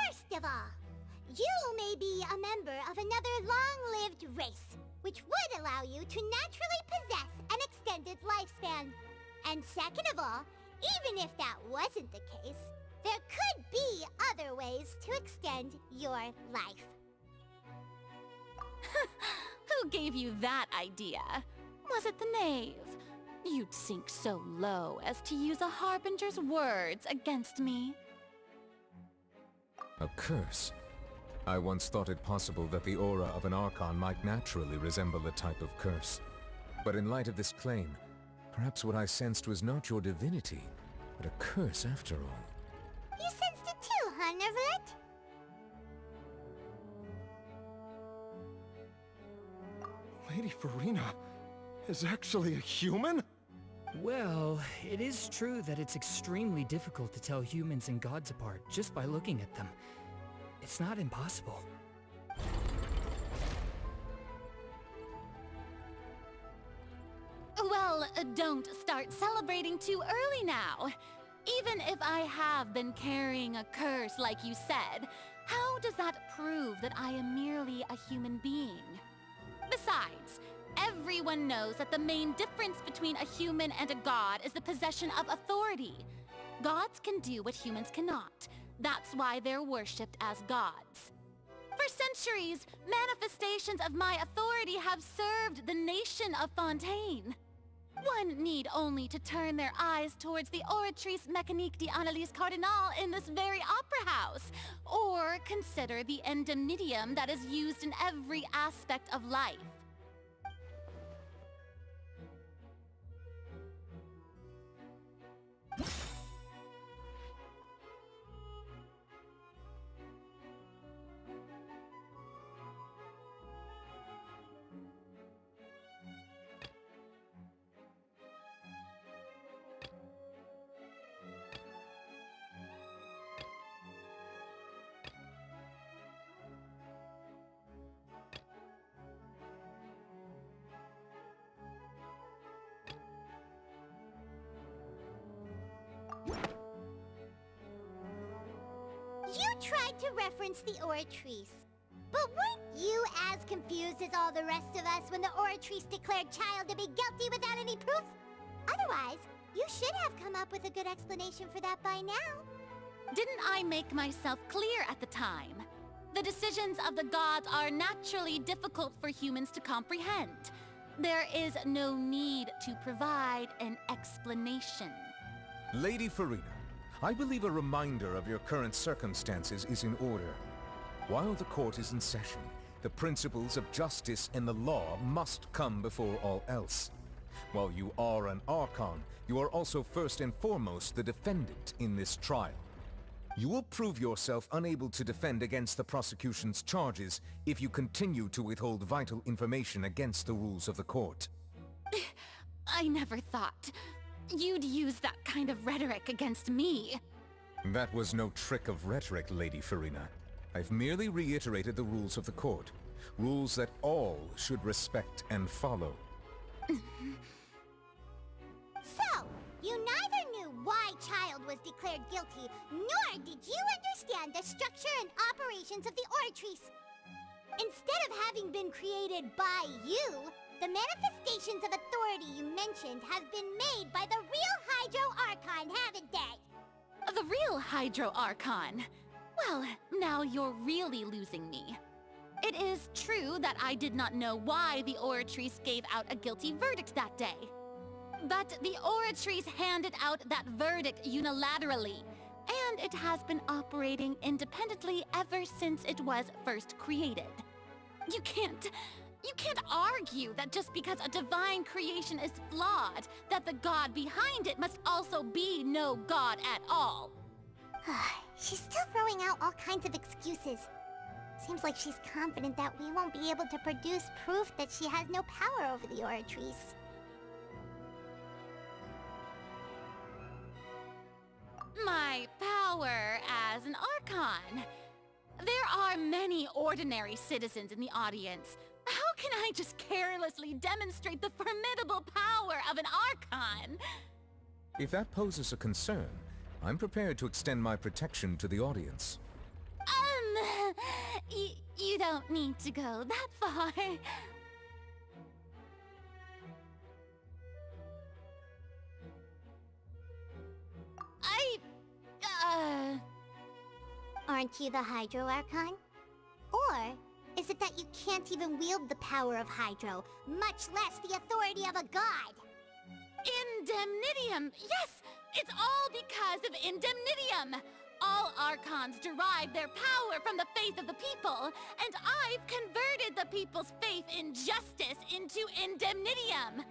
First of all, you may be a member of another long-lived race, which would allow you to naturally possess an extended lifespan. And second of all, even if that wasn't the case, there could be other ways to extend your life. Who gave you that idea? Was it the knave? You'd sink so low as to use a harbinger's words against me. A curse? I once thought it possible that the aura of an Archon might naturally resemble a type of curse. But in light of this claim, perhaps what I sensed was not your divinity, but a curse after all. You sensed it too, huh, Neverlet? Lady Farina is actually a human? Well, it is true that it's extremely difficult to tell humans and gods apart just by looking at them. It's not impossible. Well, don't start celebrating too early now. Even if I have been carrying a curse like you said, how does that prove that I am merely a human being? Besides, everyone knows that the main difference between a human and a god is the possession of authority. Gods can do what humans cannot. That's why they're worshipped as gods. For centuries, manifestations of my authority have served the nation of Fontaine. One need only to turn their eyes towards the Oratrice Mécanique d'Analyse Cardinal in this very opera house, or consider the endemnidium that is used in every aspect of life. You tried to reference the Oratrice. But weren't you as confused as all the rest of us when the Oratrice declared Child to be guilty without any proof? Otherwise, you should have come up with a good explanation for that by now. Didn't I make myself clear at the time? The decisions of the gods are naturally difficult for humans to comprehend. There is no need to provide an explanation. Lady Farina, I believe a reminder of your current circumstances is in order. While the court is in session, the principles of justice and the law must come before all else. While you are an Archon, you are also first and foremost the defendant in this trial. You will prove yourself unable to defend against the prosecution's charges if you continue to withhold vital information against the rules of the court. I never thought you'd use that kind of rhetoric against me. That was no trick of rhetoric, Lady Farina. I've merely reiterated the rules of the court. Rules that all should respect and follow. You neither knew why Child was declared guilty, nor did you understand the structure and operations of the Oratrice. Instead of having been created by you, the manifestations of authority you mentioned have been made by the real Hydro Archon, haven't they? The real Hydro Archon? Well, now you're really losing me. It is true that I did not know why the Oratrice gave out a guilty verdict that day. But the Oratrice handed out that verdict unilaterally, and it has been operating independently ever since it was first created. You can't argue that just because a divine creation is flawed, that the god behind it must also be no god at all. She's still throwing out all kinds of excuses. Seems like she's confident that we won't be able to produce proof that she has no power over the Oratrice. My power as an Archon. There are many ordinary citizens in the audience. How can I just carelessly demonstrate the formidable power of an Archon? If that poses a concern, I'm prepared to extend my protection to the audience. You don't need to go that far. Aren't you the Hydro Archon? Or is it that you can't even wield the power of Hydro, much less the authority of a god? Indemnitium! Yes! It's all because of Indemnitium! All Archons derive their power from the faith of the people, and I've converted the people's faith in justice into Indemnitium!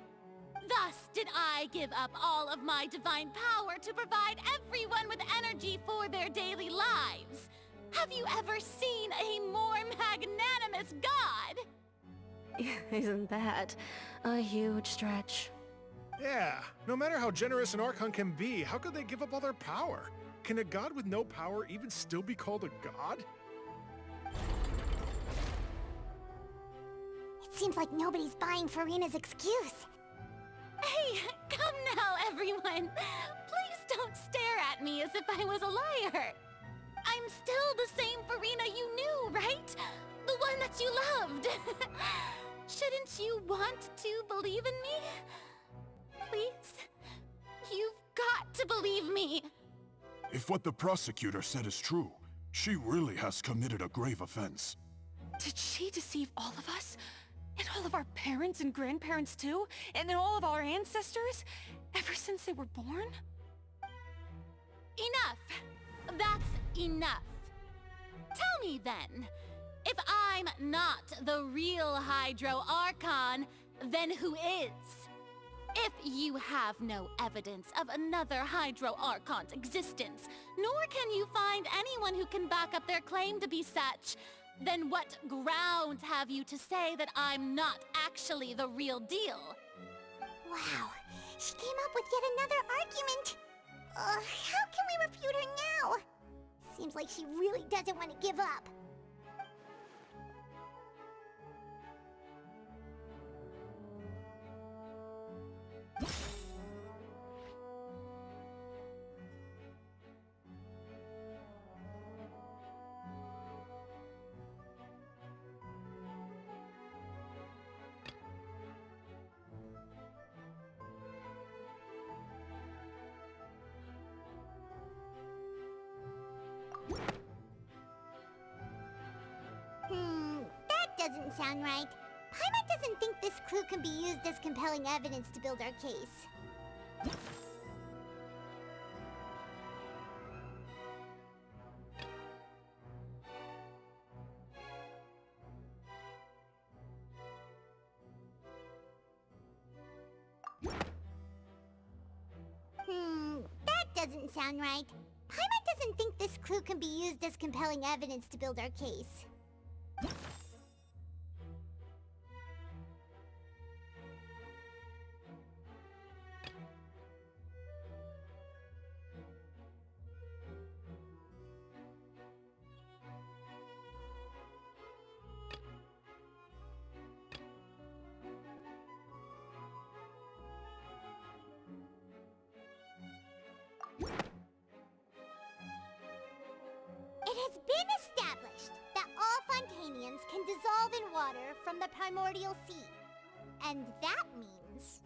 Thus did I give up all of my divine power to provide everyone with energy for their daily lives. Have you ever seen a more magnanimous god? Isn't that a huge stretch? Yeah, no matter how generous an Archon can be, how could they give up all their power? Can a god with no power even still be called a god? It seems like nobody's buying Furina's excuse. Hey, come now, everyone! Please don't stare at me as if I was a liar! I'm still the same Furina you knew, right? The one that you loved! Shouldn't you want to believe in me? Please? You've got to believe me! If what the prosecutor said is true, she really has committed a grave offense. Did she deceive all of us? And all of our parents and grandparents too? And then all of our ancestors? Ever since they were born? Enough! That's enough. Tell me then, if I'm not the real Hydro Archon, then who is? If you have no evidence of another Hydro Archon's existence, nor can you find anyone who can back up their claim to be such, then what grounds have you to say that I'm not actually the real deal? Wow, she came up with yet another argument. How can we refute her now? Seems like she really doesn't want to give up. That doesn't sound right. Paimon doesn't think this clue can be used as compelling evidence to build our case. That doesn't sound right. Paimon doesn't think this clue can be used as compelling evidence to build our case. aliens can dissolve in water from the primordial sea. And that means...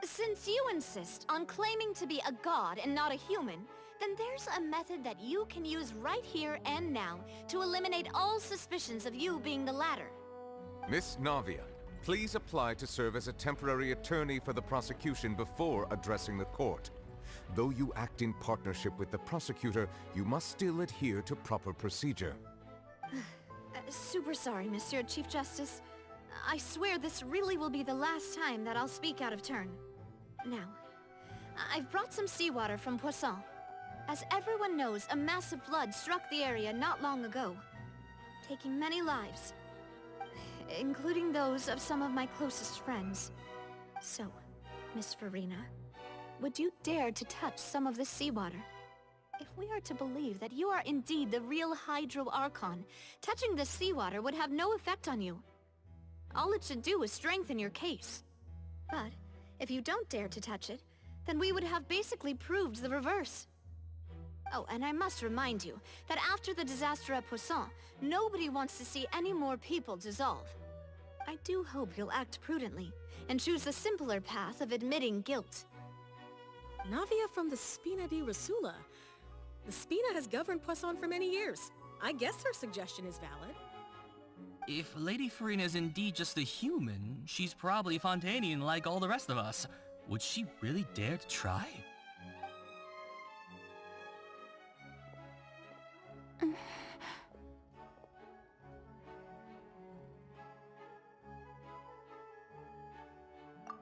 Since you insist on claiming to be a god and not a human, then there's a method that you can use right here and now to eliminate all suspicions of you being the latter. Miss Navia, please apply to serve as a temporary attorney for the prosecution before addressing the court. Though you act in partnership with the prosecutor, you must still adhere to proper procedure. Super sorry, Monsieur Chief Justice. I swear this really will be the last time that I'll speak out of turn. Now, I've brought some seawater from Poisson. As everyone knows, a massive flood struck the area not long ago, taking many lives, including those of some of my closest friends. So, Miss Farina, would you dare to touch some of this seawater? If we are to believe that you are indeed the real Hydro Archon, touching this seawater would have no effect on you. All it should do is strengthen your case. But, if you don't dare to touch it, then we would have basically proved the reverse. Oh, and I must remind you that after the disaster at Poisson, nobody wants to see any more people dissolve. I do hope you'll act prudently, and choose the simpler path of admitting guilt. Navia from the Spina di Rosula. The Spina has governed Poisson for many years. I guess her suggestion is valid. If Lady Farina is indeed just a human, she's probably Fontanian like all the rest of us. Would she really dare to try?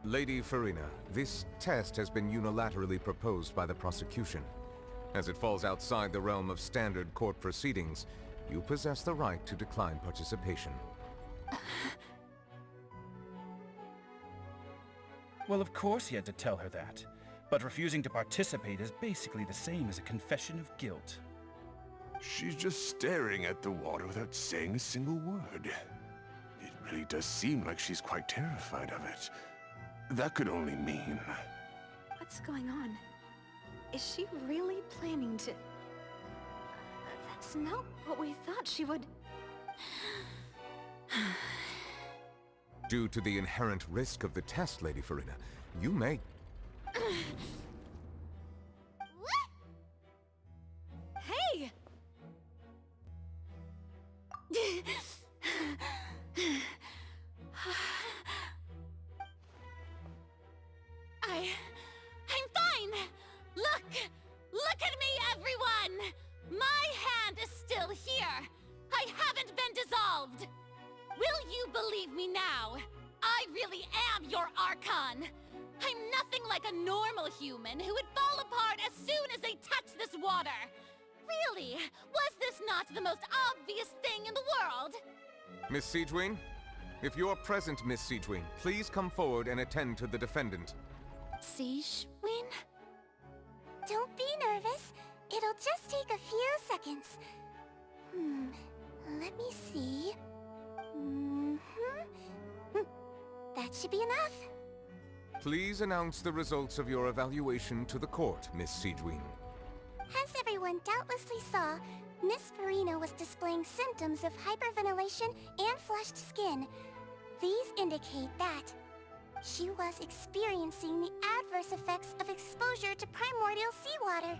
Lady Farina, this test has been unilaterally proposed by the prosecution. As it falls outside the realm of standard court proceedings, you possess the right to decline participation. Well, of course he had to tell her that. But refusing to participate is basically the same as a confession of guilt. She's just staring at the water without saying a single word. It really does seem like she's quite terrified of it. That could only mean... What's going on? Is she really planning to... That's not what we thought she would... Due to the inherent risk of the test, Lady Farina, you may... Hey! I'm fine! Look at me, everyone! My hand is still here! I haven't been dissolved! Will you believe me now? I really am your Archon! I'm nothing like a normal human who would fall apart as soon as they touch this water! Really, was this not the most obvious thing in the world? Miss Siegewin? If you're present, Miss Siegewin, please come forward and attend to the defendant. Siegewin? Don't be nervous. It'll just take a few seconds. Let me see. That should be enough. Please announce the results of your evaluation to the court, Miss Siegewin. As everyone doubtlessly saw, Miss Farina was displaying symptoms of hyperventilation and flushed skin. These indicate that she was experiencing the adverse effects of exposure to primordial seawater.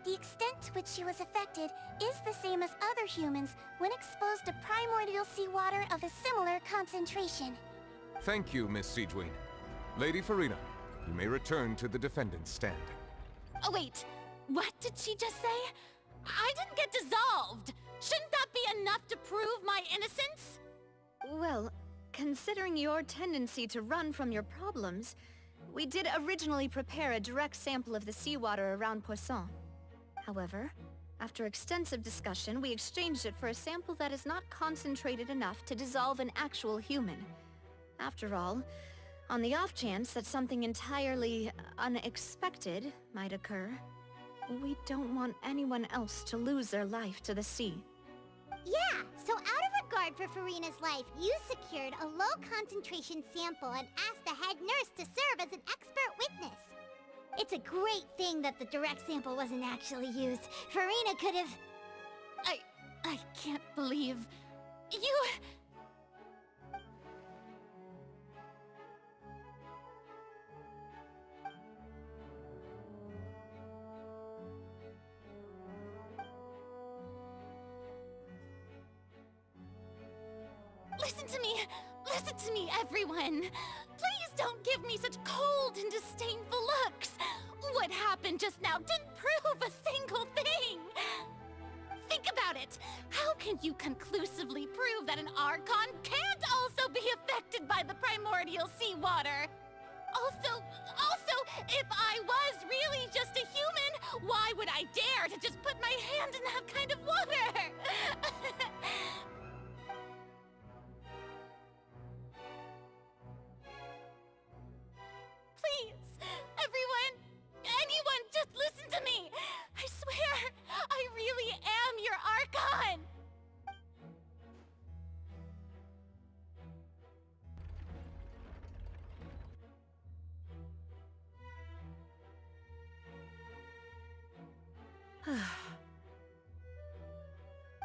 The extent to which she was affected is the same as other humans when exposed to primordial seawater of a similar concentration. Thank you, Miss Siegewin. Lady Farina, you may return to the defendant's stand. Oh wait, what did she just say? I didn't get dissolved! Shouldn't that be enough to prove my innocence? Well, considering your tendency to run from your problems, we did originally prepare a direct sample of the seawater around Poisson. However, after extensive discussion, we exchanged it for a sample that is not concentrated enough to dissolve an actual human. After all, on the off chance that something entirely unexpected might occur, we don't want anyone else to lose their life to the sea. Yeah, so out of regard for Farina's life, you secured a low-concentration sample and asked the head nurse to serve as an expert witness. It's a great thing that the direct sample wasn't actually used. Farina could have... I can't believe... Listen to me, everyone! Please don't give me such cold and disdainful looks! What happened just now didn't prove a single thing! Think about it! How can you conclusively prove that an Archon can't also be affected by the primordial seawater? Also, if I was really just a human, why would I dare to just put my hand in that kind of water? Please, anyone, just listen to me! I swear, I really am your Archon!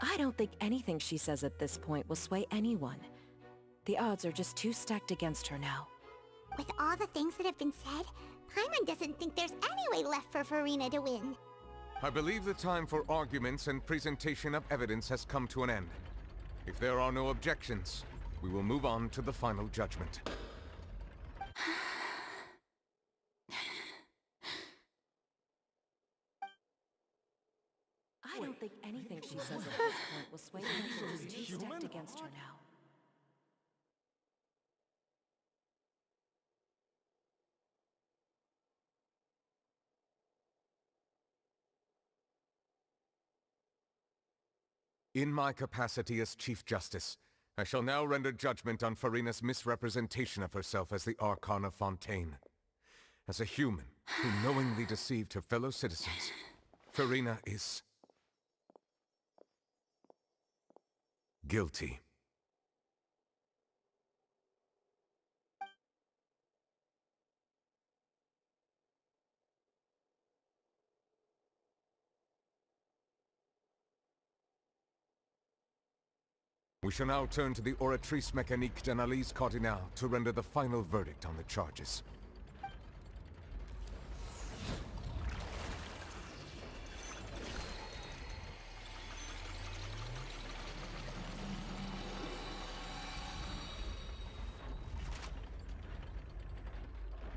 I don't think anything she says at this point will sway anyone. The odds are just too stacked against her now. With all the things that have been said, Paimon doesn't think there's any way left for Furina to win. I believe the time for arguments and presentation of evidence has come to an end. If there are no objections, we will move on to the final judgment. I don't think anything she says at this point will sway anyone. She's too stacked against her now. In my capacity as Chief Justice, I shall now render judgment on Furina's misrepresentation of herself as the Archon of Fontaine. As a human who knowingly deceived her fellow citizens, Furina is guilty. We shall now turn to the Oratrice Mécanique d'Analyse Cardinale to render the final verdict on the charges.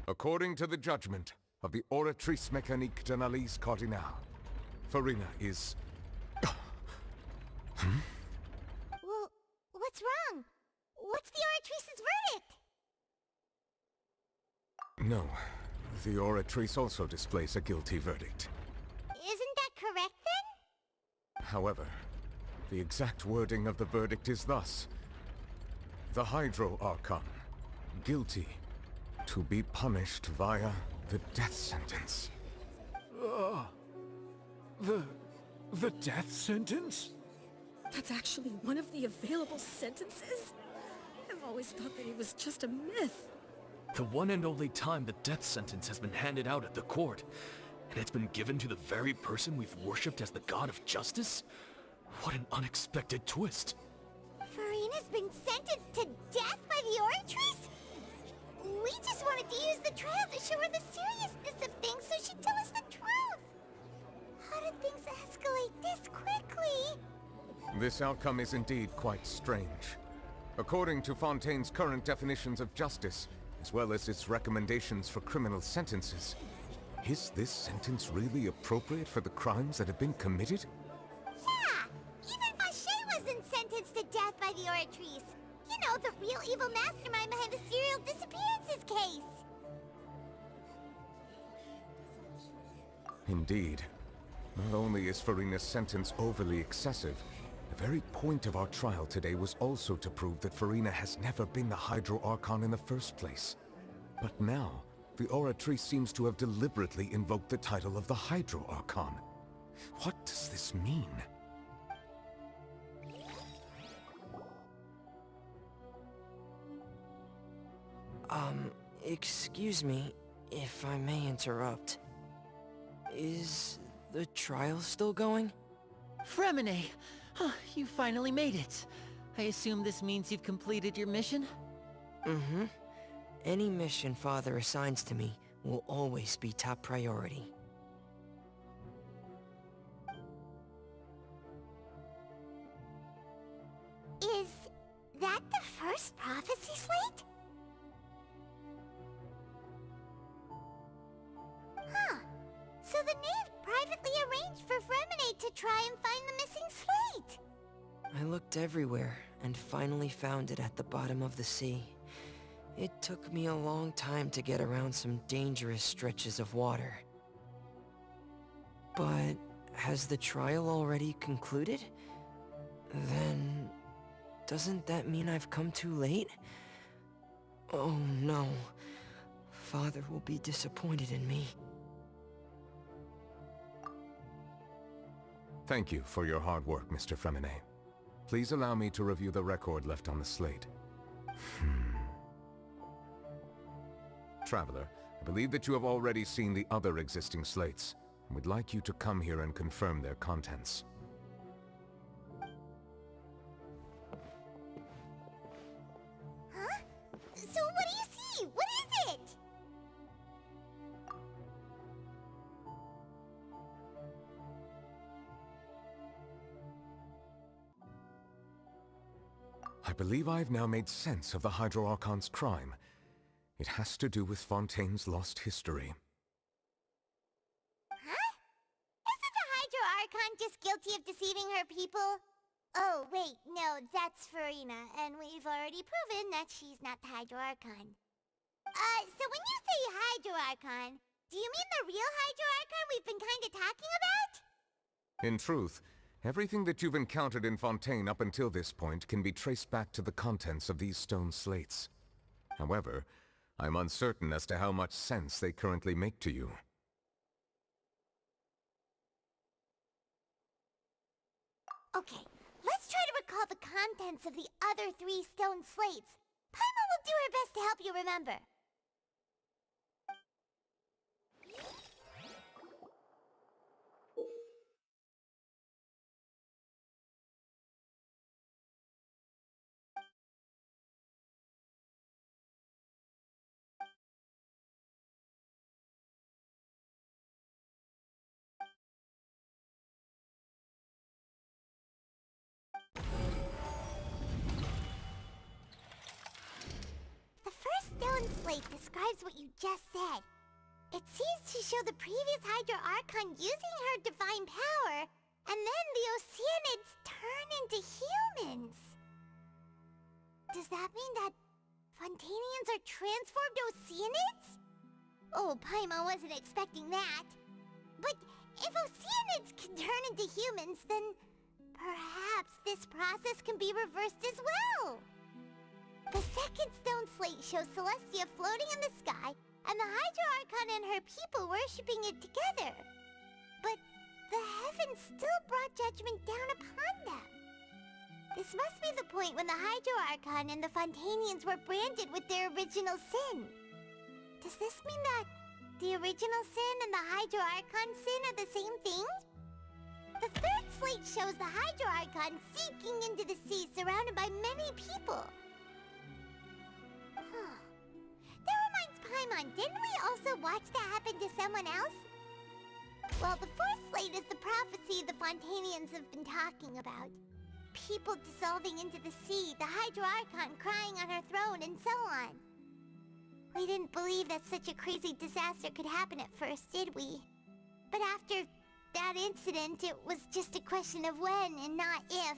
According to the judgment of the Oratrice Mécanique d'Analyse Cardinale, Furina is... Well, what's wrong? What's the Oratrice's verdict? No, the Oratrice also displays a guilty verdict. Isn't that correct then? However, the exact wording of the verdict is thus. The Hydro Archon, guilty, to be punished via the death sentence. The death sentence? That's actually one of the available sentences? I've always thought that it was just a myth. The one and only time the death sentence has been handed out at the court, and it's been given to the very person we've worshipped as the god of justice? What an unexpected twist. Furina's been sentenced to death by the Oratrice? We just wanted to use the trial to show her the seriousness of things so she'd tell us the truth. How did things escalate this quickly? This outcome is indeed quite strange. According to Fontaine's current definitions of justice, as well as its recommendations for criminal sentences, is this sentence really appropriate for the crimes that have been committed? Yeah! Even Fauché wasn't sentenced to death by the Oratrice. You know, the real evil mastermind behind the serial disappearances case. Indeed. Not only is Furina's sentence overly excessive, the very point of our trial today was also to prove that Furina has never been the Hydro Archon in the first place. But now, the Oratrice seems to have deliberately invoked the title of the Hydro Archon. What does this mean? Excuse me, if I may interrupt. Is the trial still going? Fremine! You finally made it. I assume this means you've completed your mission? Mm-hmm. Any mission Father assigns to me will always be top priority. Is that the first prophecy slate? Huh. So the knave privately arranged for Fremine to try and find the missing slate. I looked everywhere and finally found it at the bottom of the sea. It took me a long time to get around some dangerous stretches of water. But has the trial already concluded? Then doesn't that mean I've come too late? Oh no. Father will be disappointed in me. Thank you for your hard work, Mr. Fremine. Please allow me to review the record left on the slate. Traveler, I believe that you have already seen the other existing slates, and would like you to come here and confirm their contents. Huh? So what do you see? What is it? I believe I've now made sense of the Hydro Archon's crime. It has to do with Fontaine's lost history. Huh? Isn't the Hydro Archon just guilty of deceiving her people? Oh, wait, no, that's Farina, and we've already proven that she's not the Hydro Archon. So when you say Hydro Archon, do you mean the real Hydro Archon we've been kinda talking about? In truth, everything that you've encountered in Fontaine up until this point can be traced back to the contents of these stone slates. However, I'm uncertain as to how much sense they currently make to you. Okay, let's try to recall the contents of the other 3 stone slates. Paimon will do her best to help you remember. The first stone slate describes what you just said. It seems to show the previous Hydro Archon using her divine power, and then the Oceanids turn into humans. Does that mean that Fontainians are transformed Oceanids? Oh, Paimon wasn't expecting that. But if Oceanids can turn into humans, then perhaps this process can be reversed as well. The second stone slate shows Celestia floating in the sky, and the Hydro Archon and her people worshipping it together. But the heavens still brought judgment down upon them. This must be the point when the Hydro Archon and the Fontainians were branded with their original sin. Does this mean that the original sin and the Hydro Archon sin are the same thing? The third slate shows the Hydro Archon sinking into the sea surrounded by many people. That reminds Paimon, didn't we also watch that happen to someone else? Well, the fourth slate is the prophecy the Fontainians have been talking about. People dissolving into the sea, the Hydro Archon crying on her throne, and so on. We didn't believe that such a crazy disaster could happen at first, did we? But after that incident, it was just a question of when and not if.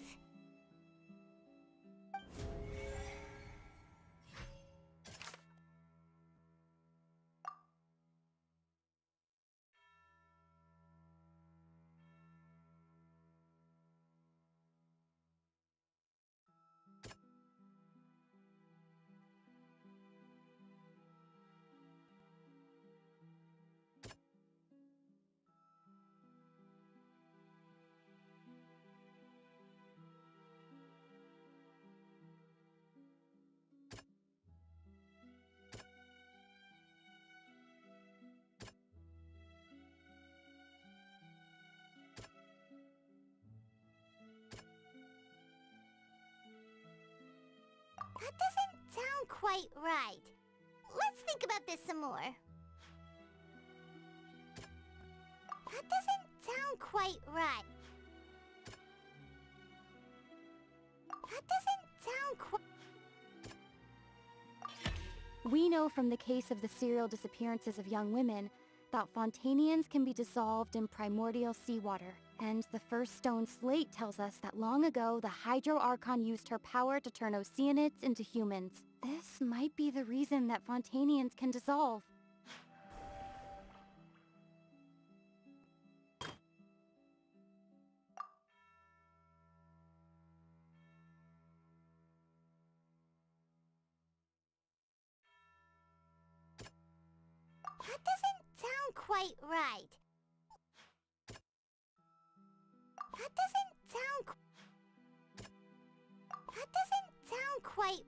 That doesn't sound quite right. Let's think about this some more. That doesn't sound quite right. That doesn't sound quite... We know from the case of the serial disappearances of young women that Fontanians can be dissolved in primordial seawater. And the first stone slate tells us that long ago, the Hydro Archon used her power to turn Oceanids into humans. This might be the reason that Fontanians can dissolve. That doesn't sound quite right. That doesn't sound... That doesn't sound quite...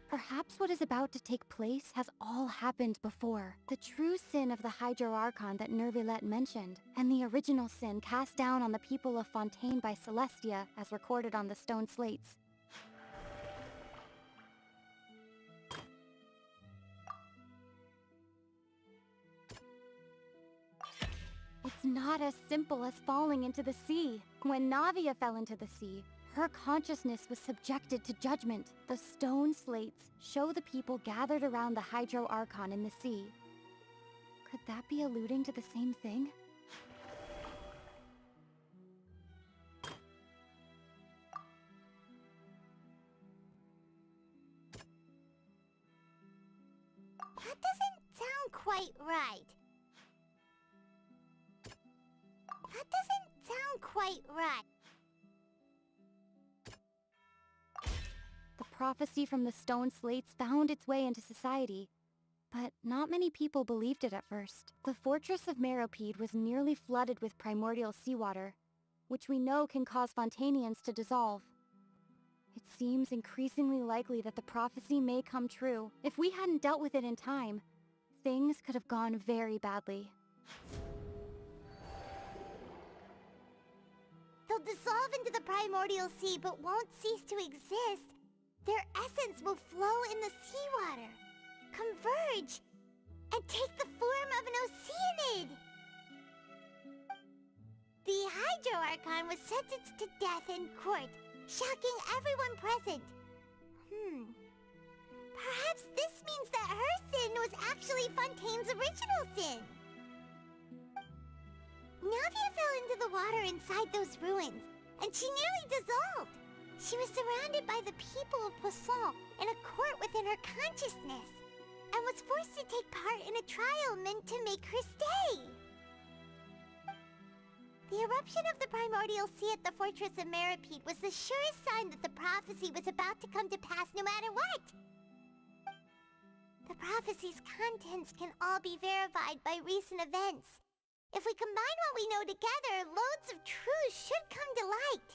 Perhaps what is about to take place has all happened before. The true sin of the Hydro Archon that Nervilette mentioned, and the original sin cast down on the people of Fontaine by Celestia, as recorded on the stone slates. It's not as simple as falling into the sea. When Navia fell into the sea, her consciousness was subjected to judgment. The stone slates show the people gathered around the Hydro Archon in the sea. Could that be alluding to the same thing? That doesn't sound quite right. That doesn't sound quite right. The prophecy from the stone slates found its way into society, but not many people believed it at first. The fortress of Meropide was nearly flooded with primordial seawater, which we know can cause Fontanians to dissolve. It seems increasingly likely that the prophecy may come true. If we hadn't dealt with it in time, things could have gone very badly. They'll dissolve into the primordial sea but won't cease to exist. Their essence will flow in the seawater, converge, and take the form of an Oceanid. The Hydro Archon was sentenced to death in court, shocking everyone present. Perhaps this means that her sin was actually Fontaine's original sin. Navia fell into the water inside those ruins, and she nearly dissolved. She was surrounded by the people of Poisson in a court within her consciousness, and was forced to take part in a trial meant to make her stay. The eruption of the primordial sea at the fortress of Meropide was the surest sign that the prophecy was about to come to pass no matter what. The prophecy's contents can all be verified by recent events. If we combine what we know together, loads of truths should come to light.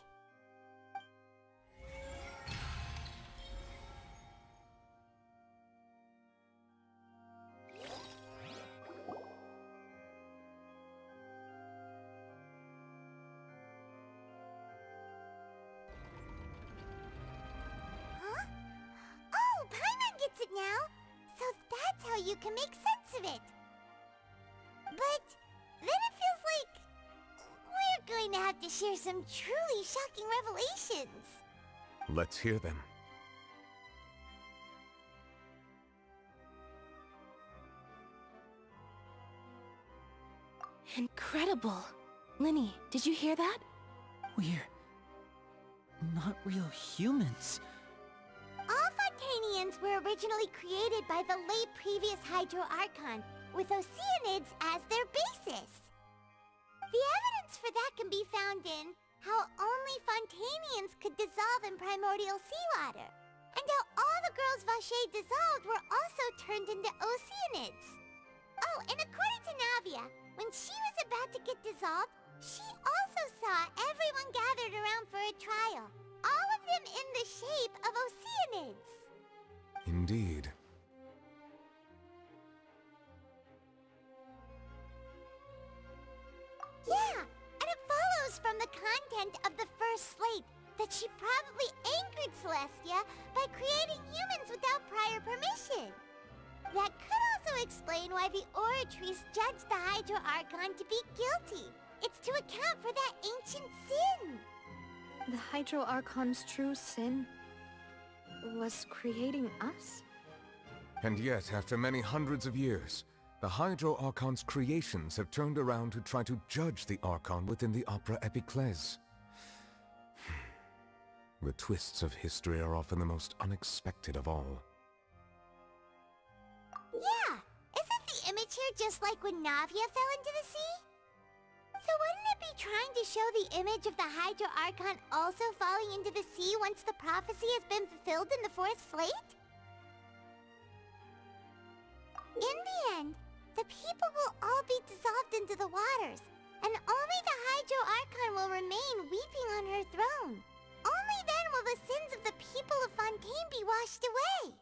Huh? Oh, Paimon gets it now! So that's how you can make sense of it. But then it feels like we're going to have to share some truly shocking revelations. Let's hear them. Incredible. Linny, did you hear that? We're not real humans. All Fontanians were originally created by the late previous Hydro Archon, with Oceanids as their basis. The evidence for that can be found in how only Fontanians could dissolve in primordial seawater, and how all the girls Vacher dissolved were also turned into Oceanids. Oh, and according to Navia, when she was about to get dissolved, she also saw everyone gathered around for a trial, all of them in the shape of Oceanids. Indeed. She probably angered Celestia by creating humans without prior permission. That could also explain why the Oratrice judged the Hydro Archon to be guilty. It's to account for that ancient sin. The Hydro Archon's true sin was creating us? And yet, after many hundreds of years, the Hydro Archon's creations have turned around to try to judge the Archon within the Opera Epiclese. The twists of history are often the most unexpected of all. Yeah, isn't the image here just like when Navia fell into the sea? So wouldn't it be trying to show the image of the Hydro Archon also falling into the sea once the prophecy has been fulfilled in the fourth slate? In the end, the people will all be dissolved into the waters, and only the Hydro Archon will remain weeping on her throne. Only then will the sins of the people of Fontaine be washed away.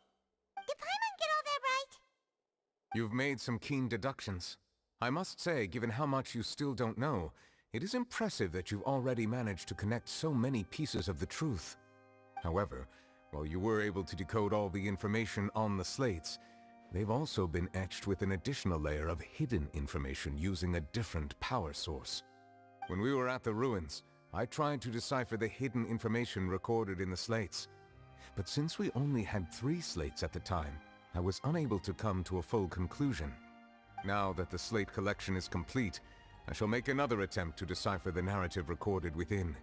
Did Paimon get all that right? You've made some keen deductions. I must say, given how much you still don't know, it is impressive that you've already managed to connect so many pieces of the truth. However, while you were able to decode all the information on the slates, they've also been etched with an additional layer of hidden information using a different power source. When we were at the ruins, I tried to decipher the hidden information recorded in the slates. But since we only had 3 slates at the time, I was unable to come to a full conclusion. Now that the slate collection is complete, I shall make another attempt to decipher the narrative recorded within.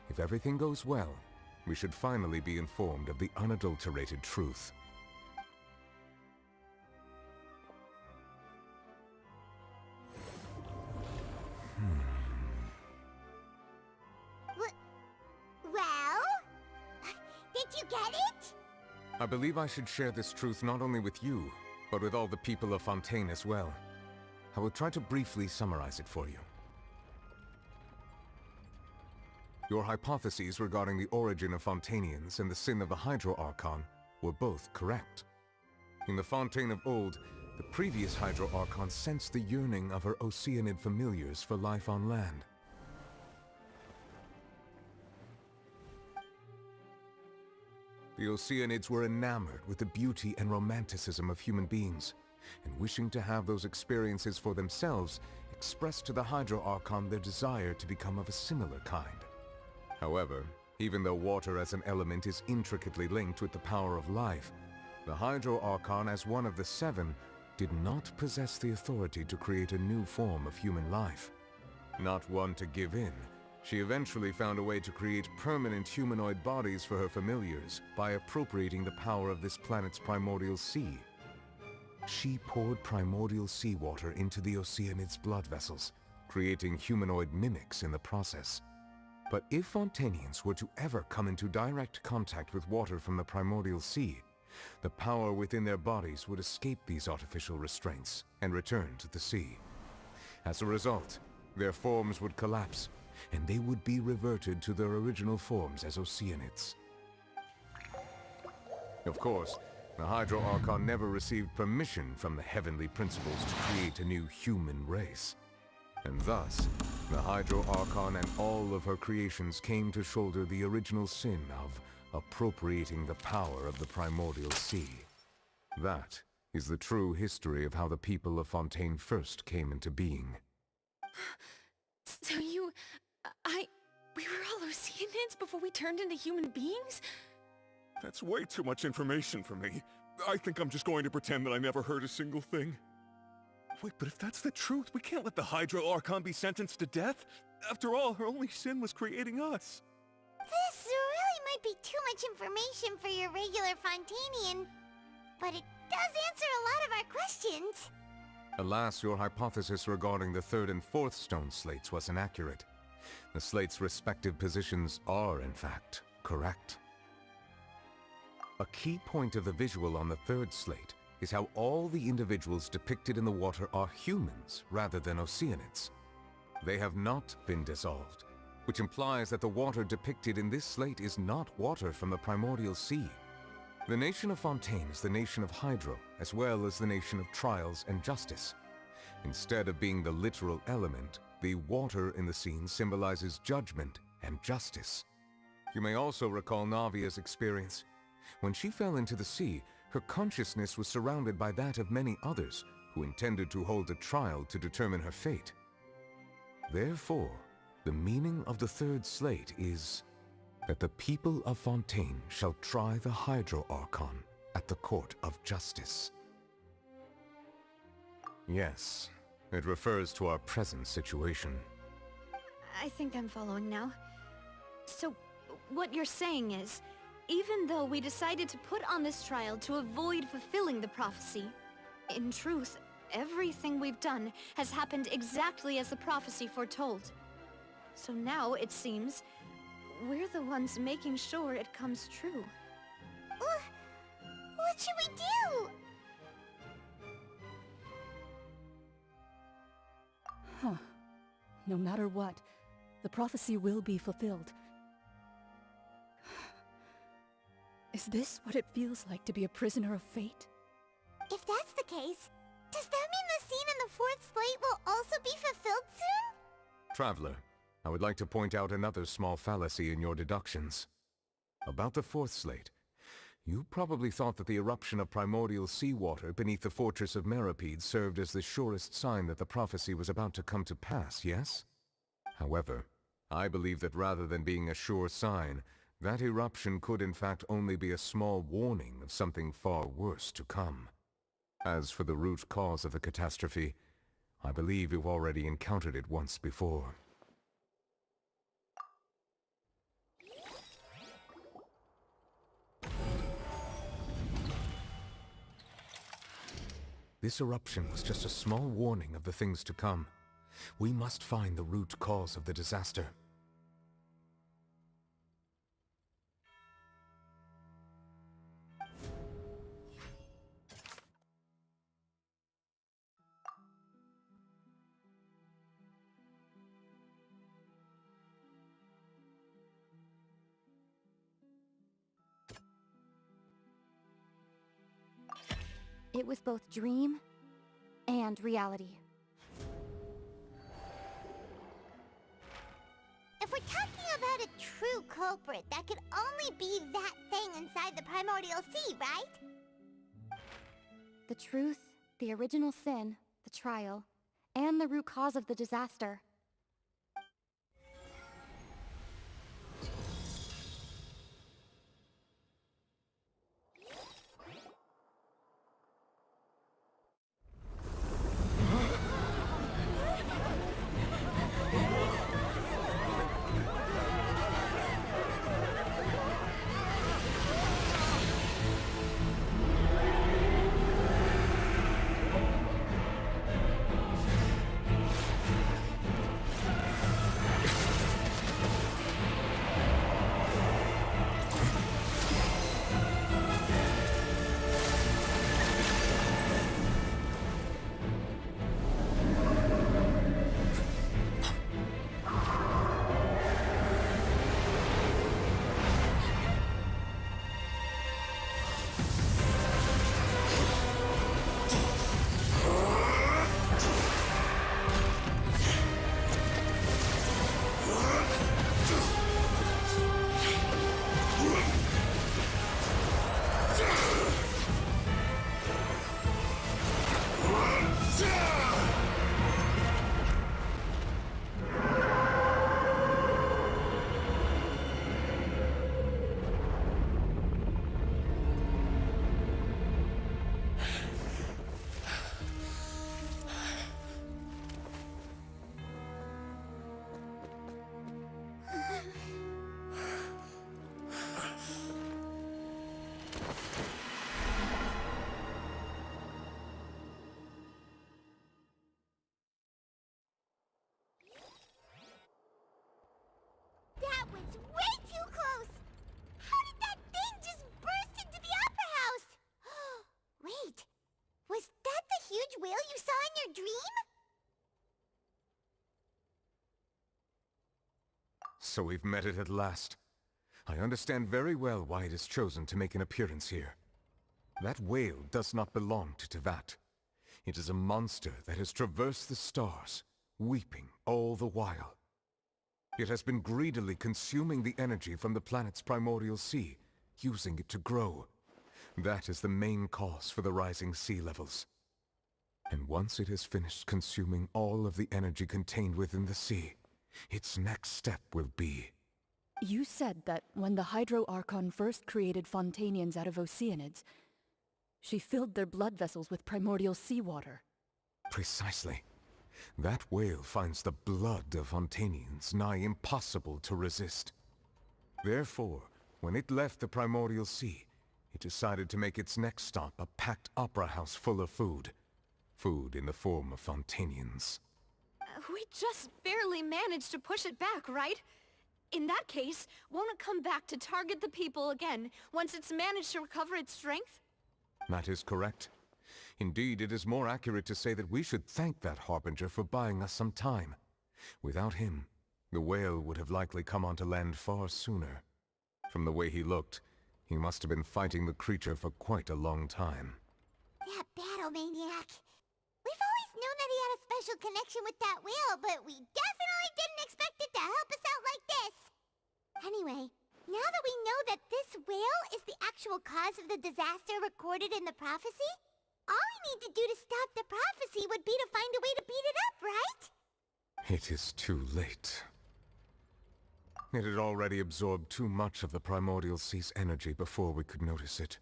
If everything goes well, we should finally be informed of the unadulterated truth. Well? Did you get it? I believe I should share this truth not only with you, but with all the people of Fontaine as well. I will try to briefly summarize it for you. Your hypotheses regarding the origin of Fontainians and the sin of the Hydro Archon were both correct. In the Fontaine of old, the previous Hydro Archon sensed the yearning of her Oceanid familiars for life on land. The Oceanids were enamored with the beauty and romanticism of human beings, and wishing to have those experiences for themselves, expressed to the Hydro Archon their desire to become of a similar kind. However, even though water as an element is intricately linked with the power of life, the Hydro Archon, as one of the 7, did not possess the authority to create a new form of human life. Not one to give in, she eventually found a way to create permanent humanoid bodies for her familiars by appropriating the power of this planet's primordial sea. She poured primordial seawater into the Oceanids' blood vessels, creating humanoid mimics in the process. But if Fontainians were to ever come into direct contact with water from the primordial sea, the power within their bodies would escape these artificial restraints and return to the sea. As a result, their forms would collapse, and they would be reverted to their original forms as Oceanids. Of course, the Hydro Archon never received permission from the heavenly principles to create a new human race. And thus, the Hydro Archon and all of her creations came to shoulder the original sin of appropriating the power of the primordial sea. That is the true history of how the people of Fontaine first came into being. So we were all Oceanids before we turned into human beings? That's way too much information for me. I think I'm just going to pretend that I never heard a single thing. Wait, but if that's the truth, we can't let the Hydro Archon be sentenced to death. After all, her only sin was creating us. This really might be too much information for your regular Fontainian, but it does answer a lot of our questions. Alas, your hypothesis regarding the 3rd and 4th stone slates was inaccurate. The slates' respective positions are, in fact, correct. A key point of the visual on the 3rd slate is how all the individuals depicted in the water are humans rather than Oceanids. They have not been dissolved, which implies that the water depicted in this slate is not water from the primordial sea. The nation of Fontaine is the nation of Hydro, as well as the nation of trials and justice. Instead of being the literal element, the water in the scene symbolizes judgment and justice. You may also recall Navia's experience. When she fell into the sea, her consciousness was surrounded by that of many others who intended to hold a trial to determine her fate. Therefore, the meaning of the third slate is that the people of Fontaine shall try the Hydro Archon at the Court of Justice. Yes, it refers to our present situation. I think I'm following now. So, what you're saying is, even though we decided to put on this trial to avoid fulfilling the prophecy, in truth, everything we've done has happened exactly as the prophecy foretold. So now, it seems, we're the ones making sure it comes true. What should we do? Huh. No matter what, the prophecy will be fulfilled. Is this what it feels like to be a prisoner of fate? If that's the case, does that mean the scene in the fourth slate will also be fulfilled soon? Traveler, I would like to point out another small fallacy in your deductions. About the fourth slate, you probably thought that the eruption of primordial seawater beneath the fortress of Meropide served as the surest sign that the prophecy was about to come to pass, yes? However, I believe that rather than being a sure sign, that eruption could in fact only be a small warning of something far worse to come. As for the root cause of the catastrophe, I believe you've already encountered it once before. This eruption was just a small warning of the things to come. We must find the root cause of the disaster. It was both dream and reality. If we're talking about a true culprit, that could only be that thing inside the primordial sea, right? The truth, the original sin, the trial, and the root cause of the disaster. That was way too close! How did that thing just burst into the Opera House? Wait, was that the huge whale you saw in your dream? So we've met it at last. I understand very well why it has chosen to make an appearance here. That whale does not belong to Tevat. It is a monster that has traversed the stars, weeping all the while. It has been greedily consuming the energy from the planet's primordial sea, using it to grow. That is the main cause for the rising sea levels. And once it has finished consuming all of the energy contained within the sea, its next step will be... You said that when the Hydro Archon first created Fontanians out of Oceanids, she filled their blood vessels with primordial seawater. Precisely. That whale finds the blood of Fontanians nigh impossible to resist. Therefore, when it left the primordial sea, it decided to make its next stop a packed opera house full of food. Food in the form of Fontanians. We just barely managed to push it back, right? In that case, won't it come back to target the people again, once it's managed to recover its strength? That is correct. Indeed, it is more accurate to say that we should thank that Harbinger for buying us some time. Without him, the whale would have likely come onto land far sooner. From the way he looked, he must have been fighting the creature for quite a long time. That battle maniac. We've always known that he had a special connection with that whale, but we definitely didn't expect it to help us out like this. Anyway, now that we know that this whale is the actual cause of the disaster recorded in the prophecy, all we need to do to stop the prophecy would be to find a way to beat it up, right? It is too late. It had already absorbed too much of the primordial sea's energy before we could notice it.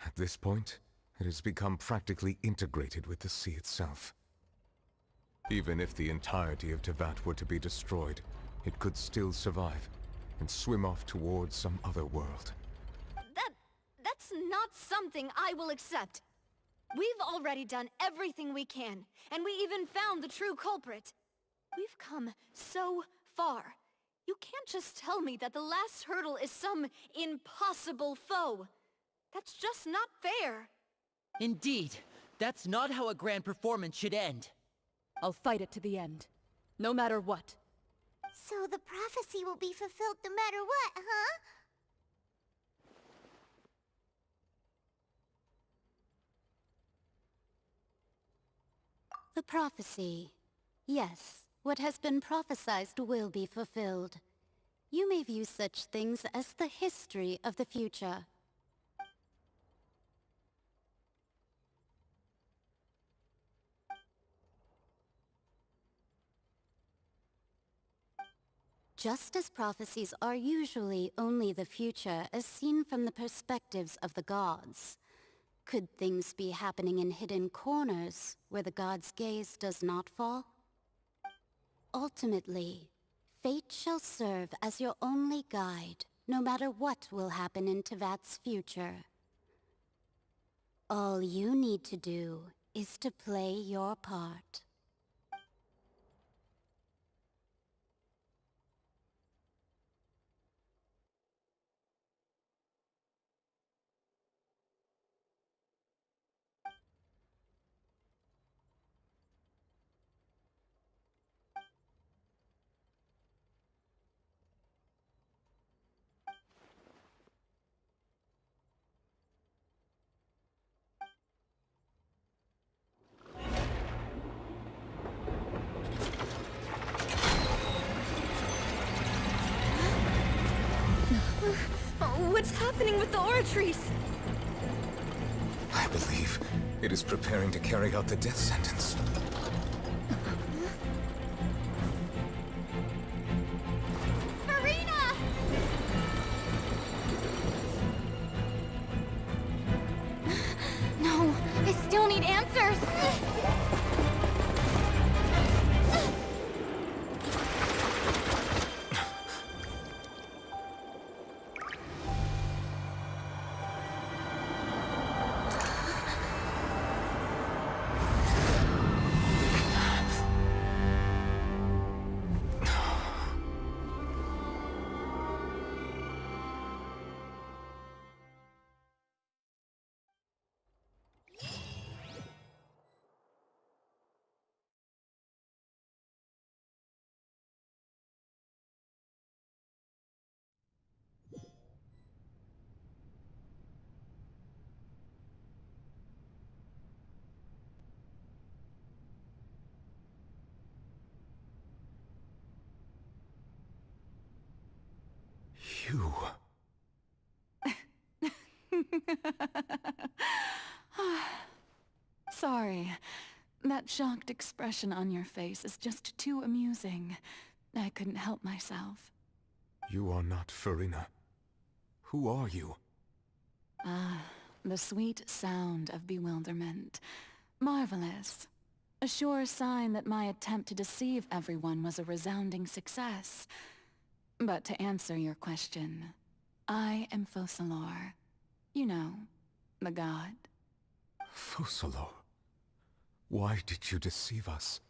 At this point, it has become practically integrated with the sea itself. Even if the entirety of Tevat were to be destroyed, it could still survive and swim off towards some other world. That's not something I will accept. We've already done everything we can, and we even found the true culprit. We've come so far. You can't just tell me that the last hurdle is some impossible foe. That's just not fair. Indeed, that's not how a grand performance should end. I'll fight it to the end, no matter what. So the prophecy will be fulfilled no matter what, huh? The prophecy. Yes, what has been prophesied will be fulfilled. You may view such things as the history of the future. Just as prophecies are usually only the future as seen from the perspectives of the gods, could things be happening in hidden corners where the gods' gaze does not fall? Ultimately, fate shall serve as your only guide, no matter what will happen in Tevat's future. All you need to do is to play your part. What's happening with the oratories? I believe it is preparing to carry out the death sentence. Marina! No, I still need answers! You... Sorry. That shocked expression on your face is just too amusing. I couldn't help myself. You are not Farina. Who are you? The sweet sound of bewilderment. Marvelous. A sure sign that my attempt to deceive everyone was a resounding success. But to answer your question, I am Focalor. You know, the god. Focalor. Why did you deceive us?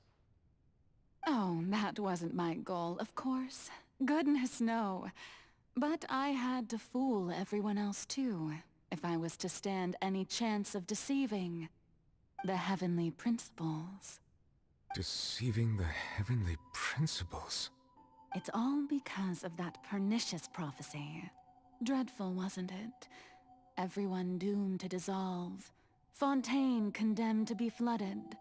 Oh, that wasn't my goal, of course. Goodness, no. But I had to fool everyone else too, if I was to stand any chance of deceiving the heavenly principles. Deceiving the heavenly principles? It's all because of that pernicious prophecy. Dreadful, wasn't it? Everyone doomed to dissolve. Fontaine condemned to be flooded.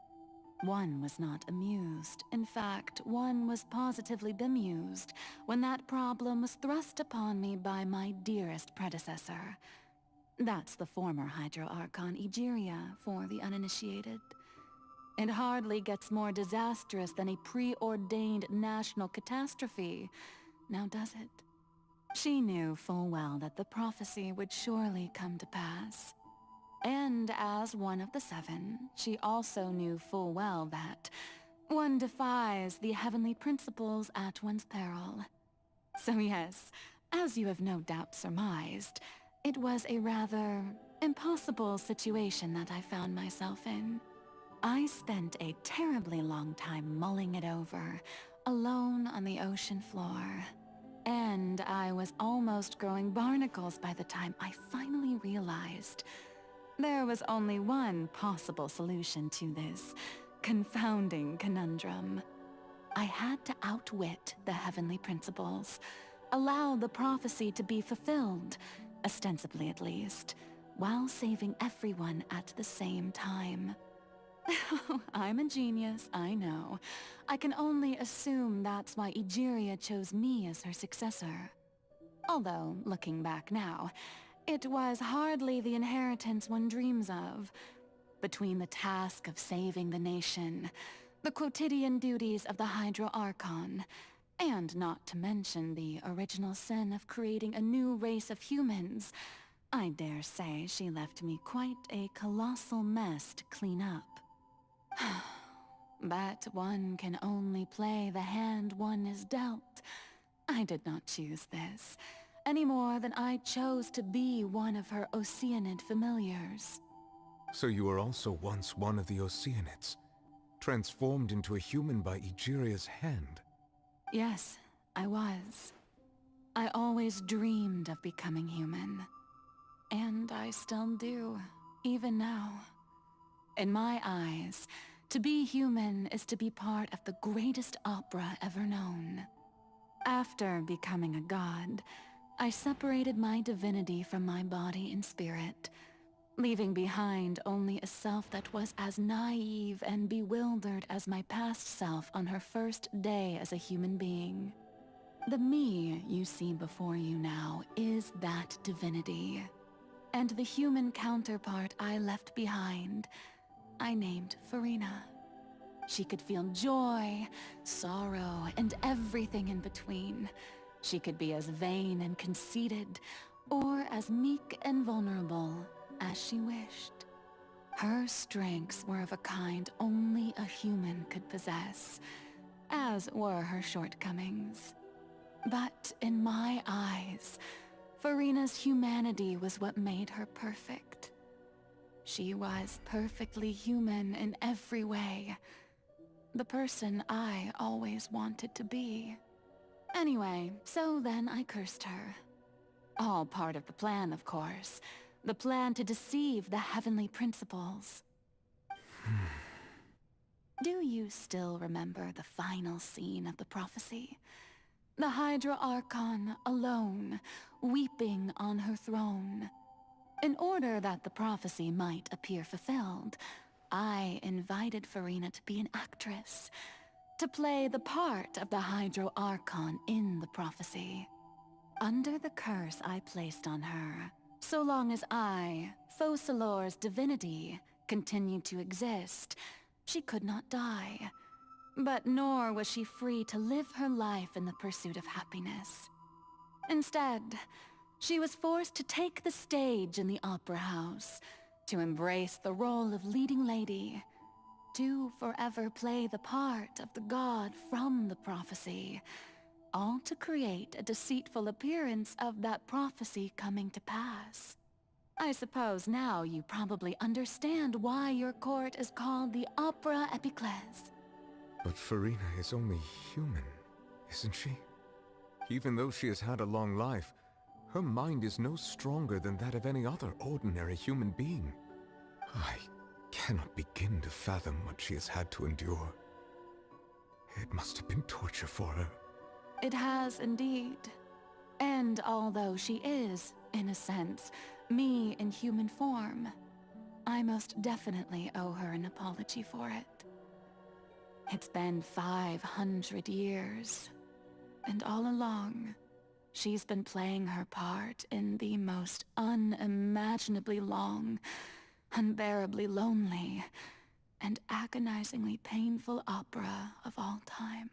One was not amused. In fact, one was positively bemused when that problem was thrust upon me by my dearest predecessor. That's the former Hydro Archon Egeria, for the uninitiated. It hardly gets more disastrous than a preordained national catastrophe, now does it? She knew full well that the prophecy would surely come to pass. And as one of the seven, she also knew full well that one defies the heavenly principles at one's peril. So yes, as you have no doubt surmised, it was a rather impossible situation that I found myself in. I spent a terribly long time mulling it over, alone on the ocean floor. And I was almost growing barnacles by the time I finally realized there was only one possible solution to this confounding conundrum. I had to outwit the heavenly principles, allow the prophecy to be fulfilled, ostensibly at least, while saving everyone at the same time. I'm a genius, I know. I can only assume that's why Egeria chose me as her successor. Although, looking back now, it was hardly the inheritance one dreams of. Between the task of saving the nation, the quotidian duties of the Hydro Archon, and not to mention the original sin of creating a new race of humans, I dare say she left me quite a colossal mess to clean up. But one can only play the hand one is dealt. I did not choose this, any more than I chose to be one of her Oceanid familiars. So you were also once one of the Oceanids, transformed into a human by Egeria's hand. Yes, I was. I always dreamed of becoming human. And I still do, even now. In my eyes, to be human is to be part of the greatest opera ever known. After becoming a god, I separated my divinity from my body and spirit, leaving behind only a self that was as naive and bewildered as my past self on her first day as a human being. The me you see before you now is that divinity. And the human counterpart I left behind, I named Farina. She could feel joy, sorrow, and everything in between. She could be as vain and conceited, or as meek and vulnerable as she wished. Her strengths were of a kind only a human could possess, as were her shortcomings. But in my eyes, Farina's humanity was what made her perfect. She was perfectly human in every way. The person I always wanted to be. Anyway, so then I cursed her. All part of the plan, of course. The plan to deceive the heavenly principles. Do you still remember the final scene of the prophecy? The Hydra Archon alone, weeping on her throne. In order that the prophecy might appear fulfilled, I invited Farina to be an actress, to play the part of the Hydro Archon in the prophecy. Under the curse I placed on her, so long as I, Focalor's divinity, continued to exist, she could not die. But nor was she free to live her life in the pursuit of happiness. Instead, she was forced to take the stage in the opera house, to embrace the role of leading lady, to forever play the part of the god from the prophecy, all to create a deceitful appearance of that prophecy coming to pass. I suppose now you probably understand why your court is called the Opera Epiclese. But Farina is only human, isn't she? Even though she has had a long life, her mind is no stronger than that of any other ordinary human being. I cannot begin to fathom what she has had to endure. It must have been torture for her. It has indeed. And although she is, in a sense, me in human form, I most definitely owe her an apology for it. It's been 500 years, and all along, she's been playing her part in the most unimaginably long, unbearably lonely, and agonizingly painful opera of all time.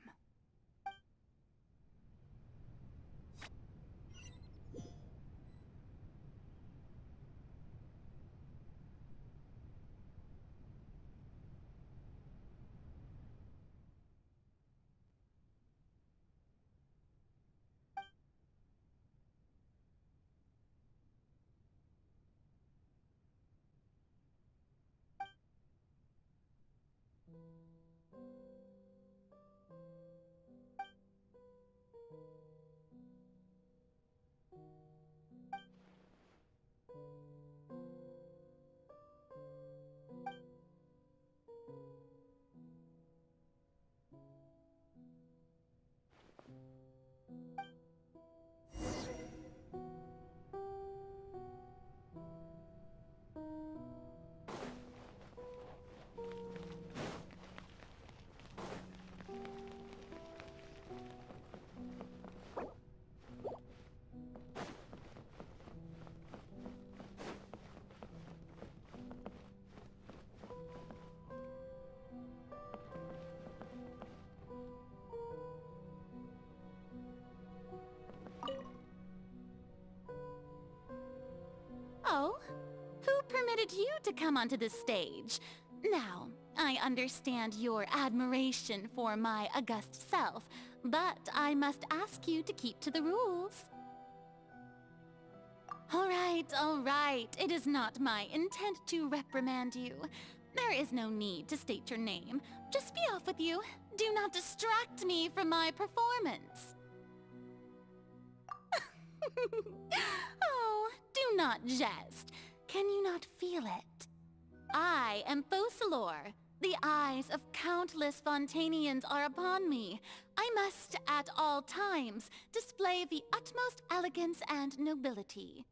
Oh, who permitted you to come onto the stage? Now, I understand your admiration for my august self, but I must ask you to keep to the rules. All right. It is not my intent to reprimand you. There is no need to state your name. Just be off with you. Do not distract me from my performance. Oh, do not jest. Can you not feel it? I am Focalor. The eyes of countless Fontanians are upon me. I must, at all times, display the utmost elegance and nobility.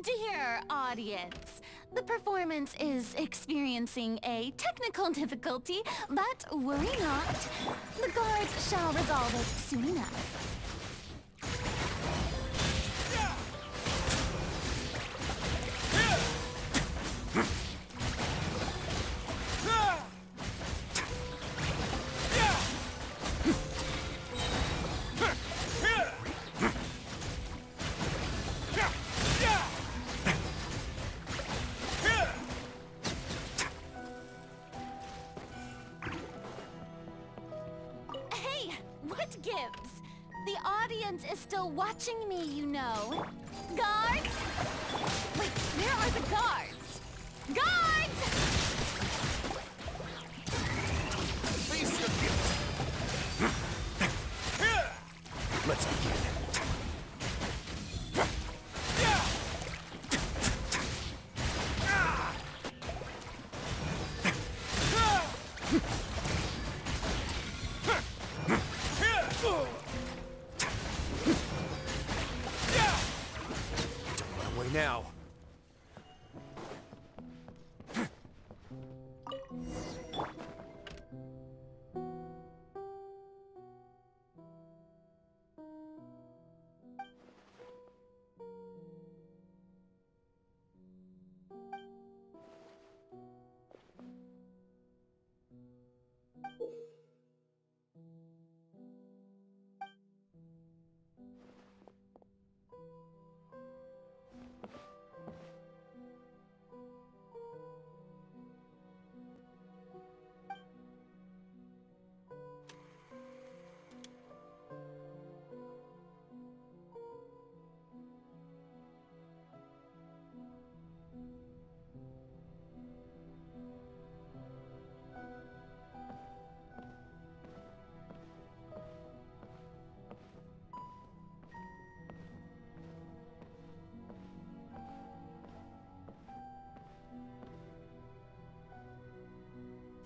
Dear audience, the performance is experiencing a technical difficulty, but worry not. The guards shall resolve it soon enough. What gives? The audience is still watching me, you know. Guards? Wait, where are the guards? Guards! Face your guilt. Let's begin.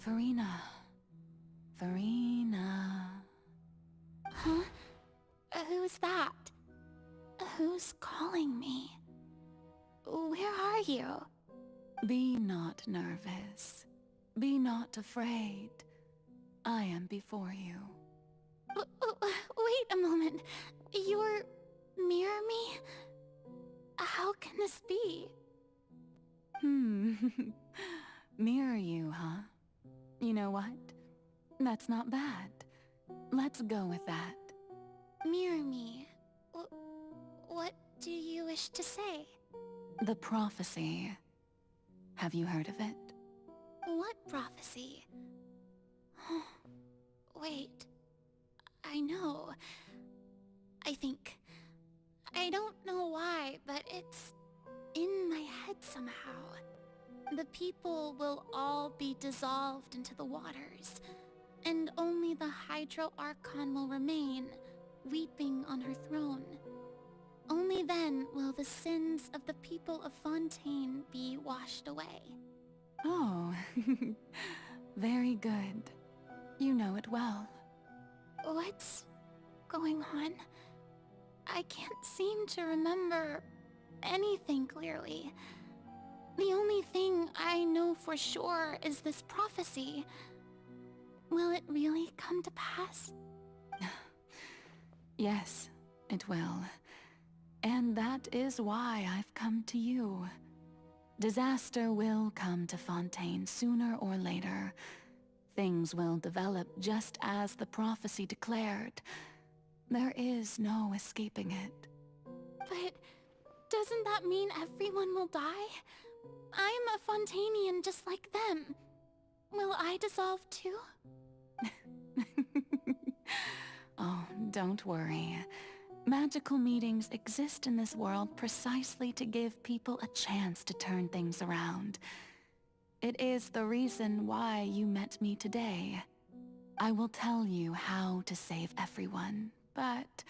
Farina. Farina. Huh? Who's that? Who's calling me? Where are you? Be not nervous. Be not afraid. I am before you. Wait a moment. You're... mirror me? How can this be? Mirror you, huh? You know what? That's not bad. Let's go with that. Mirror me. What do you wish to say? The prophecy. Have you heard of it? What prophecy? Wait. I know. I think. I don't know why, but it's in my head somehow. The people will all be dissolved into the waters, and only the Hydro Archon will remain, weeping on her throne. Only then will the sins of the people of Fontaine be washed away. Oh, very good. You know it well. What's going on? I can't seem to remember anything clearly. The only thing I know for sure is this prophecy. Will it really come to pass? Yes, it will. And that is why I've come to you. Disaster will come to Fontaine sooner or later. Things will develop just as the prophecy declared. There is no escaping it. But doesn't that mean everyone will die? I'm a Fontainian just like them. Will I dissolve too? Oh, don't worry. Magical meetings exist in this world precisely to give people a chance to turn things around. It is the reason why you met me today. I will tell you how to save everyone, but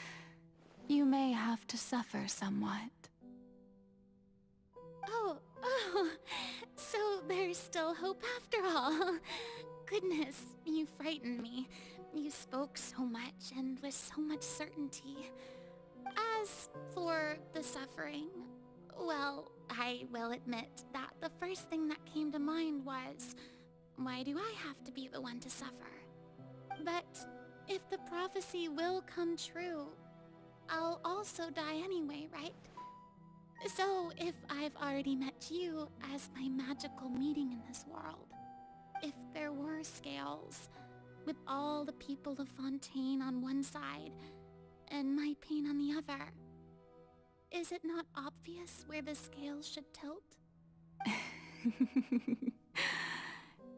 you may have to suffer somewhat. Oh, so there's still hope after all. Goodness, you frightened me. You spoke so much and with so much certainty. As for the suffering, well, I will admit that the first thing that came to mind was, why do I have to be the one to suffer? But if the prophecy will come true, I'll also die anyway, right? So if I've already met you as my magical meeting in this world, if there were scales, with all the people of Fontaine on one side, and my pain on the other, is it not obvious where the scales should tilt?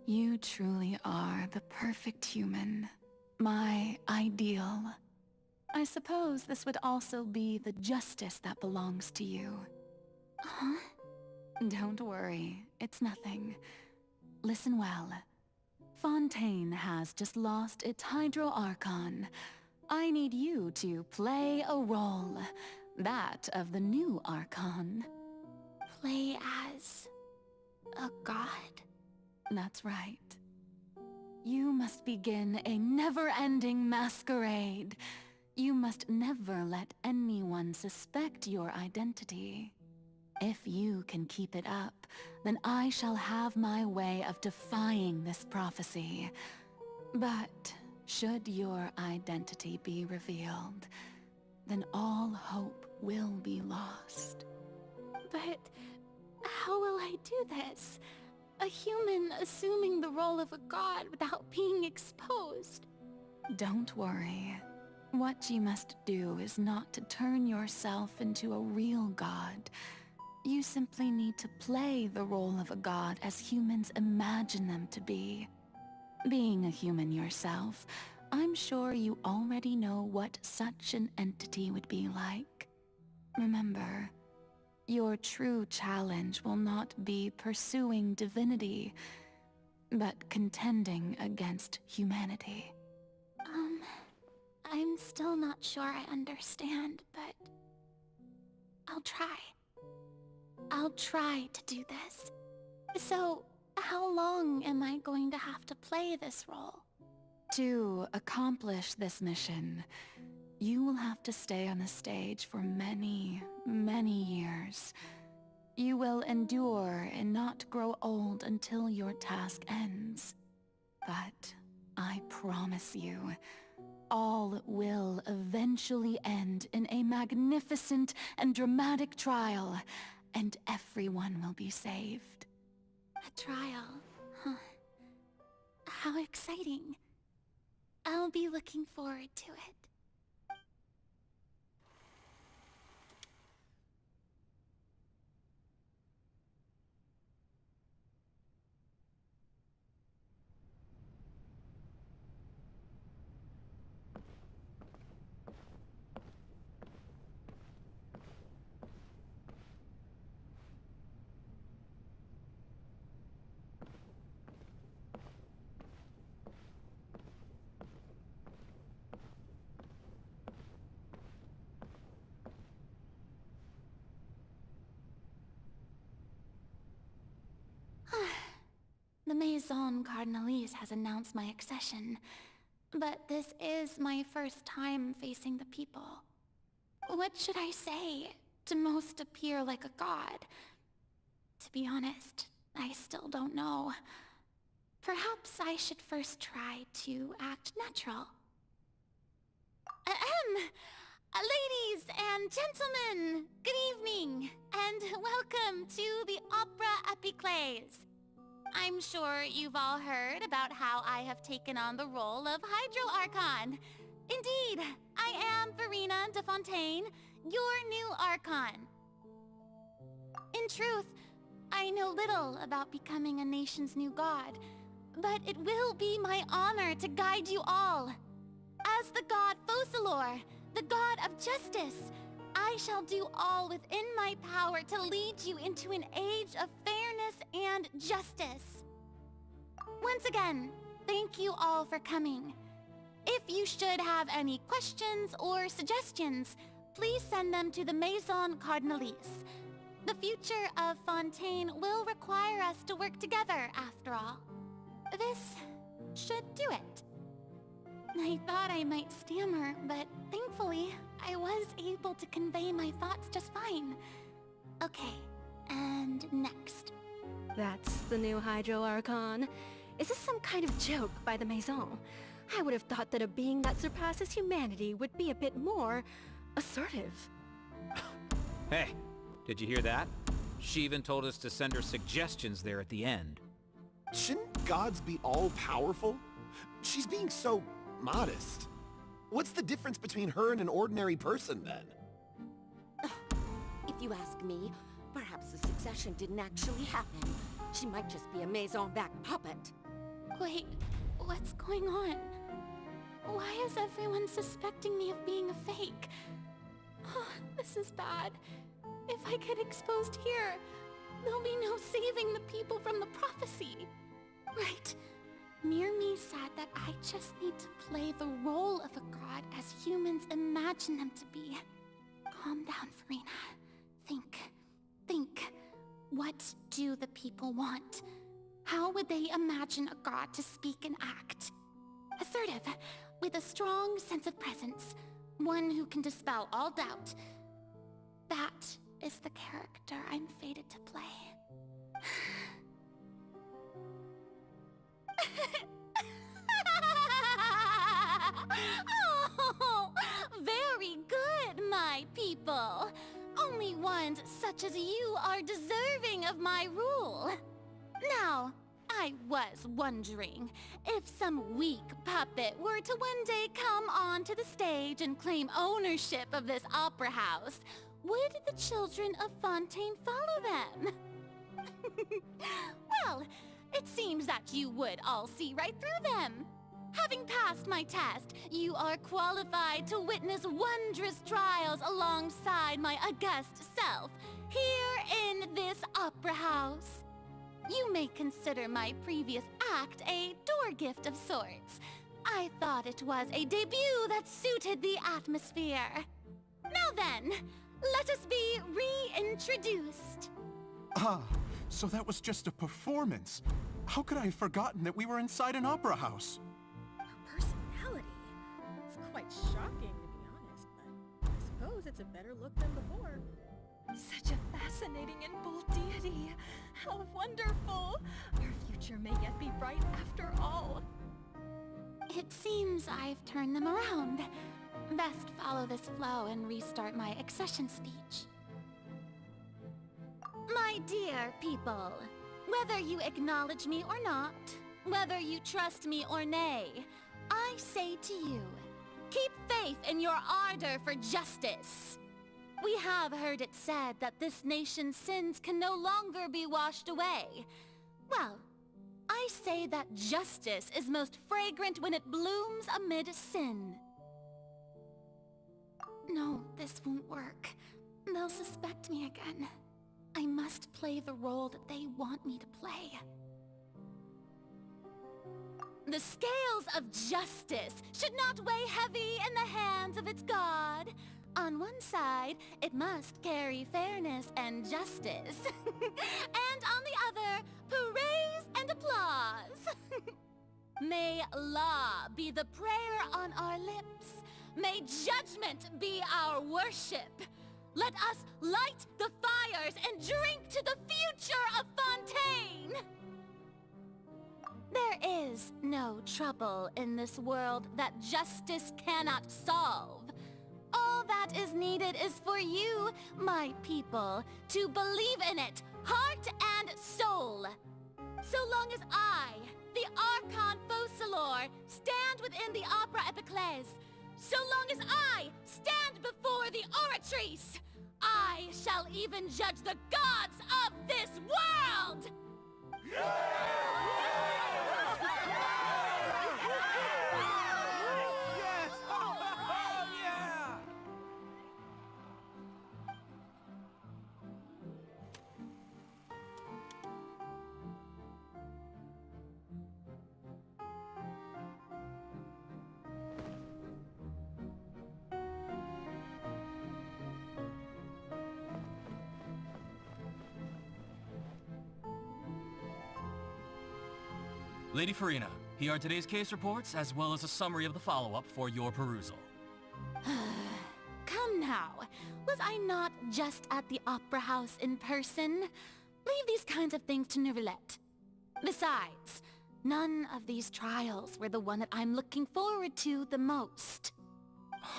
You truly are the perfect human. My ideal. I suppose this would also be the justice that belongs to you. Huh? Don't worry, it's nothing. Listen well. Fontaine has just lost its Hydro Archon. I need you to play a role. That of the new Archon. Play as a god? That's right. You must begin a never-ending masquerade. You must never let anyone suspect your identity. If you can keep it up, then I shall have my way of defying this prophecy. But should your identity be revealed, then all hope will be lost. But how will I do this? A human assuming the role of a god without being exposed. Don't worry. What you must do is not to turn yourself into a real god. You simply need to play the role of a god as humans imagine them to be. Being a human yourself, I'm sure you already know what such an entity would be like. Remember, your true challenge will not be pursuing divinity, but contending against humanity. I'm still not sure I understand, but I'll try. I'll try to do this. So, How long am I going to have to play this role? To accomplish this mission, you will have to stay on the stage for many, many years. You will endure and not grow old until your task ends. But I promise you, all will eventually end in a magnificent and dramatic trial, and everyone will be saved. A trial? Huh. How exciting. I'll be looking forward to it. The Maison Cardinalise has announced my accession, but this is my first time facing the people. What should I say to most appear like a god? To be honest, I still don't know. Perhaps I should first try to act natural. Ladies and gentlemen, good evening, and welcome to the Opera Epiclese. I'm sure you've all heard about how I have taken on the role of Hydro Archon. Indeed, I am Farina de Fontaine, your new Archon. In truth, I know little about becoming a nation's new god, but it will be my honor to guide you all. As the god Focalor, the god of justice, I shall do all within my power to lead you into an age of fairness and justice. Once again, thank you all for coming. If you should have any questions or suggestions, please send them to the Maison Cardinalise. The future of Fontaine will require us to work together, after all. This should do it. I thought I might stammer, but thankfully, I was able to convey my thoughts just fine. Okay, and next. That's the new Hydro Archon. Is this some kind of joke by the Maison? I would have thought that a being that surpasses humanity would be a bit more assertive. Hey, did you hear that? She even told us to send her suggestions there at the end. Shouldn't gods be all-powerful? She's being so modest. What's the difference between her and an ordinary person, then? If you ask me, perhaps the succession didn't actually happen. She might just be a Maison-back puppet. Wait, what's going on? Why is everyone suspecting me of being a fake? This is bad. If I get exposed here, there'll be no saving the people from the prophecy. Right. Mirmi said that I just need to play the role of a god as humans imagine them to be. Calm down, Farina. Think. What do the people want? How would they imagine a god to speak and act? Assertive, with a strong sense of presence. One who can dispel all doubt. That is the character I'm fated to play. Oh, very good, my people. Only ones such as you are deserving of my rule. Now, I was wondering, if some weak puppet were to one day come onto the stage and claim ownership of this opera house, would the children of Fontaine follow them? Well, it seems that you would all see right through them. Having passed my test, you are qualified to witness wondrous trials alongside my august self, here in this opera house. You may consider my previous act a door gift of sorts. I thought it was a debut that suited the atmosphere. Now then, let us be reintroduced. Ah, so that was just a performance. How could I have forgotten that we were inside an opera house? Her personality. It's quite shocking, to be honest, but I suppose it's a better look than before. Such a fascinating and bold deity. How wonderful. Our future may yet be bright after all. It seems I've turned them around. Best follow this flow and restart my accession speech. My dear people, whether you acknowledge me or not, whether you trust me or nay, I say to you, keep faith in your ardor for justice. We have heard it said that this nation's sins can no longer be washed away. Well, I say that justice is most fragrant when it blooms amid sin. No, this won't work. They'll suspect me again. I must play the role that they want me to play. The scales of justice should not weigh heavy in the hands of its god. On one side, it must carry fairness and justice. And on the other, praise and applause. May law be the prayer on our lips. May judgment be our worship. Let us light the fires and drink to the future of Fontaine! There is no trouble in this world that justice cannot solve. All that is needed is for you, my people, to believe in it, heart and soul. So long as I, the Archon Focalor, stand within the Opera Epiclese, so long as I stand before the Oratrice, I shall even judge the gods of this world! Lady Farina, here are today's case reports, as well as a summary of the follow-up for your perusal. Come now, was I not just at the Opera House in person? Leave these kinds of things to Neuvillette. Besides, none of these trials were the one that I'm looking forward to the most.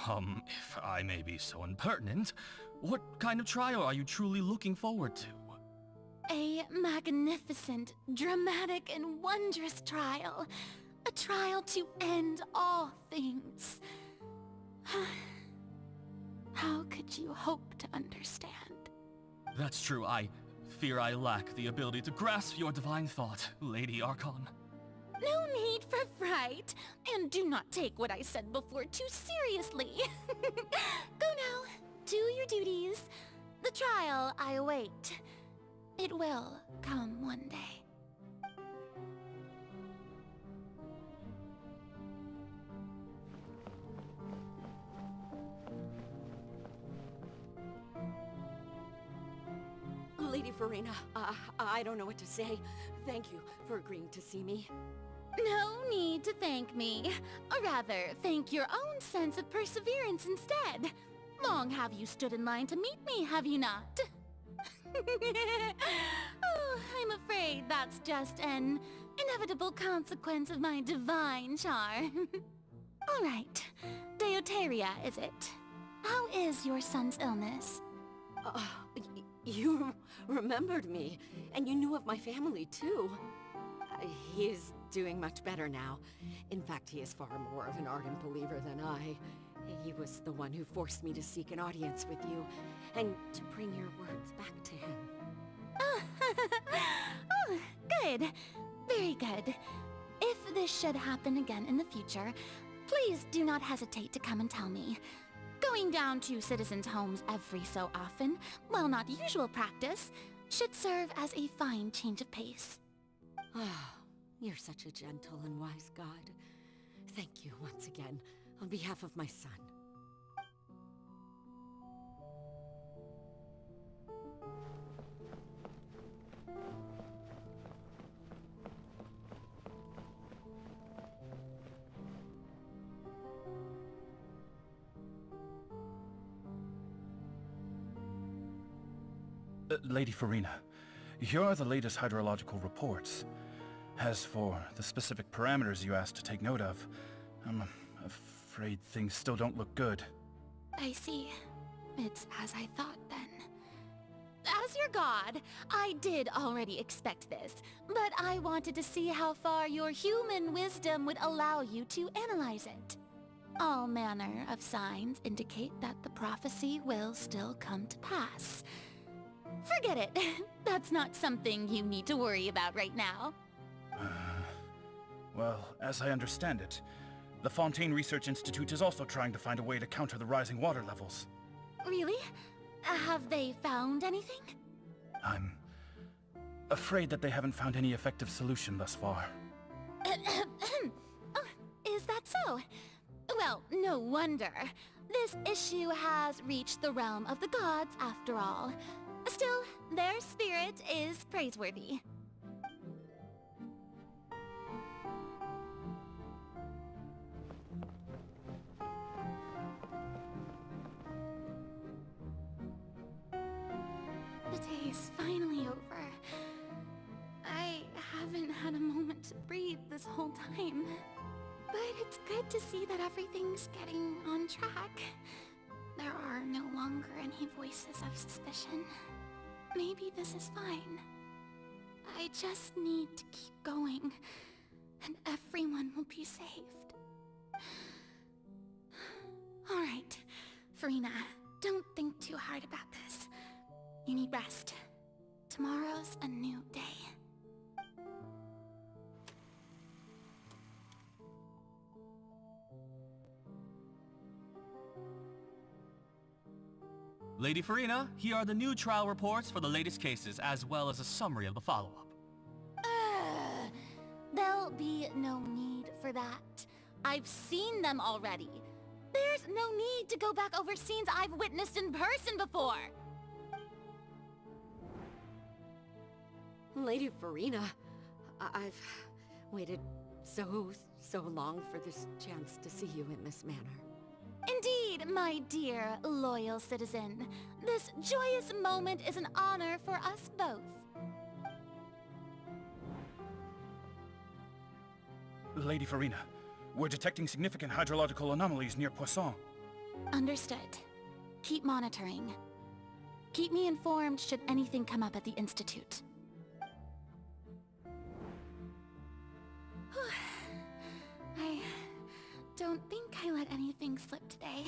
If I may be so impertinent, what kind of trial are you truly looking forward to? A magnificent, dramatic, and wondrous trial. A trial to end all things. How could you hope to understand? That's true, I fear I lack the ability to grasp your divine thought, Lady Archon. No need for fright, and do not take what I said before too seriously. Go now, do your duties. The trial I await. It will come one day. Lady Farina, I don't know what to say. Thank you for agreeing to see me. No need to thank me. Or rather, thank your own sense of perseverance instead. Long have you stood in line to meet me, have you not? Oh, I'm afraid that's just an inevitable consequence of my divine charm. All right, Deoteria, is it? How is your son's illness? You remembered me, and you knew of my family, too. He is doing much better now. In fact, he is far more of an ardent believer than I. He was the one who forced me to seek an audience with you, and to bring your words back to him. Oh, good. Very good. If this should happen again in the future, please do not hesitate to come and tell me. Going down to citizens' homes every so often, while not usual practice, should serve as a fine change of pace. Ah, you're such a gentle and wise god. Thank you once again, on behalf of my son. Lady Farina, here are the latest hydrological reports. As for the specific parameters you asked to take note of, I'm afraid things still don't look good. I see. It's as I thought then. As your god, I did already expect this, but I wanted to see how far your human wisdom would allow you to analyze it. All manner of signs indicate that the prophecy will still come to pass. Forget it. That's not something you need to worry about right now. Well, as I understand it, the Fontaine Research Institute is also trying to find a way to counter the rising water levels. Really? Have they found anything? I'm afraid that they haven't found any effective solution thus far. Oh, is that so? Well, no wonder. This issue has reached the realm of the gods after all. Still, their spirit is praiseworthy. The day is finally over. I haven't had a moment to breathe this whole time. But it's good to see that everything's getting on track. There are no longer any voices of suspicion. Maybe this is fine. I just need to keep going, and everyone will be saved. Alright, Farina, don't think too hard about this. You need rest. Tomorrow's a new day. Lady Farina, here are the new trial reports for the latest cases, as well as a summary of the follow-up. There'll be no need for that. I've seen them already. There's no need to go back over scenes I've witnessed in person before. Lady Farina, I've waited so long for this chance to see you in this manner. Indeed, my dear, loyal citizen. This joyous moment is an honor for us both. Lady Farina, we're detecting significant hydrological anomalies near Poisson. Understood. Keep monitoring. Keep me informed should anything come up at the Institute. I don't think I let anything slip today.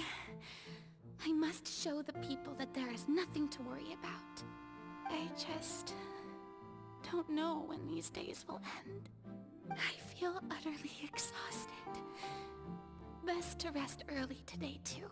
I must show the people that there is nothing to worry about. I just don't know when these days will end. I feel utterly exhausted. Best to rest early today, too.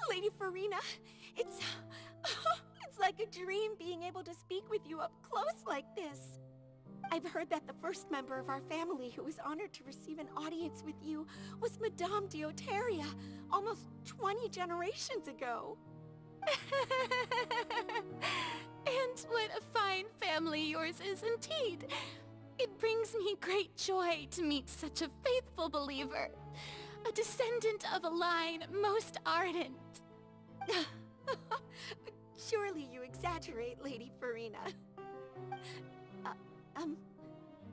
Lady Farina, it's like a dream being able to speak with you up close like this. I've heard that the first member of our family who was honored to receive an audience with you was Madame Dioteria, almost 20 generations ago. And what a fine family yours is indeed. It brings me great joy to meet such a faithful believer. A descendant of a line most ardent. Surely you exaggerate, Lady Farina.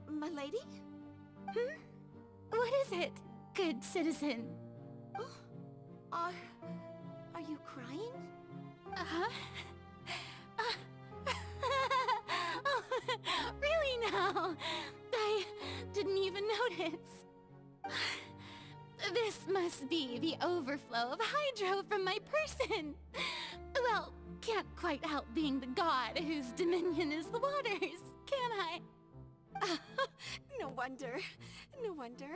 My lady? What is it, good citizen? Are you crying? Uh-huh. Oh, really now? I didn't even notice. This must be the overflow of hydro from my person. Well, can't quite help being the god whose dominion is the waters, can I? No wonder. No wonder.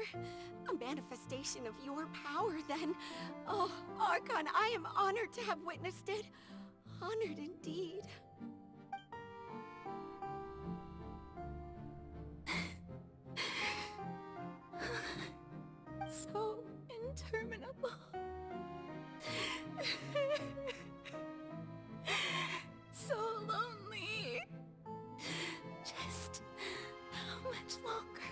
A manifestation of your power, then. Oh, Archon, I am honored to have witnessed it. Honored indeed. So interminable. So lonely. Just how much longer?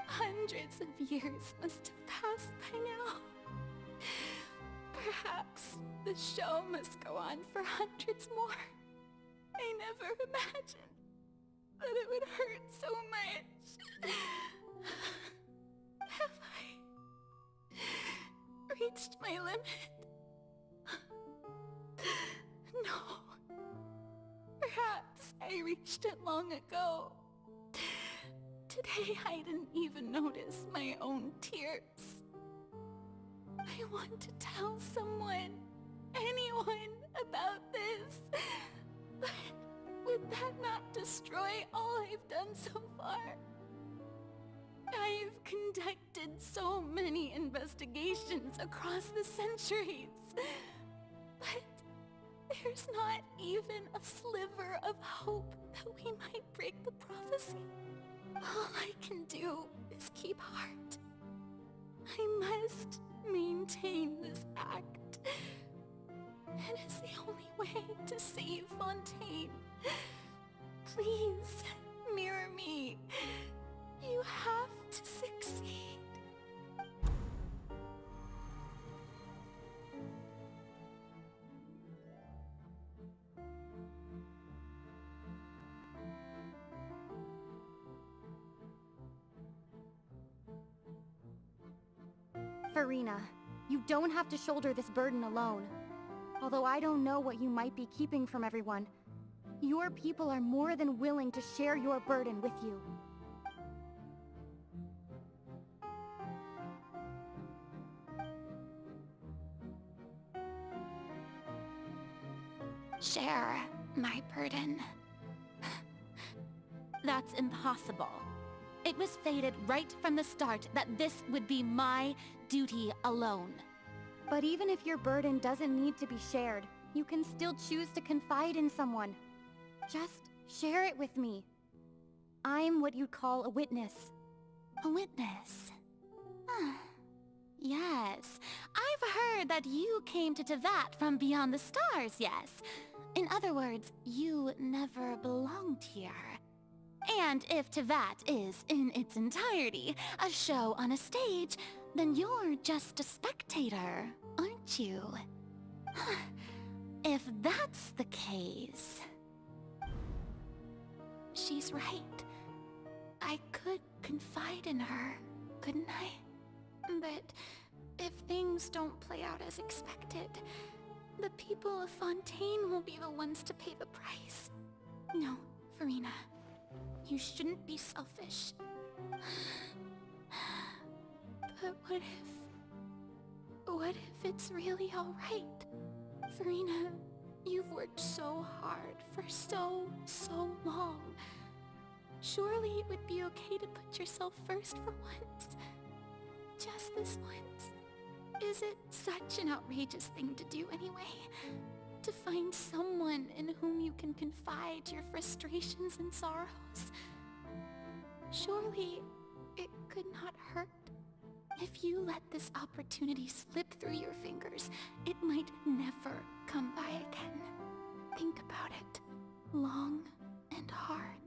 Hundreds of years must have passed by now. Perhaps the show must go on for hundreds more. I never imagined that it would hurt so much. Have I reached my limit? No. Perhaps I reached it long ago. Today I didn't even notice my own tears. I want to tell someone, anyone, about this. But would that not destroy all I've done so far? I've conducted so many investigations across the centuries. But there's not even a sliver of hope that we might break the prophecy. All I can do is keep heart. I must maintain this act. It is the only way to save Fontaine. Please, mirror me. You have to succeed. Farina, you don't have to shoulder this burden alone. Although I don't know what you might be keeping from everyone, your people are more than willing to share your burden with you. Share my burden. That's impossible. It was fated right from the start that this would be my duty alone. But even if your burden doesn't need to be shared, you can still choose to confide in someone. Just share it with me. I'm what you'd call a witness. A witness? Yes, I've heard that you came to Tevat from beyond the stars, yes. In other words, you never belonged here. And if Tevat is, in its entirety, a show on a stage, then you're just a spectator, aren't you? If that's the case... She's right. I could confide in her, couldn't I? But if things don't play out as expected, the people of Fontaine will be the ones to pay the price. No, Farina. You shouldn't be selfish. But what if it's really alright? Farina, you've worked so hard for so long. Surely it would be okay to put yourself first for once. Just this once. Is it such an outrageous thing to do anyway? To find someone in whom you can confide your frustrations and sorrows? Surely it could not hurt. If you let this opportunity slip through your fingers, it might never come by again. Think about it long and hard.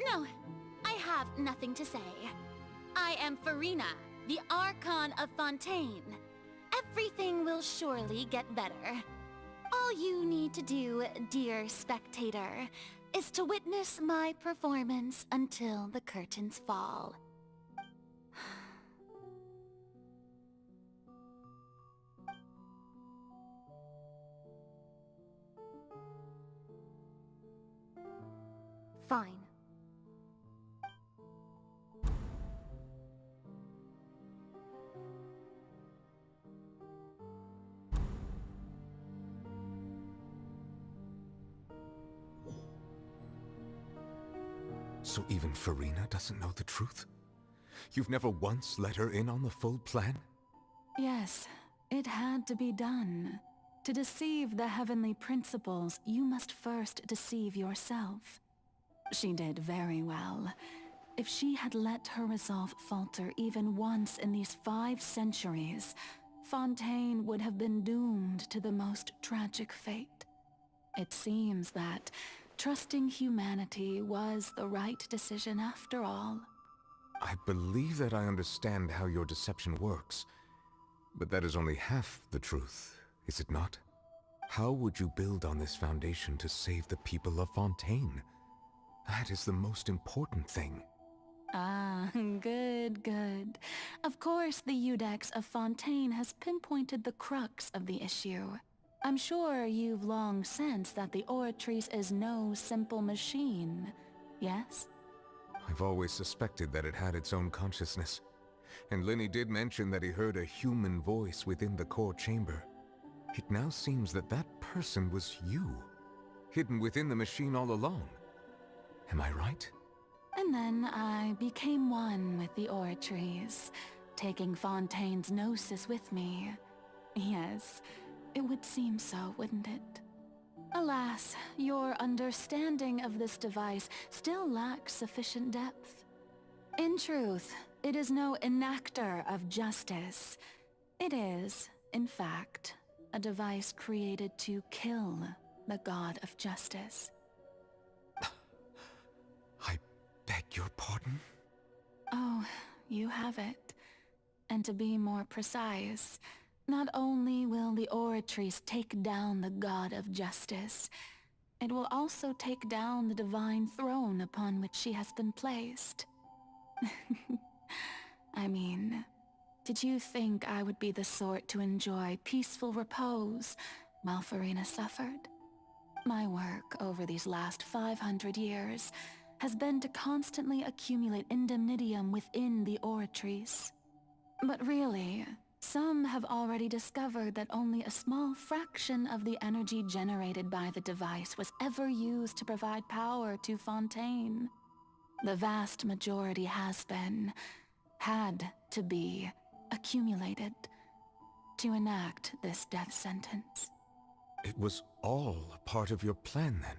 No, I have nothing to say. I am Farina, the Archon of Fontaine. Everything will surely get better. All you need to do, dear spectator, is to witness my performance until the curtains fall. Fine. So even Farina doesn't know the truth? You've never once let her in on the full plan? Yes, it had to be done. To deceive the heavenly principles, you must first deceive yourself. She did very well. If she had let her resolve falter even once in these 5 centuries, Fontaine would have been doomed to the most tragic fate. It seems that trusting humanity was the right decision after all. I believe that I understand how your deception works, but that is only half the truth, is it not? How would you build on this foundation to save the people of Fontaine? That is the most important thing. Ah, good, good. Of course, the Iudex of Fontaine has pinpointed the crux of the issue. I'm sure you've long sensed that the Oratrice is no simple machine, yes? I've always suspected that it had its own consciousness. And Lenny did mention that he heard a human voice within the core chamber. It now seems that that person was you, hidden within the machine all along. Am I right? And then I became one with the Oratrice, taking Fontaine's gnosis with me. Yes, it would seem so, wouldn't it? Alas, your understanding of this device still lacks sufficient depth. In truth, it is no enactor of justice. It is, in fact, a device created to kill the god of justice. I beg your pardon? Oh, you have it. And to be more precise, not only will the Oratrice take down the god of justice, it will also take down the divine throne upon which she has been placed. I mean, did you think I would be the sort to enjoy peaceful repose while Farina suffered? My work over these last 500 years has been to constantly accumulate indemnitium within the Oratrice. But really, some have already discovered that only a small fraction of the energy generated by the device was ever used to provide power to Fontaine. The vast majority has been, had to be, accumulated to enact this death sentence. It was all a part of your plan then?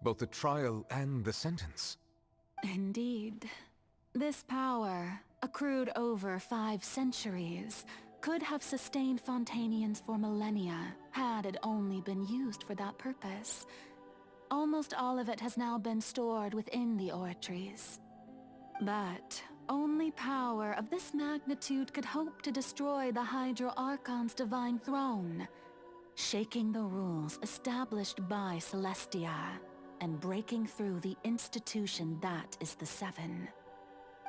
Both the trial and the sentence? Indeed. This power, accrued over 5 centuries, could have sustained Fontainians for millennia had it only been used for that purpose. Almost all of it has now been stored within the Oratrice. But only power of this magnitude could hope to destroy the Hydro Archon's divine throne, shaking the rules established by Celestia, and breaking through the institution that is the Seven.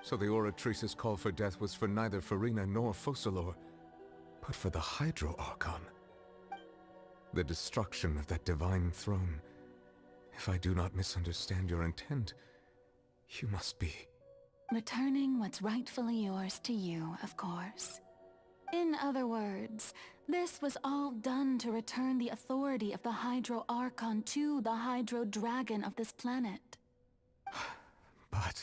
So the Oratrice's call for death was for neither Farina nor Focalor, but for the Hydro Archon. The destruction of that divine throne. If I do not misunderstand your intent, you must be... Returning what's rightfully yours to you, of course. In other words, this was all done to return the authority of the Hydro Archon to the Hydro Dragon of this planet. But...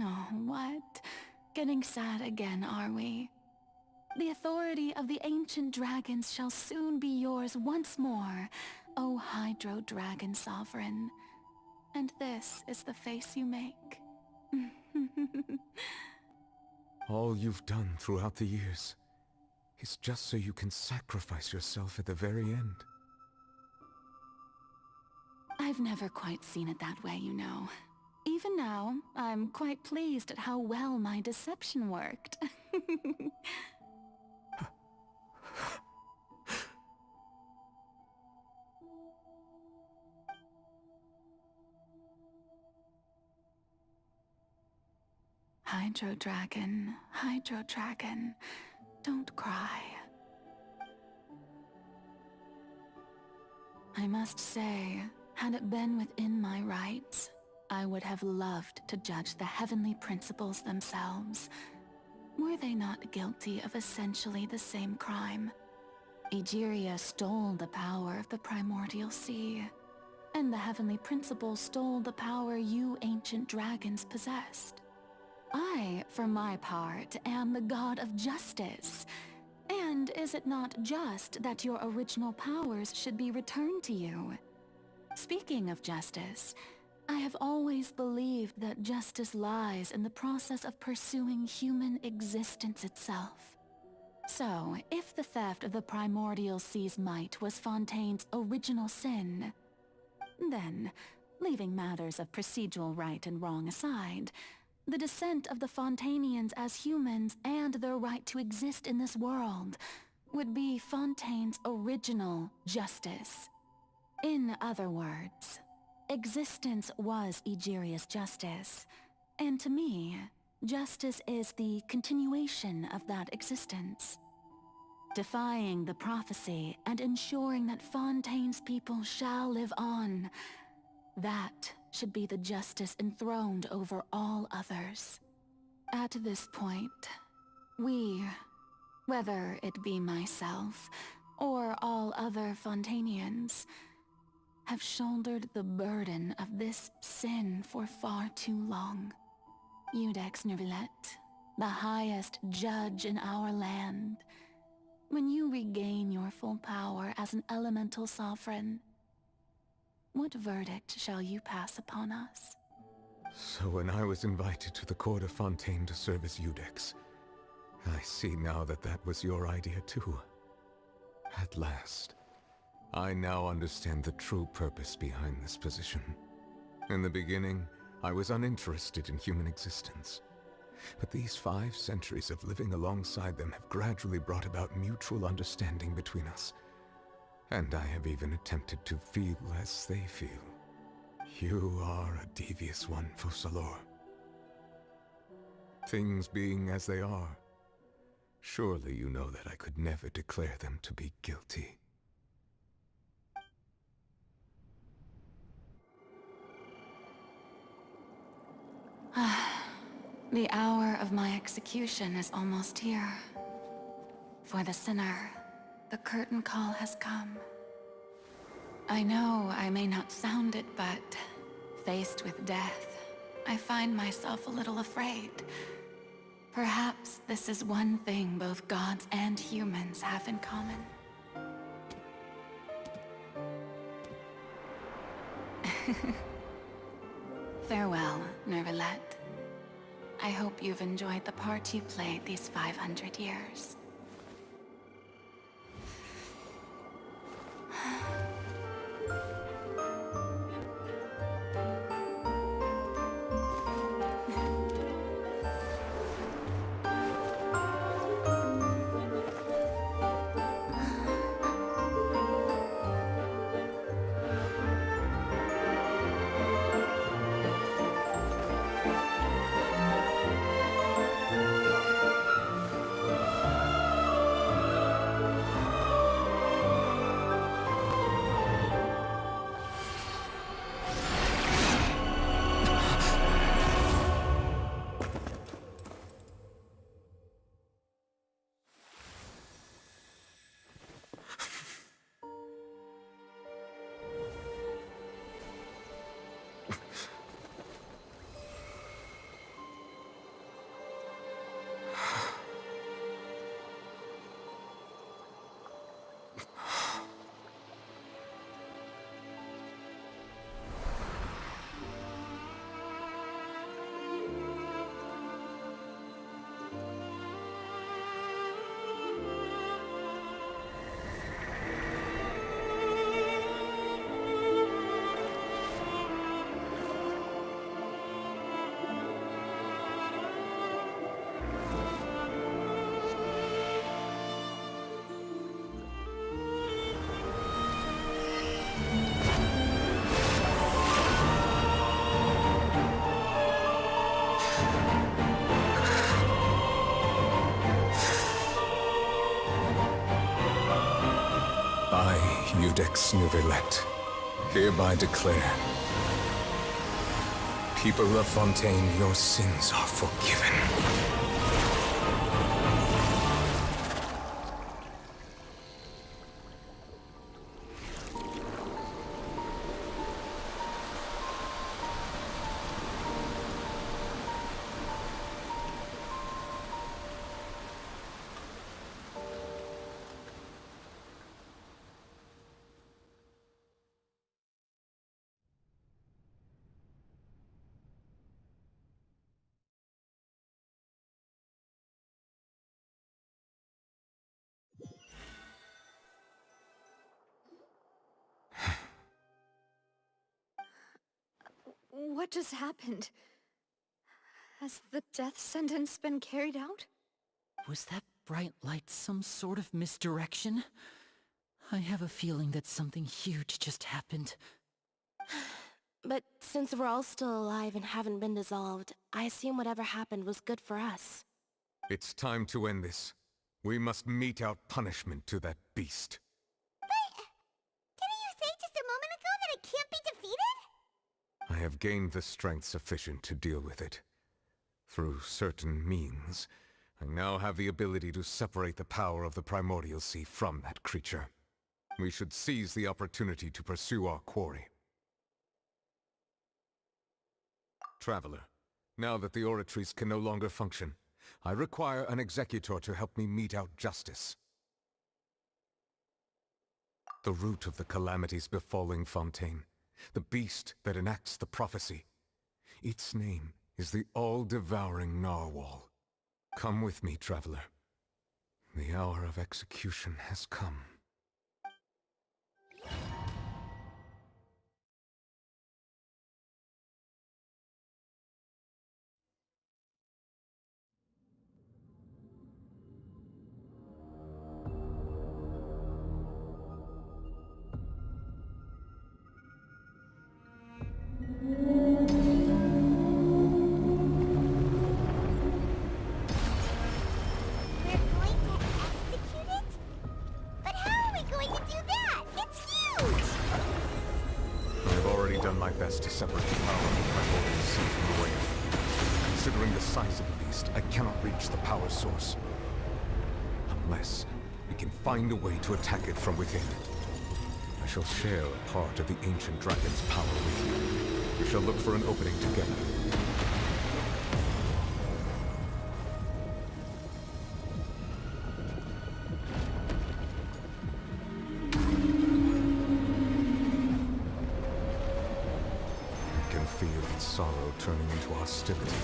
Oh, what? Getting sad again, are we? The authority of the ancient dragons shall soon be yours once more, O Hydro Dragon Sovereign. And this is the face you make. All you've done throughout the years is just so you can sacrifice yourself at the very end. I've never quite seen it that way, you know. Even now, I'm quite pleased at how well my deception worked. Hydro Dragon, don't cry. I must say, had it been within my rights, I would have loved to judge the heavenly principles themselves. were they not guilty of essentially the same crime? Egeria stole the power of the primordial sea, and the heavenly principle stole the power you ancient dragons possessed. I, for my part, am the god of justice. And is it not just that your original powers should be returned to you? Speaking of justice, I have always believed that justice lies in the process of pursuing human existence itself. So, if the theft of the primordial sea's might was Fontaine's original sin, then, leaving matters of procedural right and wrong aside, the descent of the Fontainians as humans and their right to exist in this world would be Fontaine's original justice. In other words, existence was Egeria's justice, and to me, justice is the continuation of that existence. Defying the prophecy and ensuring that Fontaine's people shall live on, that should be the justice enthroned over all others. At this point, we, whether it be myself or all other Fontainians, have shouldered the burden of this sin for far too long. Iudex Nervilette, the highest judge in our land, when you regain your full power as an elemental sovereign, what verdict shall you pass upon us? So when I was invited to the court of Fontaine to serve as Iudex, I see now that that was your idea too. At last, I now understand the true purpose behind this position. In the beginning, I was uninterested in human existence. But these 5 centuries of living alongside them have gradually brought about mutual understanding between us. And I have even attempted to feel as they feel. You are a devious one, Fussalor. Things being as they are, surely you know that I could never declare them to be guilty. The hour of my execution is almost here. For the sinner, the curtain call has come. I know I may not sound it, but faced with death, I find myself a little afraid. Perhaps this is one thing both gods and humans have in common. Farewell, Nervilette. I hope you've enjoyed the part you played these 500 years. Iudex Nervilette, hereby declare, people of Fontaine, your sins are forgiven. What just happened? Has the death sentence been carried out? Was that bright light some sort of misdirection? I have a feeling that something huge just happened. But since we're all still alive and haven't been dissolved, I assume whatever happened was good for us. It's time to end this. We must mete out punishment to that beast. Didn't you say just a moment ago that it can't be defeated? I have gained the strength sufficient to deal with it. Through certain means, I now have the ability to separate the power of the Primordial Sea from that creature. We should seize the opportunity to pursue our quarry. Traveler, now that the oratories can no longer function, I require an executor to help me mete out justice. The root of the calamities befalling Fontaine, the beast that enacts the prophecy. Its name is the all-devouring narwhal. Come with me, traveler. The hour of execution has come. To separate the power of the Primordial Sea from the wave. Considering the size of the beast, I cannot reach the power source. Unless we can find a way to attack it from within. I shall share a part of the ancient dragon's power with you. We shall look for an opening together. Feel its sorrow turning into hostility.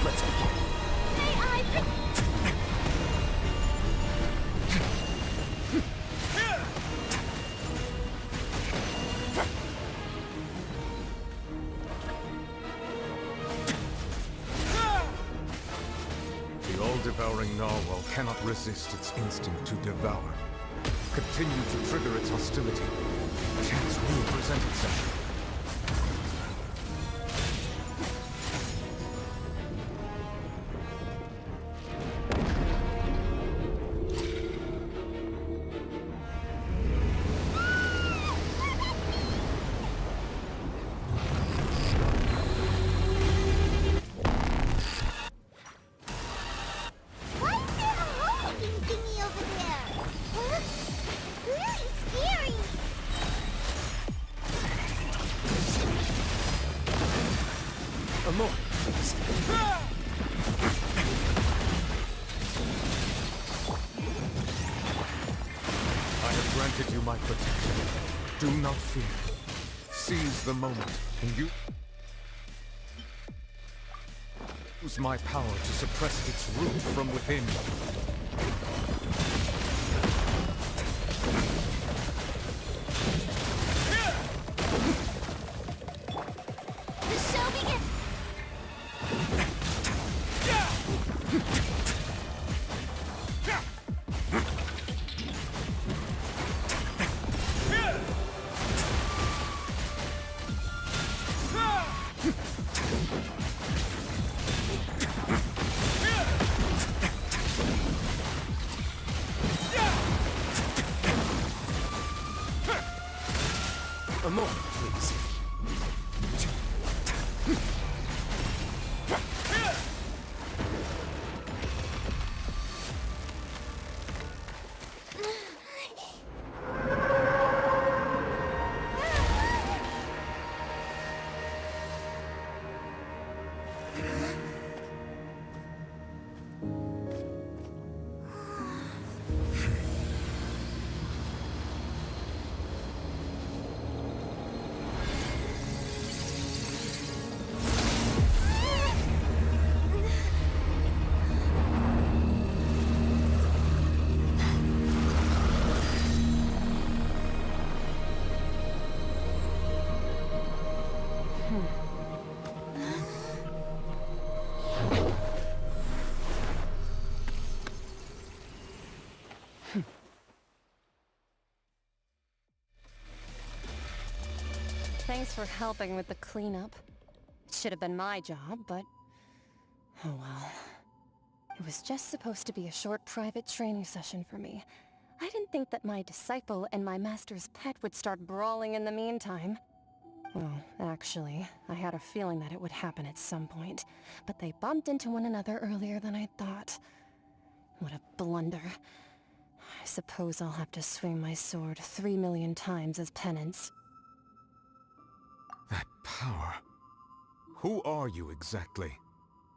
Let's begin. The all-devouring narwhal cannot resist its instinct to devour. Continue to trigger its hostility. A chance will present itself. More, please. I have granted you my protection. Do not fear. Seize the moment, and you use my power to suppress its root from within. A moment, please. Thanks for helping with the cleanup. It should have been my job, but... oh well. It was just supposed to be a short private training session for me. I didn't think that my disciple and my master's pet would start brawling in the meantime. Well, actually, I had a feeling that it would happen at some point, but they bumped into one another earlier than I thought. What a blunder. I suppose I'll have to swing my sword 3 million times as penance. That power. Who are you exactly?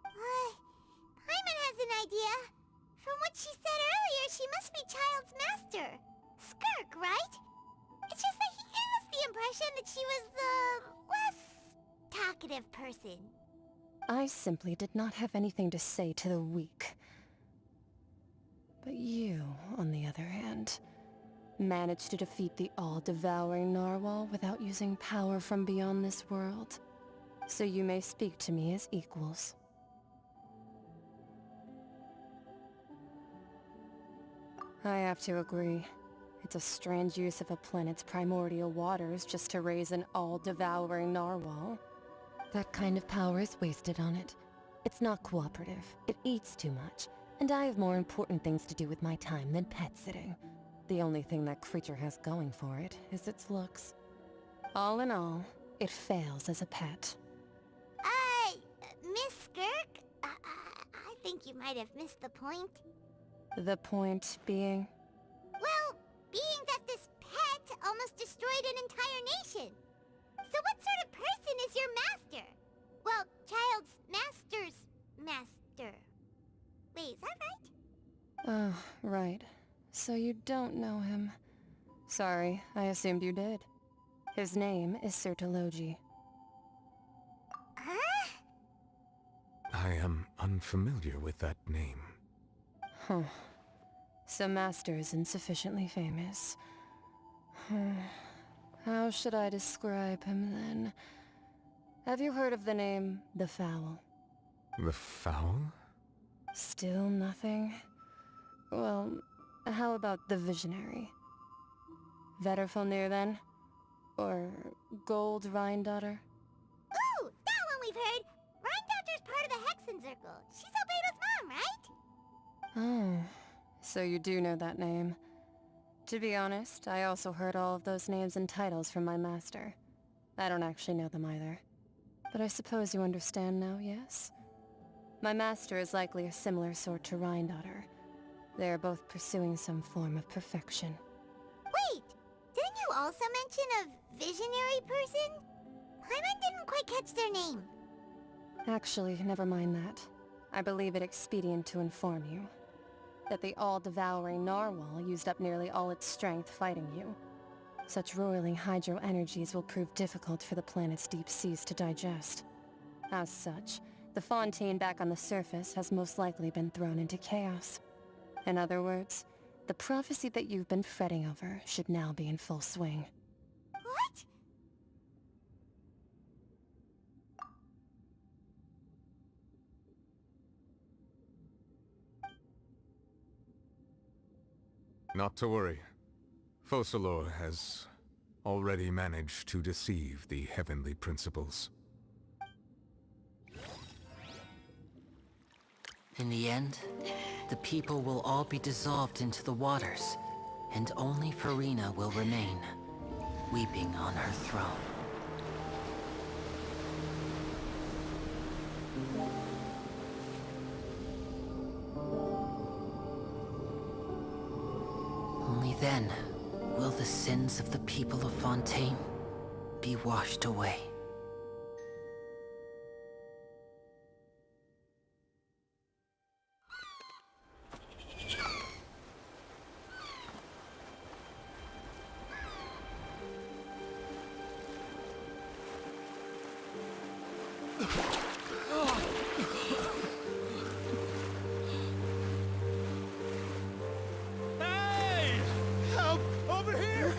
Paimon has an idea. From what she said earlier, she must be Child's master. Skirk, right? It's just that he gave us the impression that she was the less talkative person. I simply did not have anything to say to the weak. But you, on the other hand, managed to defeat the all-devouring narwhal without using power from beyond this world. So you may speak to me as equals. I have to agree. It's a strange use of a planet's primordial waters just to raise an all-devouring narwhal. That kind of power is wasted on it. It's not cooperative. It eats too much. And I have more important things to do with my time than pet sitting. The only thing that creature has going for it is its looks. All in all, it fails as a pet. Miss Skirk? I think you might have missed the point. The point being? Well, being that this pet almost destroyed an entire nation. So what sort of person is your master? Well, Child's master's master. Wait, is that right? Oh, right. So you don't know him. Sorry, I assumed you did. His name is Sertologi. Huh? I am unfamiliar with that name. Huh. So Master isn't sufficiently famous. How should I describe him then? Have you heard of the name the Fowl? The Fowl? Still nothing? Well, how about the Visionary? Vetterfulnir then? Or Gold Rhine-daughter? Ooh, that one we've heard! Rhine-daughter's part of the Hexen Circle. She's Albedo's mom, right? Oh, so you do know that name. To be honest, I also heard all of those names and titles from my master. I don't actually know them either. But I suppose you understand now, yes? My master is likely a similar sort to Rhine-daughter. They are both pursuing some form of perfection. Wait! Didn't you also mention a visionary person? Paimon didn't quite catch their name. Actually, never mind that. I believe it expedient to inform you that the all-devouring narwhal used up nearly all its strength fighting you. Such roiling hydro energies will prove difficult for the planet's deep seas to digest. As such, the fontaine back on the surface has most likely been thrown into chaos. In other words, the prophecy that you've been fretting over should now be in full swing. What? Not to worry. Focalor has already managed to deceive the heavenly principles. In the end, the people will all be dissolved into the waters, and only Farina will remain, weeping on her throne. Only then will the sins of the people of Fontaine be washed away. Hey! Help! Over here!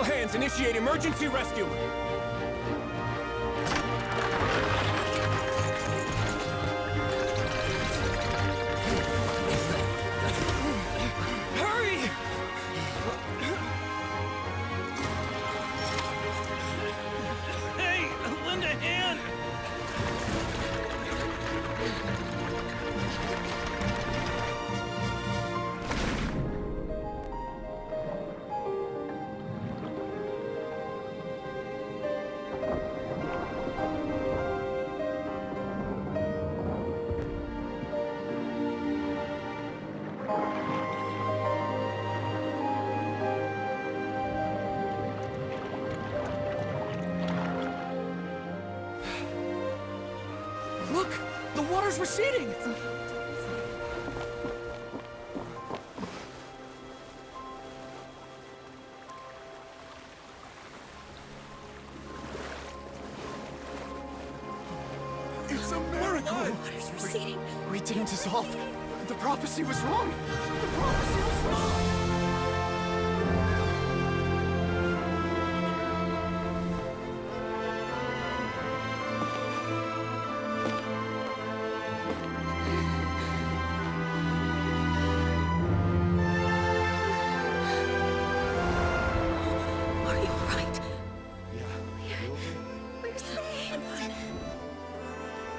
All hands, initiate emergency rescue! Hurry! Hey, lend a hand! Look! The water's receding! It's a miracle! Water's receding. We didn't dissolve. The prophecy was wrong. The prophecy was wrong. Are you alright? Yeah. We're saved.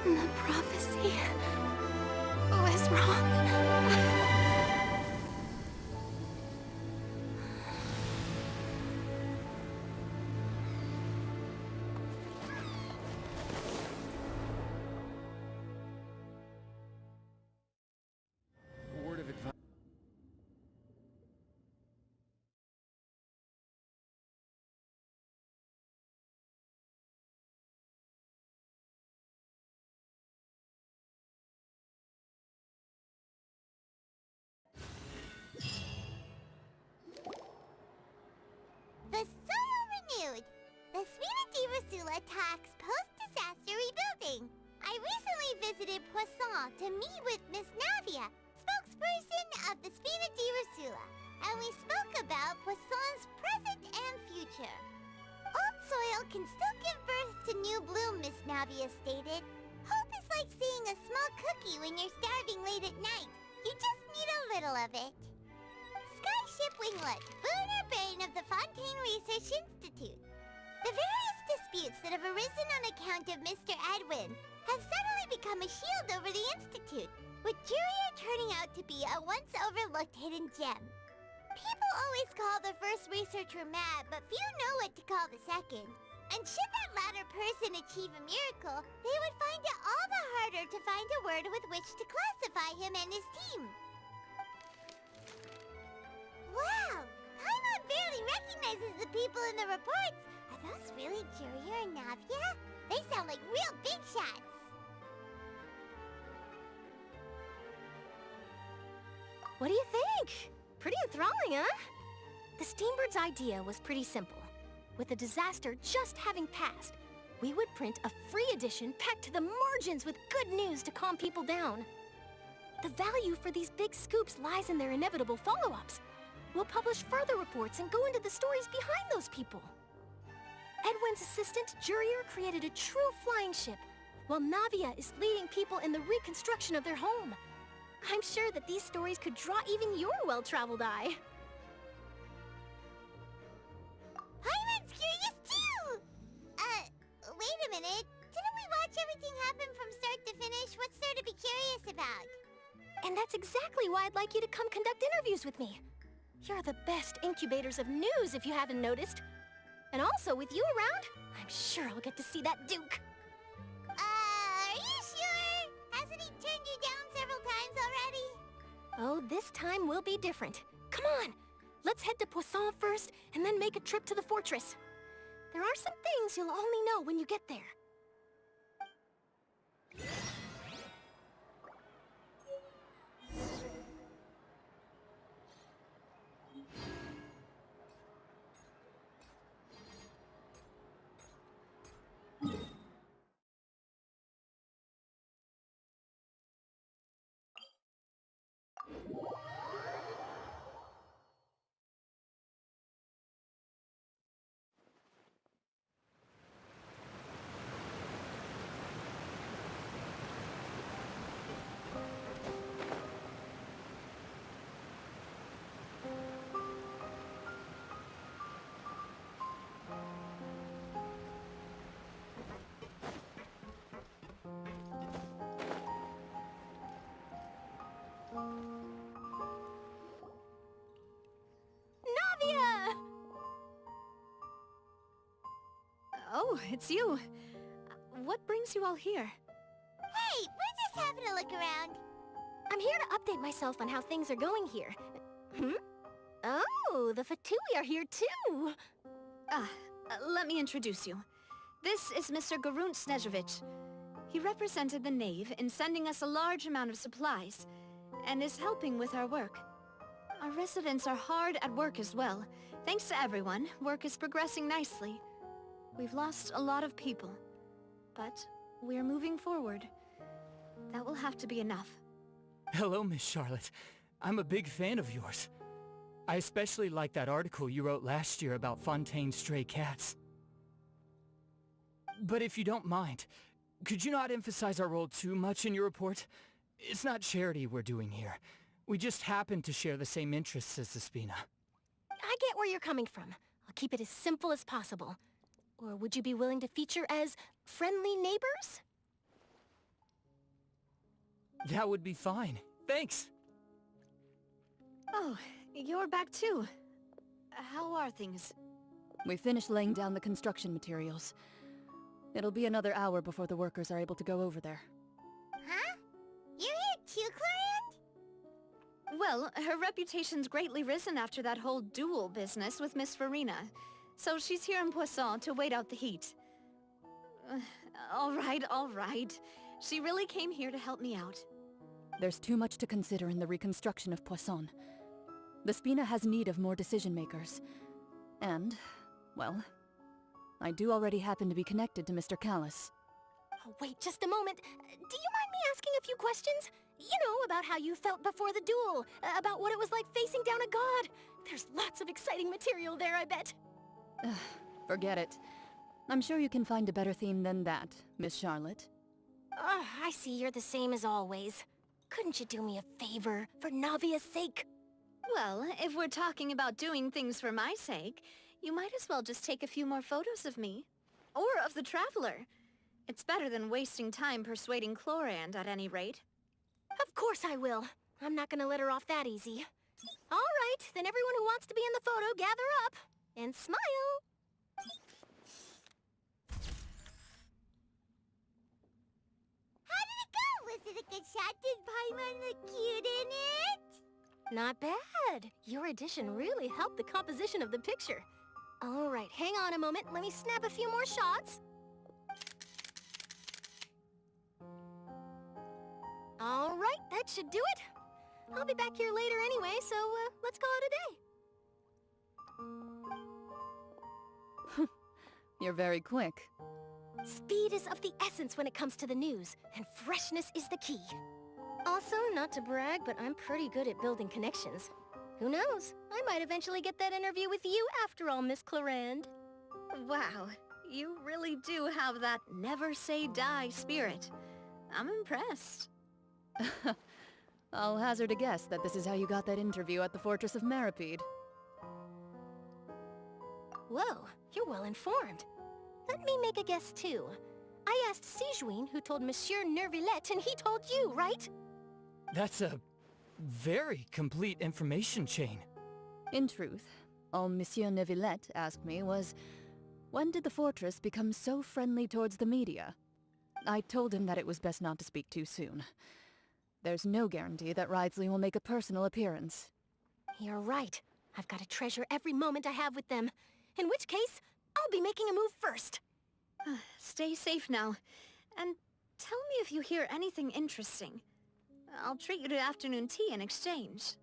The prophecy was wrong. Word of advice. The soil renewed. The Svina di Rasula talks post-disaster rebuilding. I recently visited Poisson to meet with Miss Navia, spokesperson of the Svina di Rasula, and we spoke about Poisson's present and future. Old soil can still give birth to new bloom, Miss Navia stated. Hope is like seeing a small cookie when you're starving late at night. You just need a little of it. Skyship Winglet, boon or bane of the Fontaine Research Institute. The various disputes that have arisen on account of Mr. Edwin have suddenly become a shield over the Institute, with Jurier turning out to be a once overlooked hidden gem. People always call the first researcher mad, but few know what to call the second. And should that latter person achieve a miracle, they would find it all the harder to find a word with which to classify him and his team. Wow! Paimon barely recognizes the people in the reports. Are those really Jurier and Navia? They sound like real big shots. What do you think? Pretty enthralling, huh? The Steambird's idea was pretty simple. With the disaster just having passed, we would print a free edition packed to the margins with good news to calm people down. The value for these big scoops lies in their inevitable follow-ups. We'll publish further reports and go into the stories behind those people. Edwin's assistant, Jurier, created a true flying ship, while Navia is leading people in the reconstruction of their home. I'm sure that these stories could draw even your well-traveled eye. Paimon's curious too! Wait a minute. Didn't we watch everything happen from start to finish? What's there to be curious about? And that's exactly why I'd like you to come conduct interviews with me. You're the best incubators of news, if you haven't noticed. And also, with you around, I'm sure I'll get to see that Duke. Are you sure? Hasn't he turned you down several times already? Oh, this time will be different. Come on! Let's head to Poisson first, and then make a trip to the fortress. There are some things you'll only know when you get there. Oh, it's you. What brings you all here? Hey, we're just having a look around. I'm here to update myself on how things are going here. Oh, the Fatui are here too! Let me introduce you. This is Mr. Garunt Snezhevich. He represented the Knave in sending us a large amount of supplies, and is helping with our work. Our residents are hard at work as well. Thanks to everyone, work is progressing nicely. We've lost a lot of people, but we're moving forward. That will have to be enough. Hello, Miss Charlotte. I'm a big fan of yours. I especially like that article you wrote last year about Fontaine's stray cats. But if you don't mind, could you not emphasize our role too much in your report? It's not charity we're doing here. We just happen to share the same interests as the Spina. I get where you're coming from. I'll keep it as simple as possible. Or would you be willing to feature as friendly neighbors? That would be fine. Thanks! Oh, you're back too. How are things? We finished laying down the construction materials. It'll be another hour before the workers are able to go over there. Huh? You're here too, Clorand? Well, her reputation's greatly risen after that whole duel business with Miss Farina. So she's here in Poisson to wait out the heat. All right. She really came here to help me out. There's too much to consider in the reconstruction of Poisson. The Spina has need of more decision-makers. And, well, I do already happen to be connected to Mr. Callis. Oh, wait just a moment. Do you mind me asking a few questions? You know, about how you felt before the duel, about what it was like facing down a god. There's lots of exciting material there, I bet. Forget it. I'm sure you can find a better theme than that, Miss Charlotte. I see you're the same as always. Couldn't you do me a favor, for Navia's sake? Well, if we're talking about doing things for my sake, you might as well just take a few more photos of me. Or of the Traveler. It's better than wasting time persuading Clorand, at any rate. Of course I will. I'm not gonna let her off that easy. All right, then everyone who wants to be in the photo, gather up. And smile! How did it go? Was it a good shot? Did Paimon look cute in it? Not bad. Your addition really helped the composition of the picture. All right, hang on a moment. Let me snap a few more shots. All right, that should do it. I'll be back here later anyway, so let's call it a day. You're very quick. Speed is of the essence when it comes to the news, and freshness is the key. Also, not to brag, but I'm pretty good at building connections. Who knows? I might eventually get that interview with you after all, Miss Clorand. Wow, you really do have that never say die spirit. I'm impressed. I'll hazard a guess that this is how you got that interview at the Fortress of Meripede. Whoa, you're well informed. Let me make a guess too. I asked Sijuin, who told Monsieur Nervillet, and he told you, right? That's a very complete information chain. In truth, all Monsieur Nervillet asked me was, when did the Fortress become so friendly towards the media? I told him that it was best not to speak too soon. There's no guarantee that Ridsley will make a personal appearance. You're right. I've got to treasure every moment I have with them. In which case, I'll be making a move first. Stay safe now. And tell me if you hear anything interesting. I'll treat you to afternoon tea in exchange.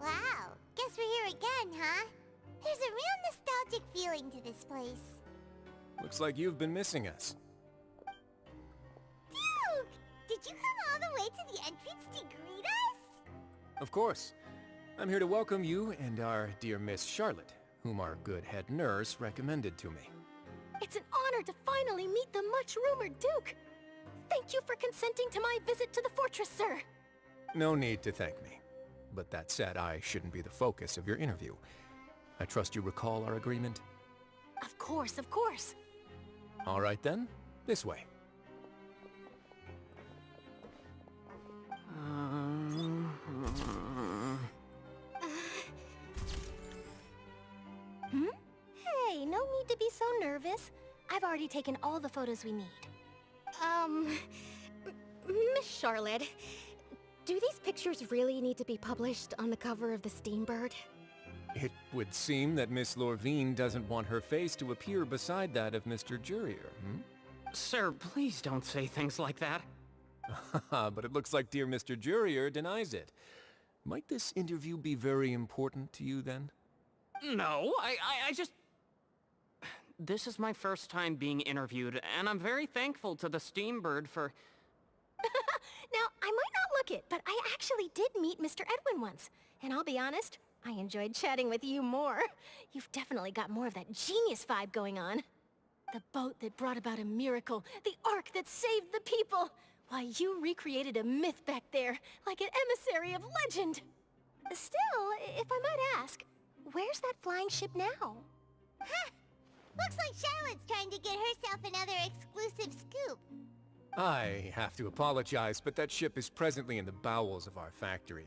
Wow, guess we're here again, huh? There's a real nostalgic feeling to this place. Looks like you've been missing us. Duke! Did you come all the way to the entrance to greet us? Of course. I'm here to welcome you and our dear Miss Charlotte, whom our good head nurse recommended to me. It's an honor to finally meet the much-rumored Duke. Thank you for consenting to my visit to the fortress, sir. No need to thank me. But that said, I shouldn't be the focus of your interview. I trust you recall our agreement? Of course, of course. All right then, this way. Hey, no need to be so nervous. I've already taken all the photos we need. Miss Charlotte, do these pictures really need to be published on the cover of the Steambird? It would seem that Miss Lorvine doesn't want her face to appear beside that of Mr. Jurier, Sir, please don't say things like that. But it looks like dear Mr. Jurier denies it. Might this interview be very important to you then? No, I just... This is my first time being interviewed, and I'm very thankful to the Steambird for... Now, I might not look it, but I actually did meet Mr. Edwin once. And I'll be honest, I enjoyed chatting with you more. You've definitely got more of that genius vibe going on. The boat that brought about a miracle, the ark that saved the people. Why, you recreated a myth back there, like an emissary of legend. Still, if I might ask, where's that flying ship now? Huh! Looks like Charlotte's trying to get herself another exclusive scoop. I have to apologize, but that ship is presently in the bowels of our factory.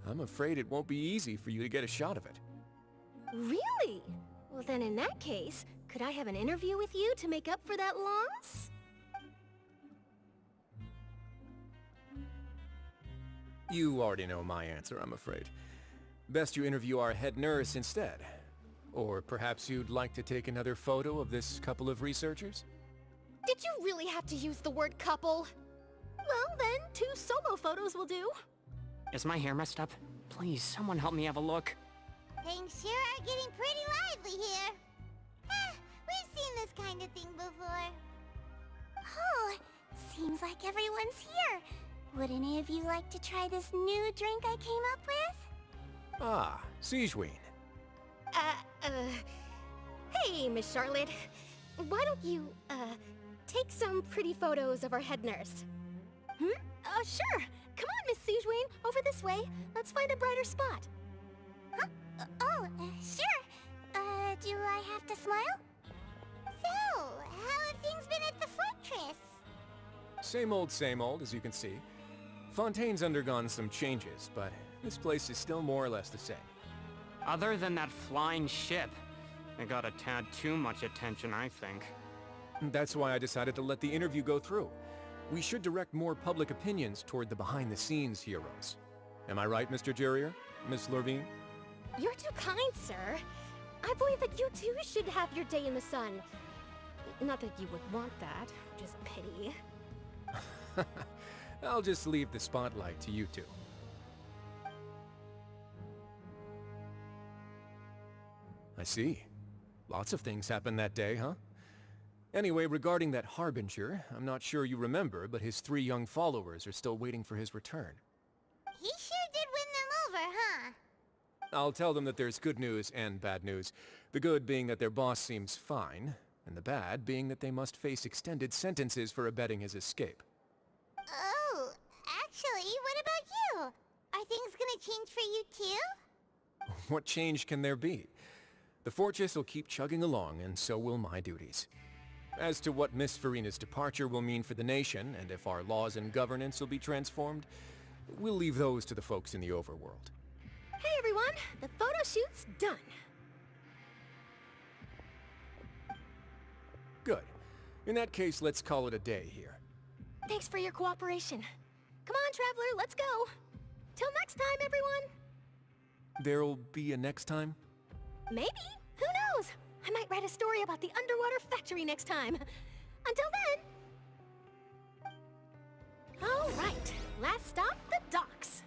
I'm afraid it won't be easy for you to get a shot of it. Really? Well then in that case, could I have an interview with you to make up for that loss? You already know my answer, I'm afraid. Best you interview our head nurse instead. Or perhaps you'd like to take another photo of this couple of researchers? Did you really have to use the word couple? Well then, 2 solo photos will do. Is my hair messed up? Please, someone help me have a look. Things sure are getting pretty lively here. We've seen this kind of thing before. Oh, seems like everyone's here. Would any of you like to try this new drink I came up with? Ah, Siegeween. Hey, Miss Charlotte. Why don't you, take some pretty photos of our head nurse? Sure. Come on, Miss Siegeween. Over this way. Let's find a brighter spot. Huh? Sure. Do I have to smile? So, how have things been at the fortress? Same old, as you can see. Fontaine's undergone some changes, but this place is still more or less the same. Other than that flying ship, it got a tad too much attention, I think. That's why I decided to let the interview go through. We should direct more public opinions toward the behind-the-scenes heroes. Am I right, Mr. Jurier? Miss Lorvine? You're too kind, sir. I believe that you too should have your day in the sun. Not that you would want that, just pity. I'll just leave the spotlight to you two. I see. Lots of things happened that day, huh? Anyway, regarding that Harbinger, I'm not sure you remember, but his 3 young followers are still waiting for his return. He sure did win them over, huh? I'll tell them that there's good news and bad news. The good being that their boss seems fine, and the bad being that they must face extended sentences for abetting his escape. Oh, actually, what about you? Are things gonna change for you too? What change can there be? The fortress will keep chugging along, and so will my duties. As to what Miss Farina's departure will mean for the nation, and if our laws and governance will be transformed, we'll leave those to the folks in the overworld. Hey everyone, the photo shoot's done. Good. In that case, let's call it a day here. Thanks for your cooperation. Come on, Traveler, let's go. Till next time, everyone. There'll be a next time? Maybe. Who knows? I might write a story about the underwater factory next time. Until then. All right. Last stop, the docks.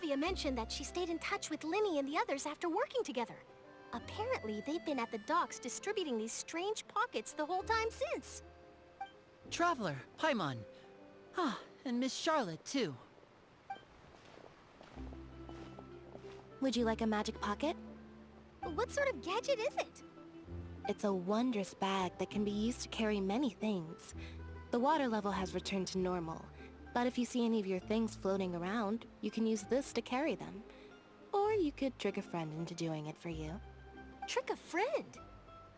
Navia mentioned that she stayed in touch with Linny and the others after working together. Apparently, they've been at the docks distributing these strange pockets the whole time since. Traveler, Paimon. Ah, and Miss Charlotte, too. Would you like a magic pocket? What sort of gadget is it? It's a wondrous bag that can be used to carry many things. The water level has returned to normal, but if you see any of your things floating around, you can use this to carry them. Or you could trick a friend into doing it for you. Trick a friend?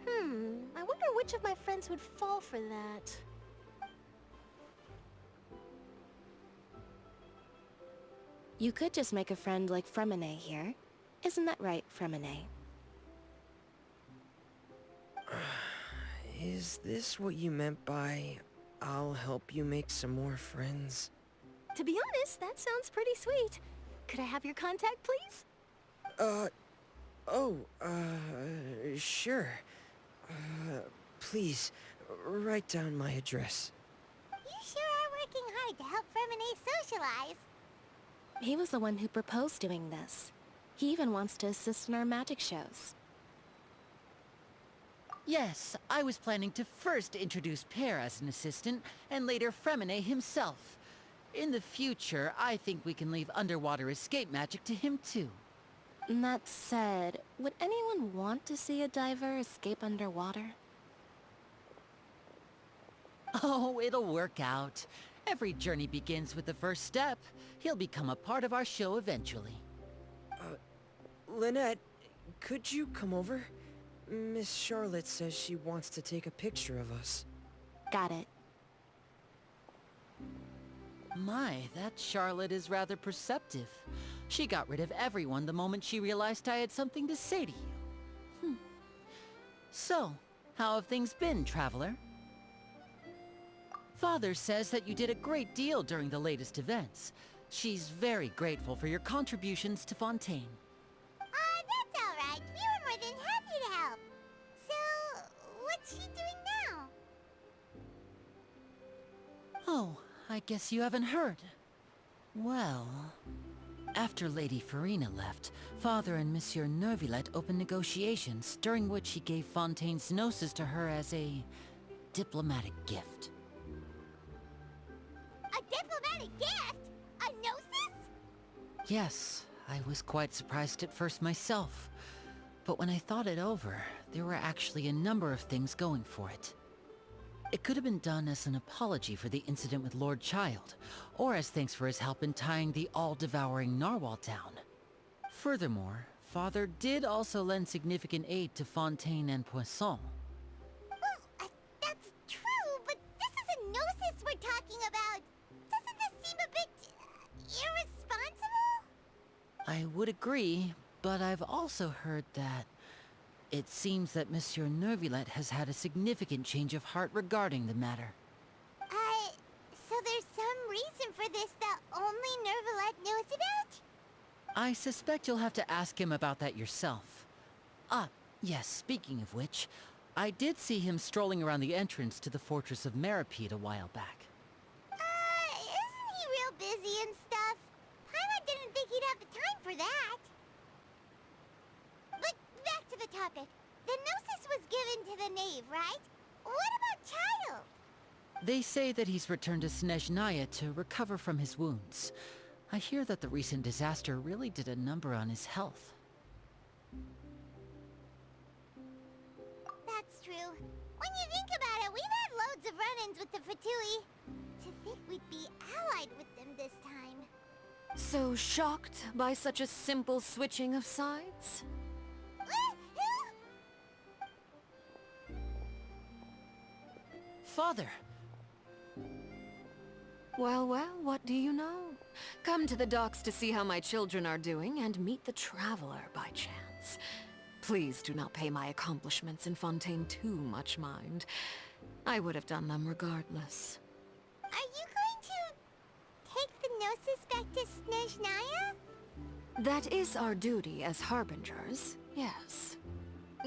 I wonder which of my friends would fall for that. You could just make a friend like Fremine here. Isn't that right, Fremine? Is this what you meant by, I'll help you make some more friends? To be honest, that sounds pretty sweet. Could I have your contact, please? Sure. Please, write down my address. You sure are working hard to help Fremine socialize. He was the one who proposed doing this. He even wants to assist in our magic shows. Yes, I was planning to first introduce Pear as an assistant, and later Fremine himself. In the future, I think we can leave underwater escape magic to him too. That said, would anyone want to see a diver escape underwater? Oh, it'll work out. Every journey begins with the first step. He'll become a part of our show eventually. Lynette, could you come over? Miss Charlotte says she wants to take a picture of us. Got it. My, that Charlotte is rather perceptive. She got rid of everyone the moment she realized I had something to say to you. So, how have things been, Traveler? Father says that you did a great deal during the latest events. She's very grateful for your contributions to Fontaine. That's all right. We were more than happy to help. So, what's she doing now? Oh, I guess you haven't heard. Well, after Lady Farina left, Father and Monsieur Neuvillette opened negotiations, during which he gave Fontaine's gnosis to her as a diplomatic gift. A diplomatic gift? A gnosis? Yes, I was quite surprised at first myself. But when I thought it over, there were actually a number of things going for it. It could have been done as an apology for the incident with Lord Child, or as thanks for his help in tying the all-devouring narwhal down. Furthermore, Father did also lend significant aid to Fontaine and Poisson. Well, that's true, but this is a gnosis we're talking about. Doesn't this seem a bit irresponsible? I would agree, but I've also heard that it seems that Monsieur Neuvillette has had a significant change of heart regarding the matter. So there's some reason for this that only Neuvillette knows about? I suspect you'll have to ask him about that yourself. Ah, yes, speaking of which, I did see him strolling around the entrance to the Fortress of Meripede a while back. Isn't he real busy and stuff? Paimon didn't think he'd have the time for that. But back to the topic. The gnosis was given to the knave, right? What about Child? They say that he's returned to Snezhnaya to recover from his wounds. I hear that the recent disaster really did a number on his health. That's true. When you think about it, we've had loads of run-ins with the Fatui. To think we'd be allied with them this time. So shocked by such a simple switching of sides? Father! Well, what do you know? Come to the docks to see how my children are doing and meet the Traveler by chance. Please do not pay my accomplishments in Fontaine too much mind. I would have done them regardless. Are you going to take the gnosis back to Snezhnaya? That is our duty as harbingers, yes.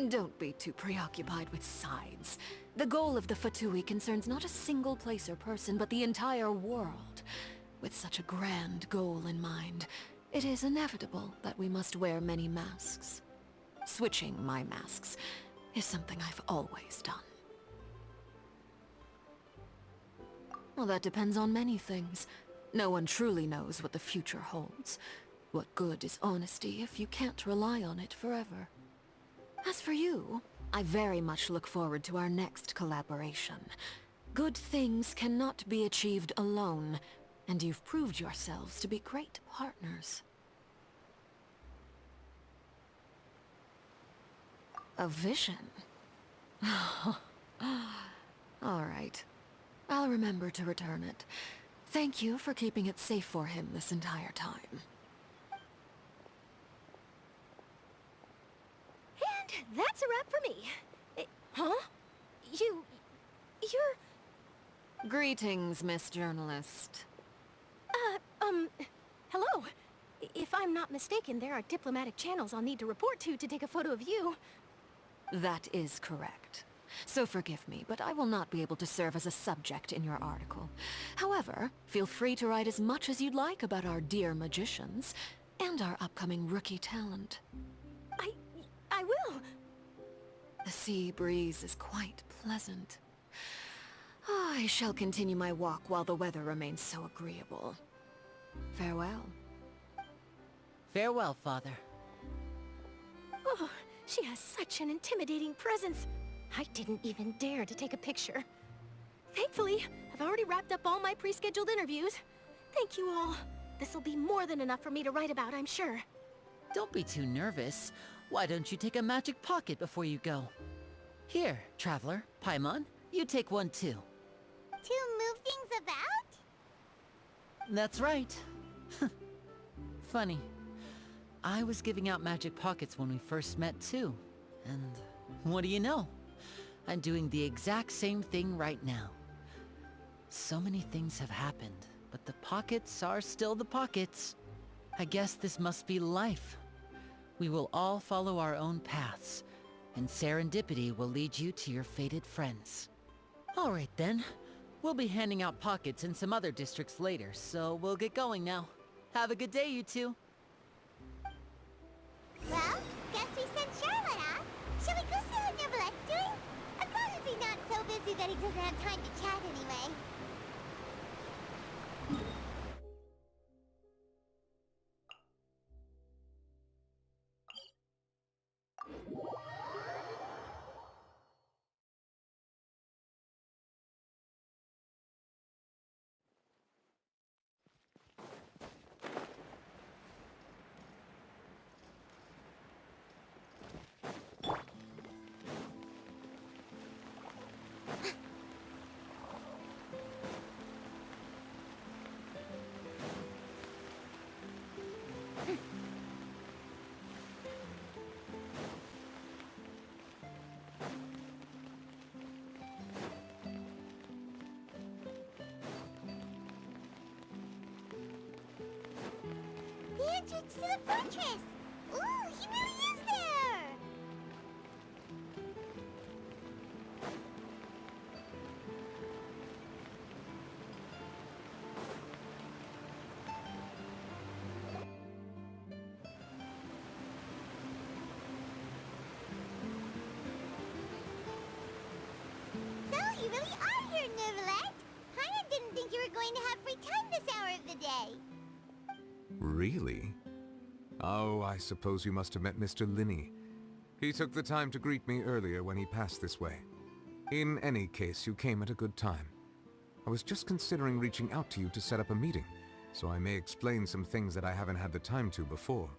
Don't be too preoccupied with sides. The goal of the Fatui concerns not a single place or person, but the entire world. With such a grand goal in mind, It is inevitable that we must wear many masks. Switching my masks is something I've always done. Well, that depends on many things. No one truly knows what the future holds. What good is honesty if you can't rely on it forever? As for you, I very much look forward to our next collaboration. Good things cannot be achieved alone, and you've proved yourselves to be great partners. A vision? All right. I'll remember to return it. Thank you for keeping it safe for him this entire time. And that's a wrap for me. Huh? You're... Greetings, Miss Journalist. Hello. If I'm not mistaken, there are diplomatic channels I'll need to report to take a photo of you. That is correct. So forgive me, but I will not be able to serve as a subject in your article. However, feel free to write as much as you'd like about our dear magicians and our upcoming rookie talent. I will. The sea breeze is quite pleasant. I shall continue my walk while the weather remains so agreeable. Farewell. Farewell, Father. Oh, she has such an intimidating presence. I didn't even dare to take a picture. Thankfully, I've already wrapped up all my pre-scheduled interviews. Thank you all. This'll be more than enough for me to write about, I'm sure. Don't be too nervous. Why don't you take a magic pocket before you go? Here, Traveler, Paimon, you take one too. To move things about? That's right. Funny. I was giving out magic pockets when we first met too. And what do you know? I'm doing the exact same thing right now. So many things have happened, but the pockets are still the pockets. I guess this must be life. We will all follow our own paths, and serendipity will lead you to your fated friends. All right then. We'll be handing out pockets in some other districts later, so we'll get going now. Have a good day, you two. Well, guess we sent Charlotte off. Shall we go see how Nivelette's doing? As long as he's not so busy that he doesn't have time to chat anyway. The entrance to the fortress! Ooh, he really is there! So, you really are here, Nivelette! Paimon didn't think you were going to have free time this hour of the day. Really? Oh, I suppose you must have met Mr. Linney. He took the time to greet me earlier when he passed this way. In any case, you came at a good time. I was just considering reaching out to you to set up a meeting, so I may explain some things that I haven't had the time to before.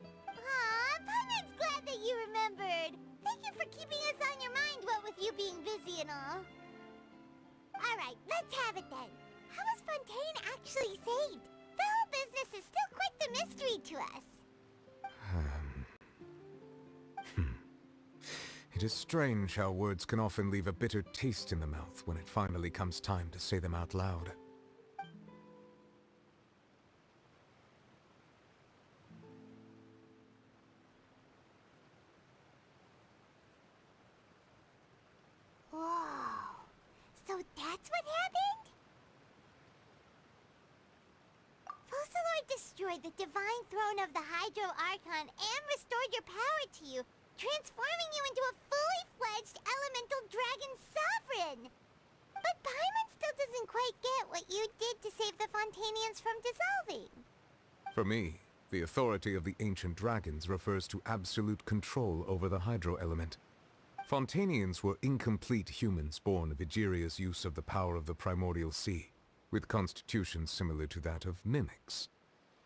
Aw, Paimon's glad that you remembered. Thank you for keeping us on your mind, what with you being busy and all. Alright, let's have it then. How was Fontaine actually saved? The whole business is still quite the mystery to us. It is strange how words can often leave a bitter taste in the mouth when it finally comes time to say them out loud. Whoa. So that's what happened? Fossilor destroyed destroyed the divine throne of the Hydro Archon and restored your power to you, transforming you into a fully fledged elemental dragon sovereign. But Paimon still doesn't quite get what you did to save the Fontanians from dissolving. For me, the authority of the ancient dragons refers to absolute control over the hydro element. Fontanians were incomplete humans born of Egeria's use of the power of the primordial sea, with constitutions similar to that of mimics.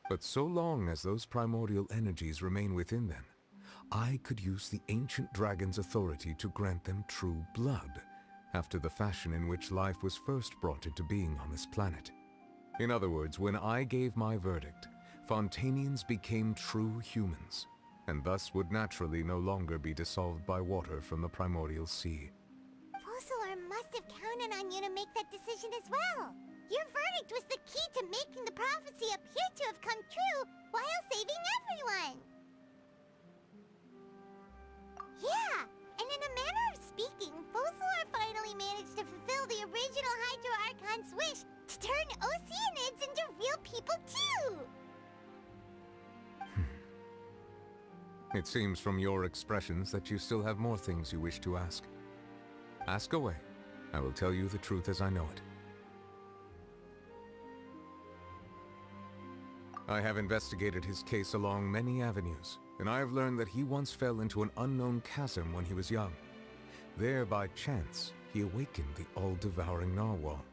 But so long as those primordial energies remain within them, I could use the ancient dragon's authority to grant them true blood, after the fashion in which life was first brought into being on this planet. In other words, when I gave my verdict, Fontanians became true humans, and thus would naturally no longer be dissolved by water from the primordial sea. Fossilor must have counted on you to make that decision as well. Your verdict was the key to making the prophecy appear to have come true while saving everyone. Yeah, and in a manner of speaking, Fossilor finally managed to fulfill the original Hydro Archon's wish to turn Oceanids into real people too! It seems from your expressions that you still have more things you wish to ask. Ask away. I will tell you the truth as I know it. I have investigated his case along many avenues, and I have learned that he once fell into an unknown chasm when he was young. There, by chance, he awakened the all-devouring narwhal.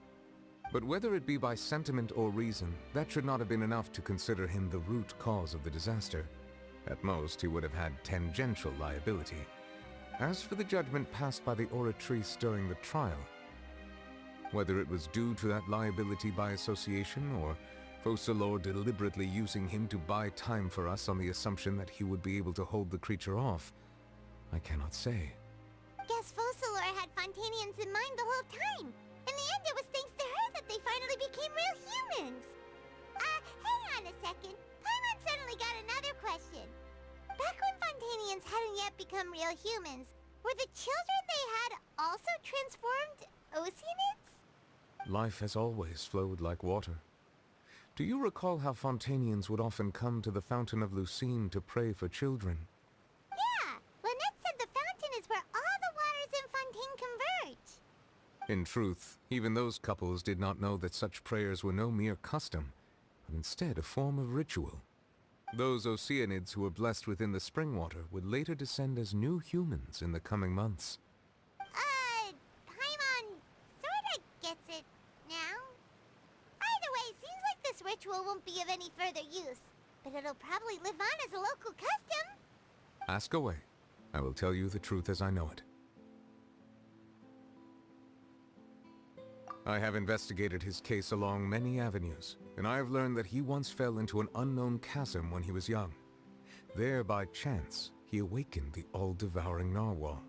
But whether it be by sentiment or reason, that should not have been enough to consider him the root cause of the disaster. At most, he would have had tangential liability. As for the judgment passed by the Oratrice during the trial, whether it was due to that liability by association, or Fossilor deliberately using him to buy time for us on the assumption that he would be able to hold the creature off, I cannot say. Guess Fossilor had Fontanians in mind the whole time. In the end, it was thanks to her that they finally became real humans. Hang on a second. Paimon suddenly got another question. Back when Fontanians hadn't yet become real humans, were the children they had also transformed Oceanids? Life has always flowed like water. Do you recall how Fontanians would often come to the Fountain of Lucine to pray for children? Yeah! Lynette said the fountain is where all the waters in Fontaine converge. In truth, even those couples did not know that such prayers were no mere custom, but instead a form of ritual. Those Oceanids who were blessed within the spring water would later descend as new humans in the coming months. Paimon sorta gets it now. Either way, seems like this ritual won't be of any further use, but it'll probably live on as a local custom. Ask away. I will tell you the truth as I know it. I have investigated his case along many avenues, and I have learned that he once fell into an unknown chasm when he was young. There, by chance, he awakened the all-devouring narwhal.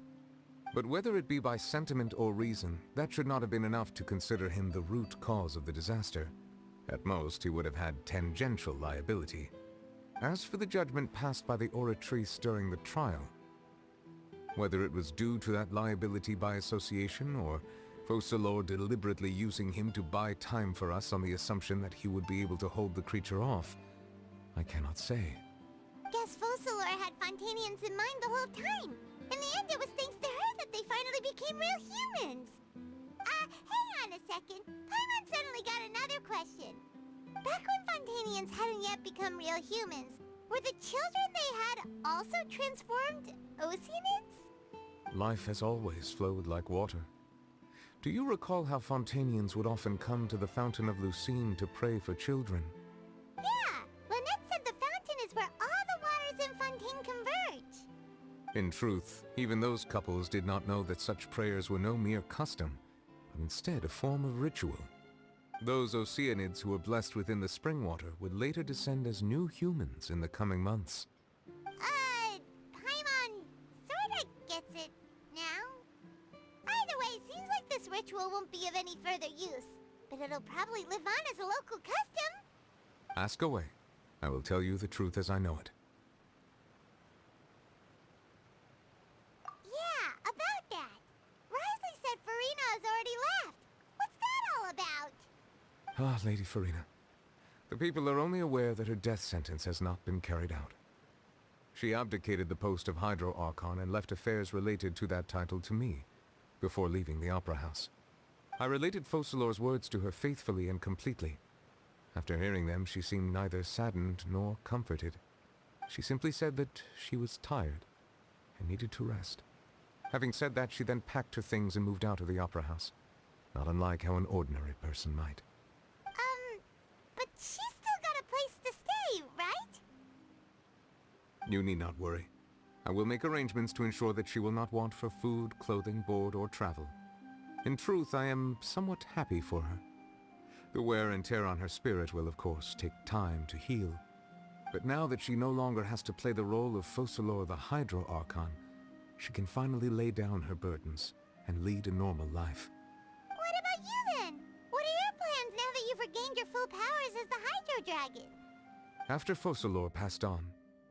But whether it be by sentiment or reason, that should not have been enough to consider him the root cause of the disaster. At most, he would have had tangential liability. As for the judgment passed by the Oratrice during the trial, whether it was due to that liability by association, or Fossilor deliberately using him to buy time for us on the assumption that he would be able to hold the creature off, I cannot say. Guess Fossilor had Fontanians in mind the whole time. In the end, it was thanks to her that they finally became real humans. Hang on a second. Paimon suddenly got another question. Back when Fontanians hadn't yet become real humans, were the children they had also transformed Oceanids? Life has always flowed like water. Do you recall how Fontanians would often come to the Fountain of Lucine to pray for children? Yeah! Lynette said the fountain is where all the waters in Fontaine converge. In truth, even those couples did not know that such prayers were no mere custom, but instead a form of ritual. Those Oceanids who were blessed within the spring water would later descend as new humans in the coming months. Paimon sorta gets it now. Either way, seems like this ritual won't be of any further use, but it'll probably live on as a local custom. Ask away. I will tell you the truth as I know it. Yeah, about that. Risley said Farina has already left. What's that all about? Ah, Lady Farina. The people are only aware that her death sentence has not been carried out. She abdicated the post of Hydro Archon and left affairs related to that title to me, before leaving the Opera House. I related Focalor's words to her faithfully and completely. After hearing them, she seemed neither saddened nor comforted. She simply said that she was tired and needed to rest. Having said that, she then packed her things and moved out of the Opera House, not unlike how an ordinary person might. But she's still got a place to stay, right? You need not worry. I will make arrangements to ensure that she will not want for food, clothing, board, or travel. In truth, I am somewhat happy for her. The wear and tear on her spirit will, of course, take time to heal. But now that she no longer has to play the role of Focalor the Hydro Archon, she can finally lay down her burdens and lead a normal life. What about you then? What are your plans now that you've regained your full powers as the Hydro Dragon? After Focalor passed on,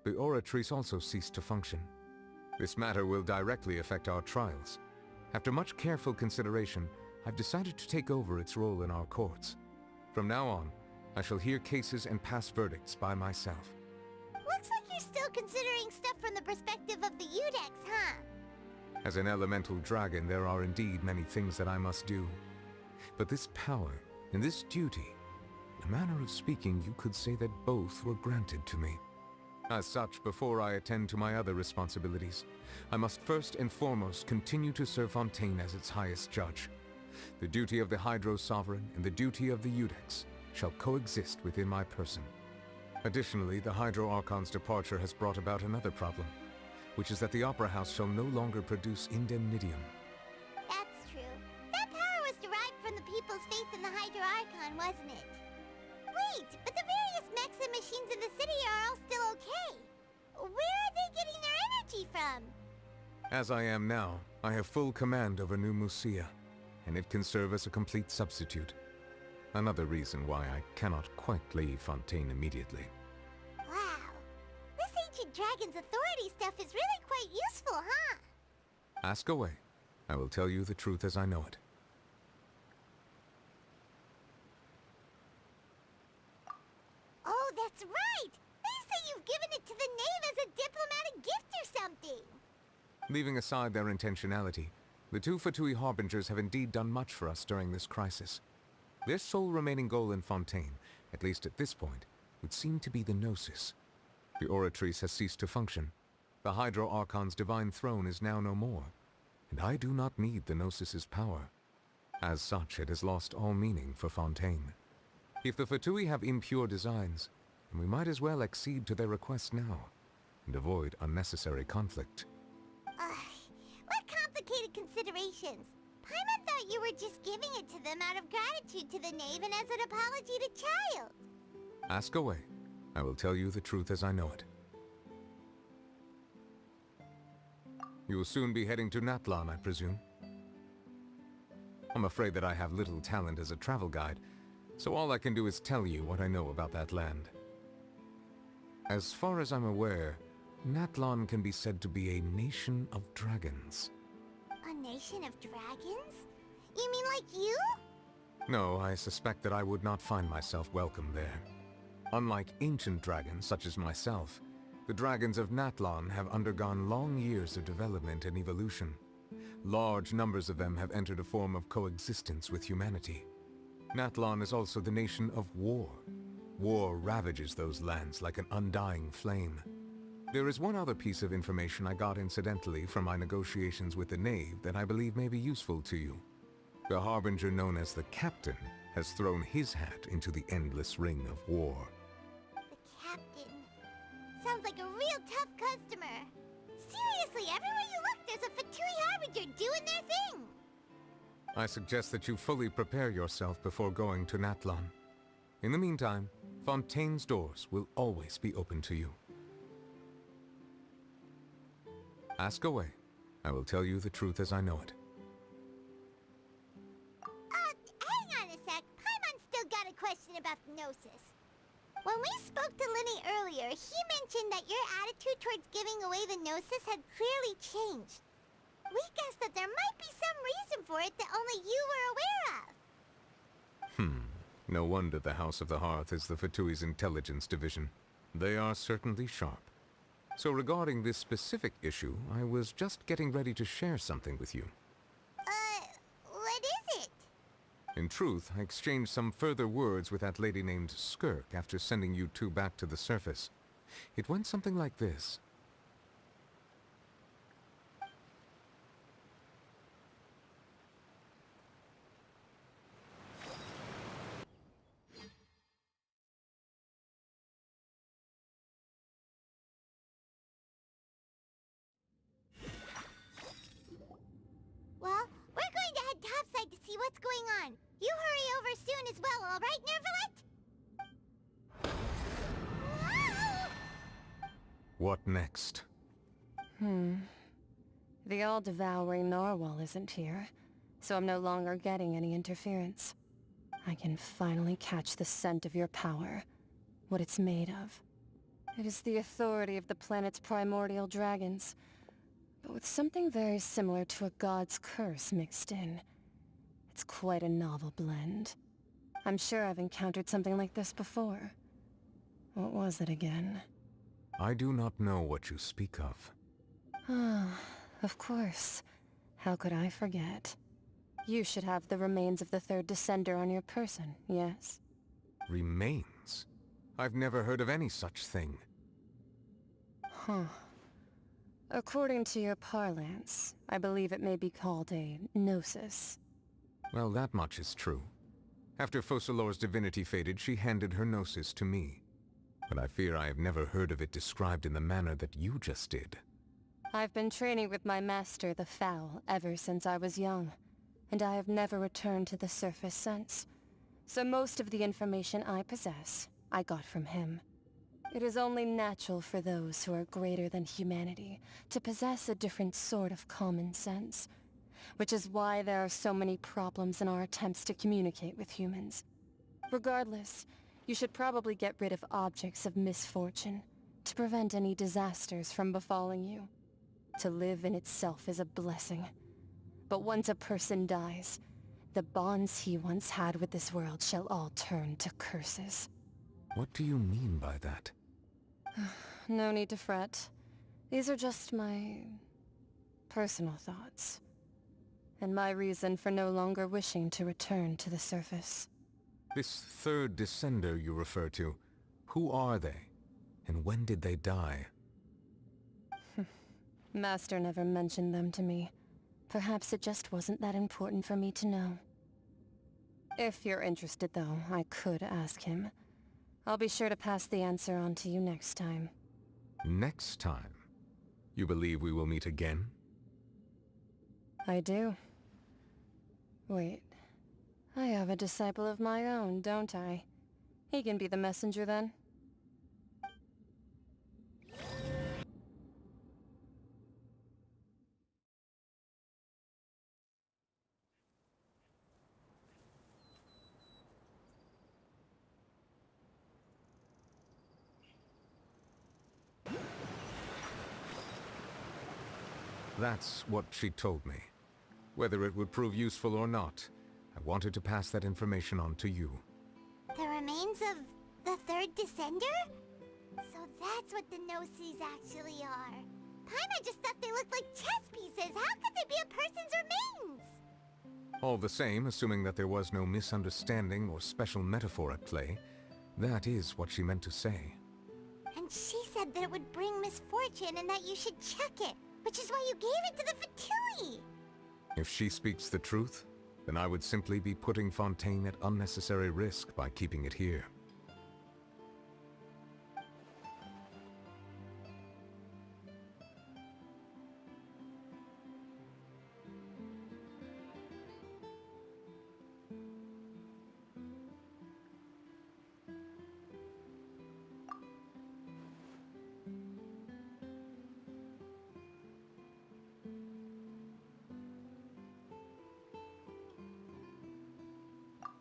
the Oratrice also ceased to function. This matter will directly affect our trials. After much careful consideration, I've decided to take over its role in our courts. From now on, I shall hear cases and pass verdicts by myself. Looks like you're still considering stuff from the perspective of the Udex, huh? As an elemental dragon, there are indeed many things that I must do. But this power and this duty, in a manner of speaking, you could say that both were granted to me. As such, before I attend to my other responsibilities, I must first and foremost continue to serve Fontaine as its highest judge. The duty of the Hydro Sovereign and the duty of the Udex shall coexist within my person. Additionally, the Hydro Archon's departure has brought about another problem, which is that the Opera House shall no longer produce indemnitium. That's true. That power was derived from the people's faith in the Hydro Archon, wasn't it? Wait, but the various mechs and machines in the city are all still okay. Where are they getting their energy from? As I am now, I have full command over New Musia, and it can serve as a complete substitute. Another reason why I cannot quite leave Fontaine immediately. Wow. This ancient dragon's authority stuff is really quite useful, huh? Ask away. I will tell you the truth as I know it. Oh, that's right! They say you've given it to the knave as a diplomatic gift or something! Leaving aside their intentionality, the two Fatui Harbingers have indeed done much for us during this crisis. Their sole remaining goal in Fontaine, at least at this point, would seem to be the Gnosis. The Oratrice has ceased to function. The Hydro Archon's divine throne is now no more, and I do not need the Gnosis's power. As such, it has lost all meaning for Fontaine. If the Fatui have impure designs, then we might as well accede to their request now, and avoid unnecessary conflict. What complicated considerations! Paimon thought you were just giving it to them out of gratitude to the knave and as an apology to Child. Ask away. I will tell you the truth as I know it. You will soon be heading to Natlan, I presume? I'm afraid that I have little talent as a travel guide, so all I can do is tell you what I know about that land. As far as I'm aware, Natlan can be said to be a nation of dragons. A nation of dragons? You mean like you? No, I suspect that I would not find myself welcome there. Unlike ancient dragons such as myself, the dragons of Natlan have undergone long years of development and evolution. Large numbers of them have entered a form of coexistence with humanity. Natlan is also the nation of war. War ravages those lands like an undying flame. There is one other piece of information I got incidentally from my negotiations with the Knave that I believe may be useful to you. The Harbinger known as the Captain has thrown his hat into the endless ring of war. The Captain. Sounds like a real tough customer. Seriously, everywhere you look, there's a Fatui Harbinger doing their thing. I suggest that you fully prepare yourself before going to Natlan. In the meantime, Fontaine's doors will always be open to you. Ask away. I will tell you the truth as I know it. Hang on a sec. Paimon's still got a question about the Gnosis. When we spoke to Linny earlier, he mentioned that your attitude towards giving away the Gnosis had clearly changed. We guessed that there might be some reason for it that only you were aware of. No wonder the House of the Hearth is the Fatui's intelligence division. They are certainly sharp. So regarding this specific issue, I was just getting ready to share something with you. What is it? In truth, I exchanged some further words with that lady named Skirk after sending you two back to the surface. It went something like this. Well, we're going to head topside to see what's going on. You hurry over soon as well, all right, Nervalet? What next? The all-devouring narwhal isn't here, so I'm no longer getting any interference. I can finally catch the scent of your power, what it's made of. It is the authority of the planet's primordial dragons, but with something very similar to a god's curse mixed in. It's quite a novel blend. I'm sure I've encountered something like this before. What was it again? I do not know what you speak of. Ah, of course. How could I forget? You should have the remains of the third Descender on your person, yes? Remains? I've never heard of any such thing. Huh. According to your parlance, I believe it may be called a gnosis. Well, that much is true. After Focalor's divinity faded, she handed her gnosis to me. But I fear I have never heard of it described in the manner that you just did. I've been training with my master, the Foul, ever since I was young, and I have never returned to the surface since. So most of the information I possess, I got from him. It is only natural for those who are greater than humanity to possess a different sort of common sense, which is why there are so many problems in our attempts to communicate with humans. Regardless, you should probably get rid of objects of misfortune to prevent any disasters from befalling you. To live in itself is a blessing. But once a person dies, the bonds he once had with this world shall all turn to curses. What do you mean by that? No need to fret. These are just my personal thoughts, and my reason for no longer wishing to return to the surface. This third Descender you refer to, who are they? And when did they die? Master never mentioned them to me. Perhaps it just wasn't that important for me to know. If you're interested, though, I could ask him. I'll be sure to pass the answer on to you next time. Next time? You believe we will meet again? I do. Wait. I have a disciple of my own, don't I? He can be the messenger then. That's what she told me. Whether it would prove useful or not, I wanted to pass that information on to you. The remains of the third Descender? So that's what the Gnosis actually are. Paimon just thought they looked like chess pieces. How could they be a person's remains? All the same, assuming that there was no misunderstanding or special metaphor at play, that is what she meant to say. And she said that it would bring misfortune and that you should check it, which is why you gave it to the Fatui. If she speaks the truth, then I would simply be putting Fontaine at unnecessary risk by keeping it here.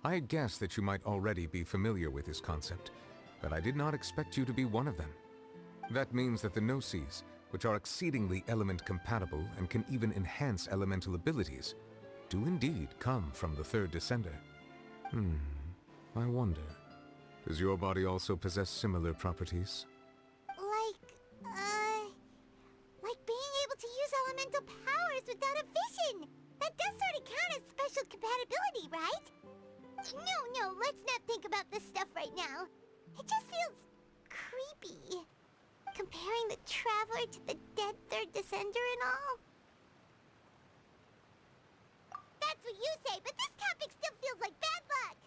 I had guessed that you might already be familiar with this concept, but I did not expect you to be one of them. That means that the Gnosis, which are exceedingly element-compatible and can even enhance elemental abilities, do indeed come from the third Descender. I wonder, does your body also possess similar properties? Like being able to use elemental powers without a vision. That does sort of count as special compatibility, right? No, let's not think about this stuff right now. It just feels creepy. Comparing the Traveler to the dead Third Descender and all. That's what you say, but this topic still feels like bad luck.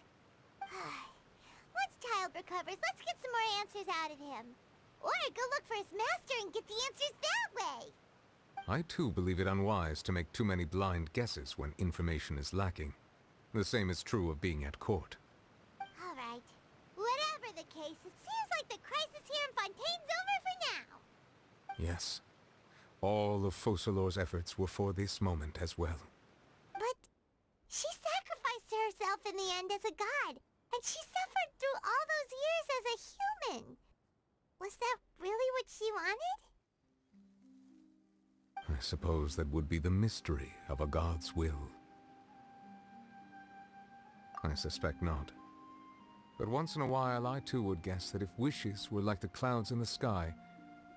Once Child recovers, let's get some more answers out of him. Or go look for his master and get the answers that way. I too believe it unwise to make too many blind guesses when information is lacking. The same is true of being at court. All right. Whatever the case, it seems like the crisis here in Fontaine's over for now. Yes. All of Focalor's efforts were for this moment as well. But she sacrificed herself in the end as a god, and she suffered through all those years as a human. Was that really what she wanted? I suppose that would be the mystery of a god's will. I suspect not. But once in a while I too would guess that if wishes were like the clouds in the sky,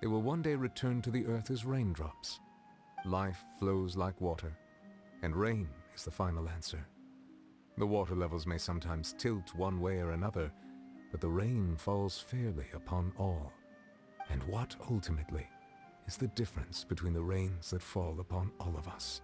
they will one day return to the earth as raindrops. Life flows like water, and rain is the final answer. The water levels may sometimes tilt one way or another, but the rain falls fairly upon all. And what, ultimately, is the difference between the rains that fall upon all of us?